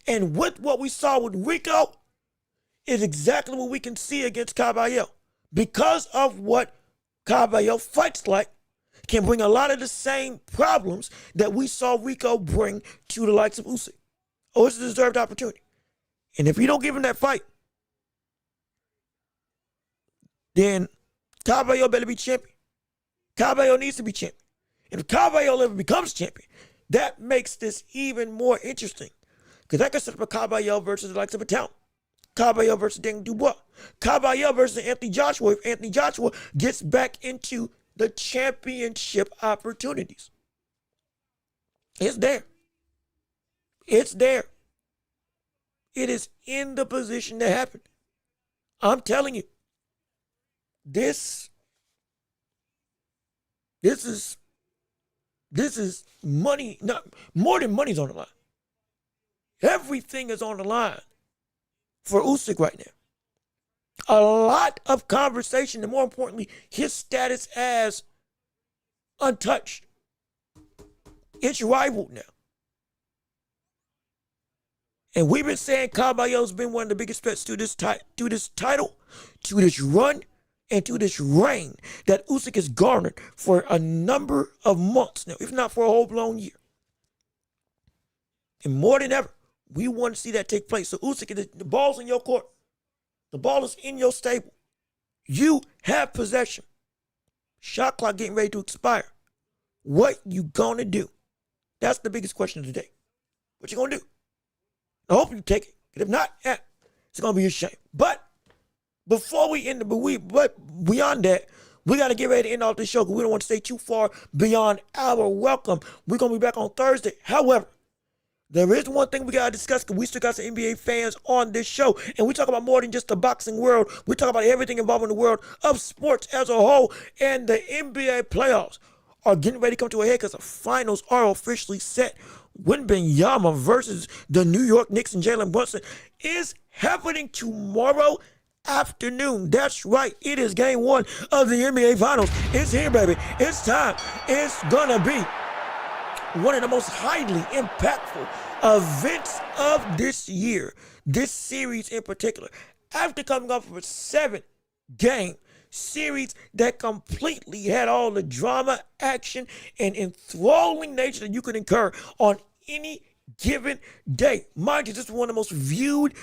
And with what we saw with Rico is exactly what we can see against Cabello. Because of what Cabello fights like, can bring a lot of the same problems that we saw Rico bring to the likes of Usyk. Oh, it's a deserved opportunity. And if you don't give him that fight, then Cabello better be champion. Cabello needs to be champion. And if Cabello ever becomes champion, that makes this even more interesting. Because that could set up a Cabello versus the likes of a Talma. Cabello versus Daniel Dubois. Cabello versus Anthony Joshua if Anthony Joshua gets back into the championship opportunities. It's there. It's there. It is in the position to happen. I'm telling you, this is money, not more than money's on the line. Everything is on the line for Usyk right now. A lot of conversation, and more importantly, his status as untouched. It's rivaled now. And we've been saying Cabello's been one of the biggest threats to this title, to this run, and to this reign that Usyk has garnered for a number of months now, if not for a whole blown year. And more than ever, we want to see that take place. So Usyk, the ball's in your court. The ball is in your stable. You have possession. Shot clock getting ready to expire. What you gonna do? That's the biggest question of the day. What you gonna do? I hope you take it. If not, it's gonna be a shame. But before we end but beyond that, we gotta get ready to end off this show because we don't want to stay too far beyond our welcome. We're gonna be back on Thursday. However, there is one thing we gotta discuss because we still got some NBA fans on this show, and we talk about more than just the boxing world. We talk about everything involving the world of sports as a whole, and the NBA playoffs are getting ready to come to a head because the finals are officially set. Wembanyama versus the New York Knicks and Jalen Brunson is happening tomorrow afternoon. That's right. It is game one of the NBA finals. It's here, baby. It's time. It's gonna be one of the most highly impactful events of this year. This series in particular. After coming off of a 7-game series that completely had all the drama, action, and enthralling nature that you could incur on any given day. Mind you, this is one of the most viewed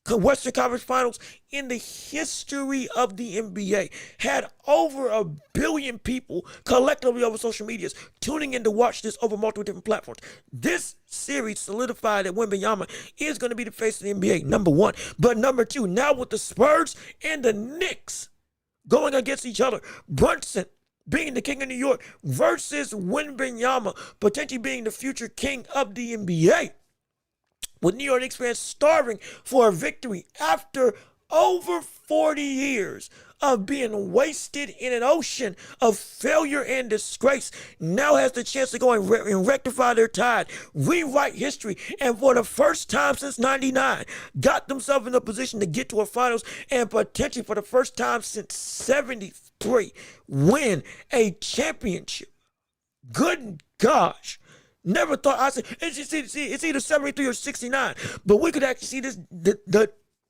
Western Conference Finals in the history of the NBA. Had over 1 billion people collectively over social medias tuning in to watch this over multiple different platforms. This series solidified that Wembanyama is going to be the face of the NBA, number one. But number two, now with the Spurs and the Knicks going against each other, Brunson being the king of New York versus Wembanyama potentially being the future king of the NBA. With New York Knicks fans starving for a victory after over 40 years of being wasted in an ocean of failure and disgrace, now has the chance to go and rectify their tide, rewrite history, and for the first time since 99, got themselves in a position to get to a finals and potentially for the first time since 73, win a championship. Good gosh. Never thought I said it's either 73 or 69, but we could actually see this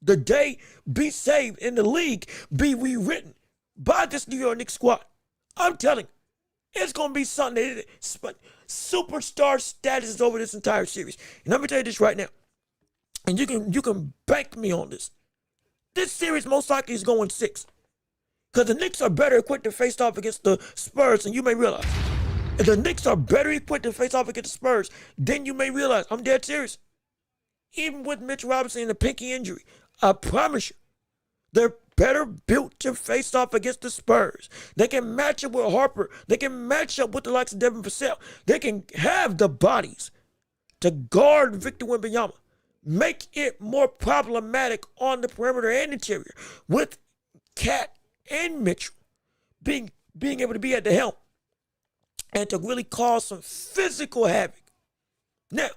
the day be saved and the league be rewritten by this New York Knicks squad. I'm telling you, it's gonna be something that superstar status is over this entire series. And I'm gonna tell you this right now, and you can bank me on this. This series most likely is going 6, because the Knicks are better equipped to face off against the Spurs than you may realize. If the Knicks are better equipped to face off against the Spurs, then you may realize, I'm dead serious. Even with Mitch Robinson and the pinky injury, I promise you, they're better built to face off against the Spurs. They can match up with Harper. They can match up with the likes of Devin Vassell. They can have the bodies to guard Victor Wembanyama. Make it more problematic on the perimeter and interior with Cat and Mitchell being able to be at the helm and to really cause some physical havoc. Now,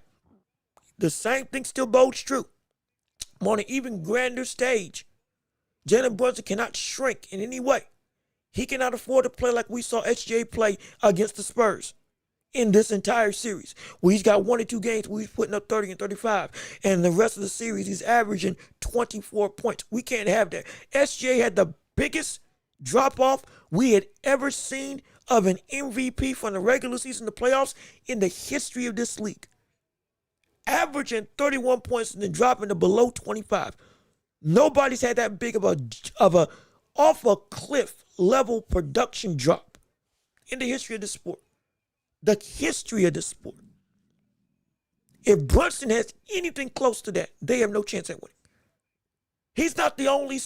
the same thing still bodes true. On an even grander stage, Jalen Brunson cannot shrink in any way. He cannot afford to play like we saw SGA play against the Spurs in this entire series, where he's got 1 or 2 games where he's putting up 30 and 35, and the rest of the series he's averaging 24 points. We can't have that. SGA had the biggest drop-off we had ever seen of an MVP from the regular season to playoffs in the history of this league. Averaging 31 points and then dropping to below 25. Nobody's had that big of a off a cliff level production drop in the history of this sport. The history of this sport. If Brunson has anything close to that, they have no chance at winning. He's not the only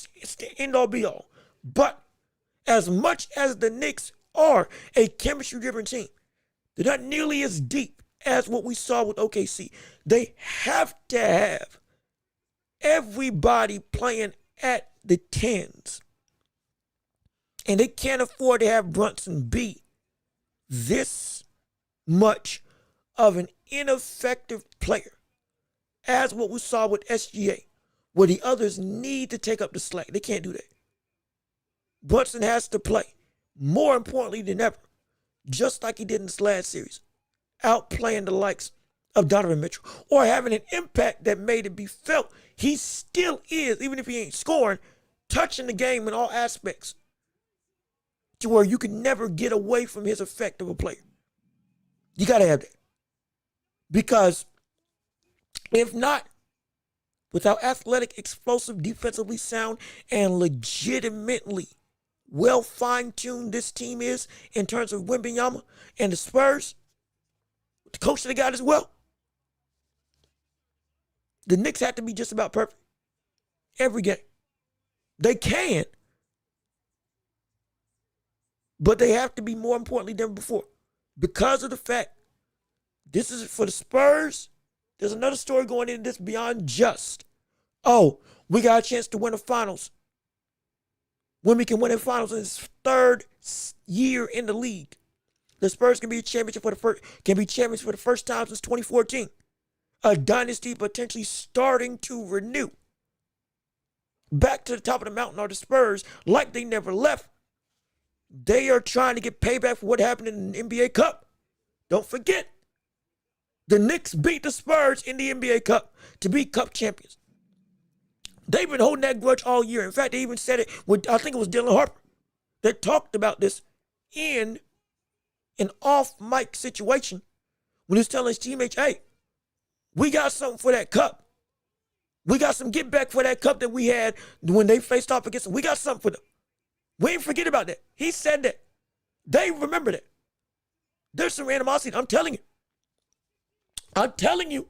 end-all be-all. But as much as the Knicks are a chemistry-driven team, they're not nearly as deep as what we saw with OKC. They have to have everybody playing at the 10s. And they can't afford to have Brunson be this much of an ineffective player as what we saw with SGA, where the others need to take up the slack. They can't do that. Brunson has to play, more importantly than ever, just like he did in this last series, outplaying the likes of Donovan Mitchell, or having an impact that made it be felt. He still is, even if he ain't scoring, touching the game in all aspects, to where you can never get away from his effect of a player. You got to have that. Because If not, with how athletic, explosive, defensively sound, and legitimately well fine-tuned this team is in terms of Wembanyama and the Spurs, the coach that they got as well, the Knicks have to be just about perfect every game. They can, but they have to be more importantly than before because of the fact this is for the Spurs. There's another story going into this beyond just, oh, we got a chance to win the finals. When we can win the finals in his third year in the league, the Spurs can be champions for the first time since 2014. A dynasty potentially starting to renew. Back to the top of the mountain are the Spurs, like they never left. They are trying to get payback for what happened in the NBA Cup. Don't forget, the Knicks beat the Spurs in the NBA Cup to be Cup champions. They've been holding that grudge all year. In fact, they even said it with, I think it was Dylan Harper, that talked about this in an off-mic situation when he was telling his teammates, hey, we got something for that cup. We got some get back for that cup that we had when they faced off against them. We got something for them. We ain't forget about that. He said that. They remember that. There's some animosity. I'm telling you. I'm telling you.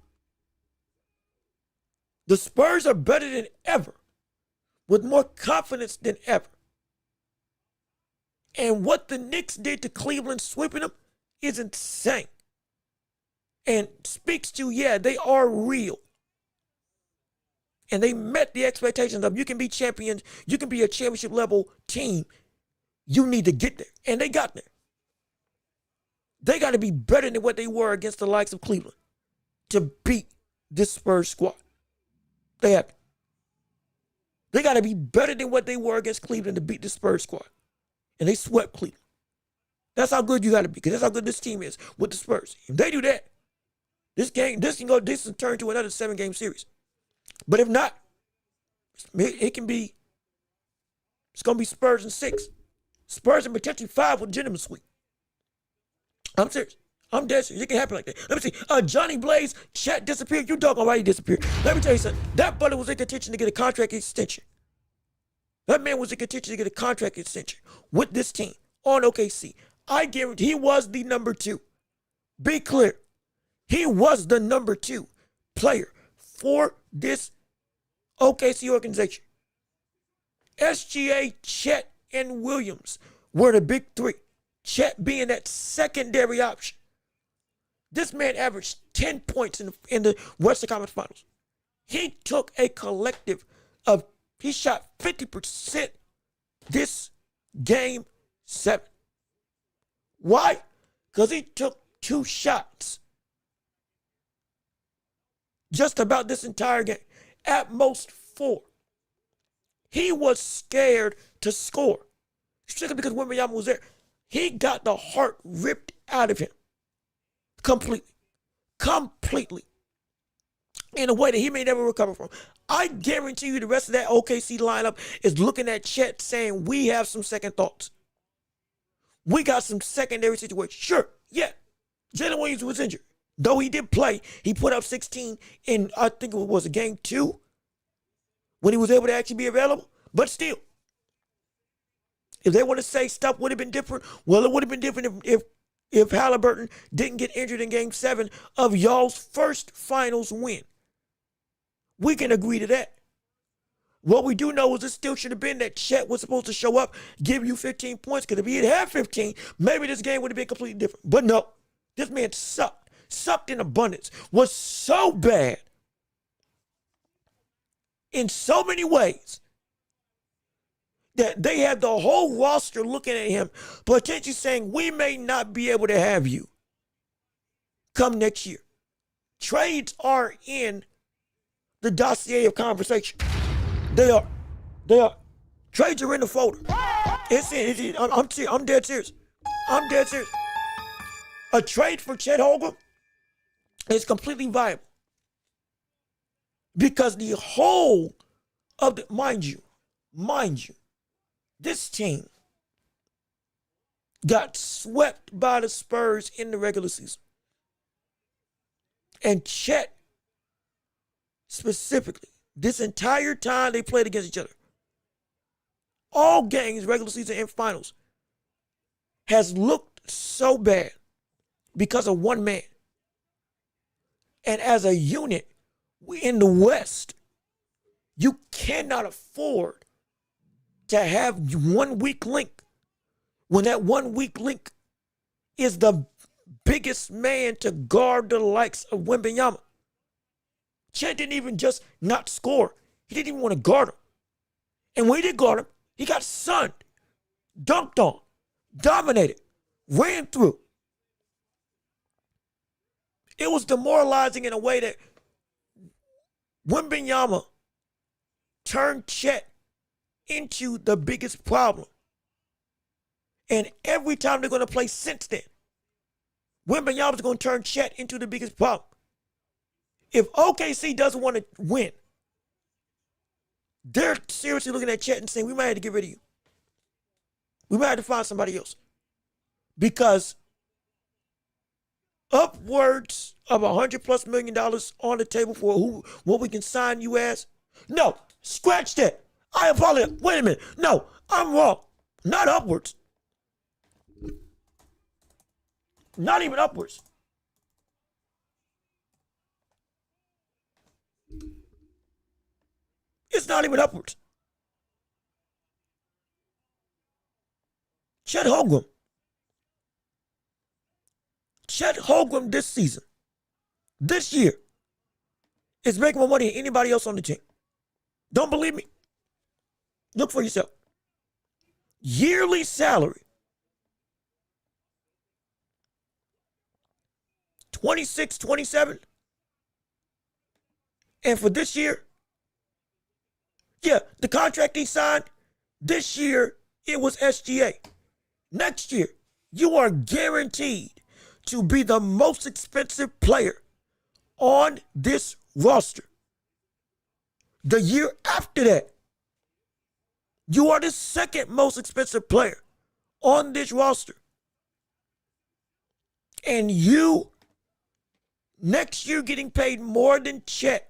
The Spurs are better than ever, with more confidence than ever. And what the Knicks did to Cleveland, sweeping them, is insane. And speaks to, yeah, they are real. And they met the expectations of you can be champions, you can be a championship level team. You need to get there. And they got there. They got to be better than what they were against the likes of Cleveland to beat this Spurs squad. They have to. They got to be better than what they were against Cleveland to beat the Spurs squad. And they swept Cleveland. That's how good you got to be, because that's how good this team is with the Spurs. If they do that, this can turn to another 7-game series. But if not, it's going to be Spurs in 6. Spurs in potentially 5 with gentleman sweep. I'm serious. I'm dead serious. It can happen like that. Let me see. Johnny Blaze, Chet disappeared. You doggone right he disappeared. Let me tell you something. That brother was in contention to get a contract extension. That man was in contention to get a contract extension with this team on OKC. I guarantee he was the number 2. Be clear. He was the number 2 player for this OKC organization. SGA, Chet, and Williams were the big 3. Chet being that secondary option. This man averaged 10 points in the Western Conference Finals. He took a collective of, he shot 50% this game 7. Why? Because he took 2 shots just about this entire game. At most 4. He was scared to score. Strictly because Wembanyama was there. He got the heart ripped out of him. Completely. In a way that he may never recover from. I guarantee you the rest of that OKC lineup is looking at Chet saying, we have some second thoughts. We got some secondary situations. Sure, yeah. Jalen Williams was injured. Though he did play, he put up 16 in, I think it was a game 2, when he was able to actually be available. But still, if they want to say stuff would have been different, well, it would have been different if Halliburton didn't get injured in game 7 of y'all's first finals win. We can agree to that. What we do know is it still should have been that Chet was supposed to show up, give you 15 points, because if he had 15, maybe this game would have been completely different. But no, this man sucked in abundance, was so bad in so many ways that they had the whole roster looking at him, potentially saying, we may not be able to have you come next year. Trades are in the dossier of conversation. They are. Trades are in the folder. I'm dead serious. A trade for Chet Holmgren is completely viable. Because the whole of the, mind you, this team got swept by the Spurs in the regular season. And Chet specifically, this entire time they played against each other, all games, regular season and finals, has looked so bad because of one man. And as a unit in the West, you cannot afford to have one weak link when that one weak link is the biggest man to guard the likes of Wembanyama. Chet didn't even just not score. He didn't even want to guard him. And when he did guard him, he got sunned, dunked on, dominated, ran through. It was demoralizing in a way that Wembanyama turned Chet into the biggest problem. And every time they're going to play since then, Wembanyama's going to turn Chet into the biggest problem. If OKC doesn't want to win, they're seriously looking at Chet and saying, we might have to get rid of you. We might have to find somebody else. Because upwards of $100+ million on the table for what we can sign you as. No, scratch that. I apologize. Wait a minute. No, I'm wrong. Not upwards. Not even upwards. It's not even upwards. Chet Holmgren this season, this year, is making more money than anybody else on the team. Don't believe me? Look for yourself. Yearly salary, 26, 27. And for this year, yeah, the contract he signed, this year, it was SGA. Next year, you are guaranteed to be the most expensive player on this roster. The year after that, you are the second most expensive player on this roster. And you, next year, getting paid more than Chet,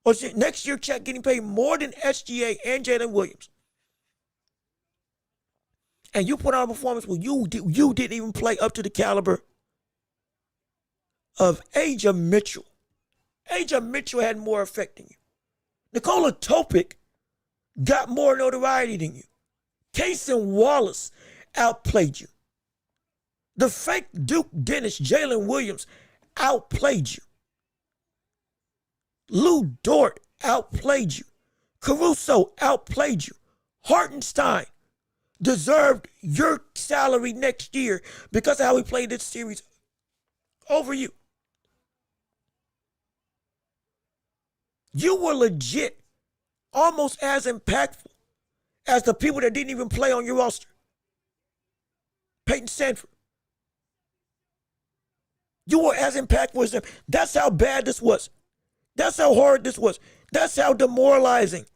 or next year, Chet getting paid more than SGA and Jalen Williams. And you put on a performance where you didn't even play up to the caliber of Aja Mitchell. Aja Mitchell had more effect than you. Nikola Topic got more notoriety than you. Cason Wallace outplayed you. The fake Duke Dennis, Jalen Williams, outplayed you. Lou Dort outplayed you. Caruso outplayed you. Hartenstein deserved your salary next year because of how he played this series over you. You were legit almost as impactful as the people that didn't even play on your roster. Peyton Sanford. You were as impactful as them. That's how bad this was. That's how hard this was. That's how demoralizing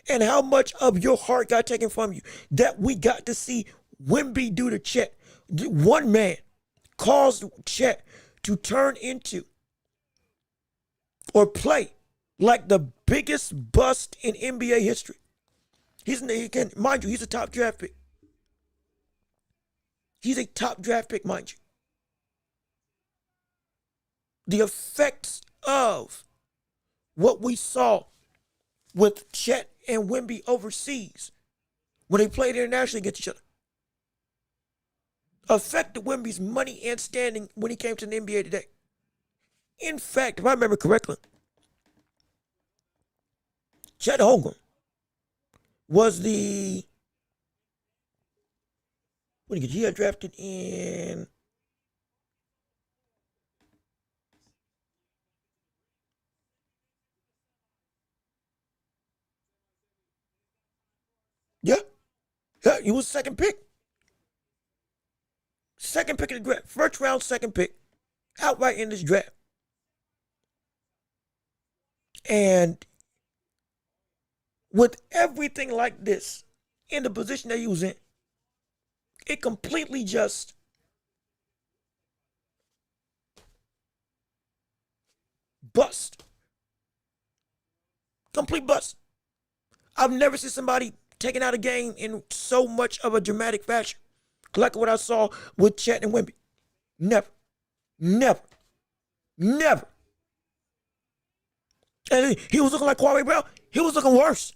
and how much of your heart got taken from you that we got to see Wemby do to Chet. One man caused Chet to turn into or play like the biggest bust in NBA history. Mind you, he's a top draft pick. He's a top draft pick, mind you. The effects of what we saw with Chet and Wemby overseas when they played internationally against each other affected Wemby's money and standing when he came to the NBA today. In fact, if I remember correctly, Chet Holmgren was he got drafted in Yeah, he was second pick. Second pick of the draft. First round, second pick. Outright in this draft. And with everything like this in the position that he was in, it completely just bust. Complete bust. I've never seen somebody taking out a game in so much of a dramatic fashion. Like what I saw with Chet and Wemby. Never. Never. Never. And he was looking like Kwame Brown. He was looking worse.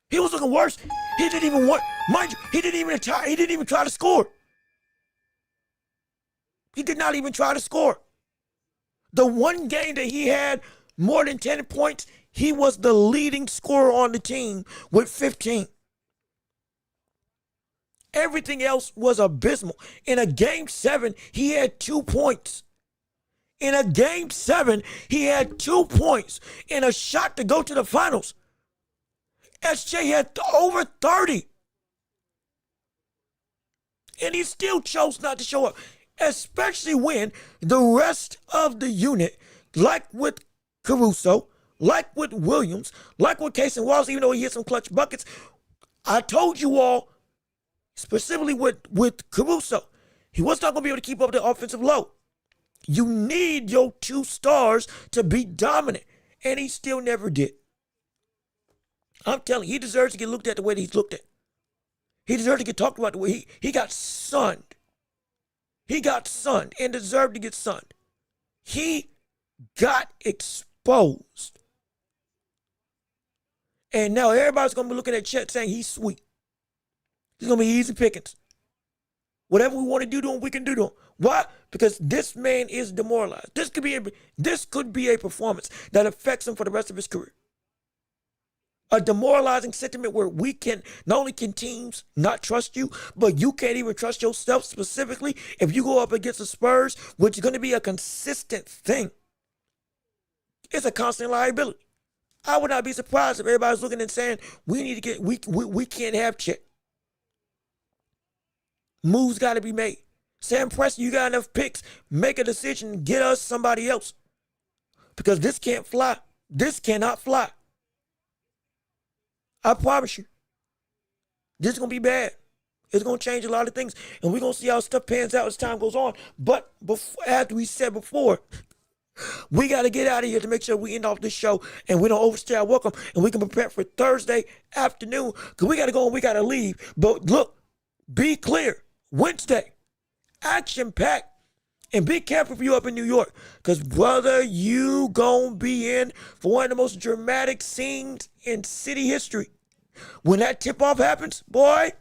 He was looking worse. He didn't even want, mind you, he didn't even try to score. He did not even try to score. The one game that he had more than 10 points, he was the leading scorer on the team with 15. Everything else was abysmal. In a game 7, he had 2 points. In a game 7, he had 2 points in a shot to go to the finals. SJ had over 30. And he still chose not to show up, especially when the rest of the unit, like with Caruso, like with Williams, like with Casey Wallace, even though he hit some clutch buckets, I told you all, specifically with Caruso, he was not going to be able to keep up the offensive load. You need your 2 stars to be dominant, and he still never did. I'm telling you, he deserves to get looked at the way that he's looked at. He deserves to get talked about the way he got sunned. He got sunned and deserved to get sunned. He got exposed. And now everybody's going to be looking at Chet saying he's sweet. He's going to be easy pickings. Whatever we want to do to him, we can do to him. Why? Because this man is demoralized. This could be a performance that affects him for the rest of his career. A demoralizing sentiment where not only can teams not trust you, but you can't even trust yourself specifically if you go up against the Spurs, which is going to be a consistent thing. It's a constant liability. I would not be surprised if everybody's looking and saying, we can't have Chet. Moves got to be made. Sam Preston, you got enough picks. Make a decision. Get us somebody else. Because this can't fly. This cannot fly. I promise you. This is going to be bad. It's going to change a lot of things. And we're going to see how stuff pans out as time goes on. But as we said before, we got to get out of here to make sure we end off this show and we don't overstay our welcome and we can prepare for Thursday afternoon because we got to go and we got to leave. But look, be clear. Wednesday, action-packed. And be careful if you up in New York because, brother, you going to be in for one of the most dramatic scenes in city history. When that tip-off happens, boy,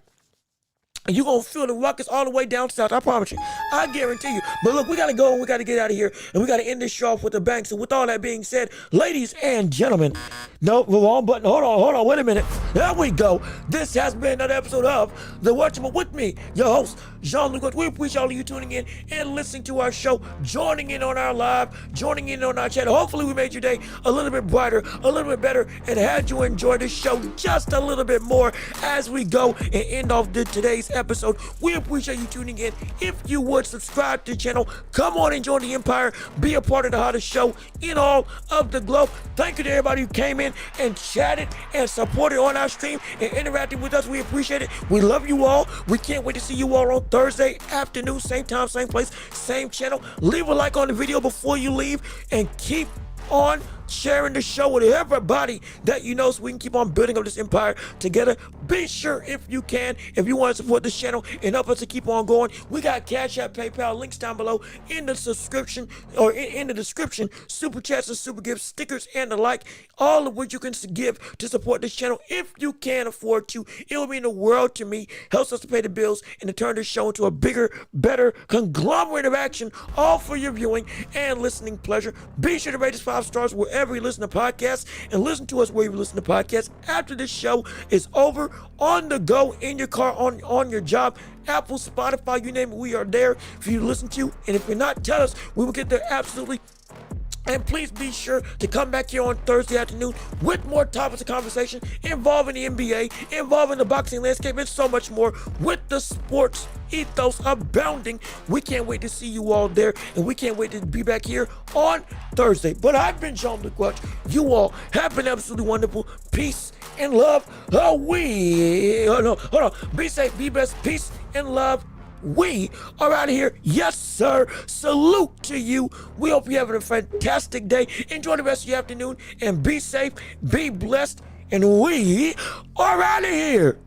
you're going to feel the ruckus all the way down south. I promise you. I guarantee you. But look, we got to go and we got to get out of here. And we got to end this show off with a bang. So with all that being said, ladies and gentlemen, no, wrong button. Hold on. Wait a minute. There we go. This has been another episode of The Watchable with me, your host, Jean-Luc. We appreciate all of you tuning in and listening to our show, joining in on our live, joining in on our chat. Hopefully we made your day a little bit brighter, a little bit better, and had you enjoy this show just a little bit more as we go and end off today's episode. We appreciate you tuning in. If you would subscribe to the channel, come on and join the empire, be a part of the hottest show in all of the globe. Thank you to everybody who came in and chatted and supported on our stream and interacted with us. We appreciate it. We love you all. We can't wait to see you all on Thursday afternoon, same time, same place, same channel. Leave a like on the video before you leave and keep on sharing the show with everybody that you know so we can keep on building up this empire together. Be sure if you want to support this channel and help us to keep on going, we got Cash App, PayPal, links down below in the subscription or in the description. Super chats and super gifts, stickers and the like, all of which you can give to support this channel if you can afford to. It will mean the world to me, helps us to pay the bills and to turn this show into a bigger, better conglomerate of action, all for your viewing and listening pleasure. Be sure to rate us 5 stars wherever you listen to podcasts and listen to us where you listen to podcasts after this show is over, on the go, in your car, on your job, Apple, Spotify, you name it, we are there for you to listen to. And if you're not, tell us. We will get there absolutely. And please be sure to come back here on Thursday afternoon with more topics of conversation involving the NBA, involving the boxing landscape, and so much more with the sports ethos abounding. We can't wait to see you all there, and we can't wait to be back here on Thursday. But I've been Jean-Luc Welch. You all have been absolutely wonderful. Peace and love. Hold on. Be safe, be blessed. Peace and love. we are out of here. Yes, sir. Salute to you. We hope you're having a fantastic day. Enjoy the rest of your afternoon and be safe, be blessed, and we are out of here.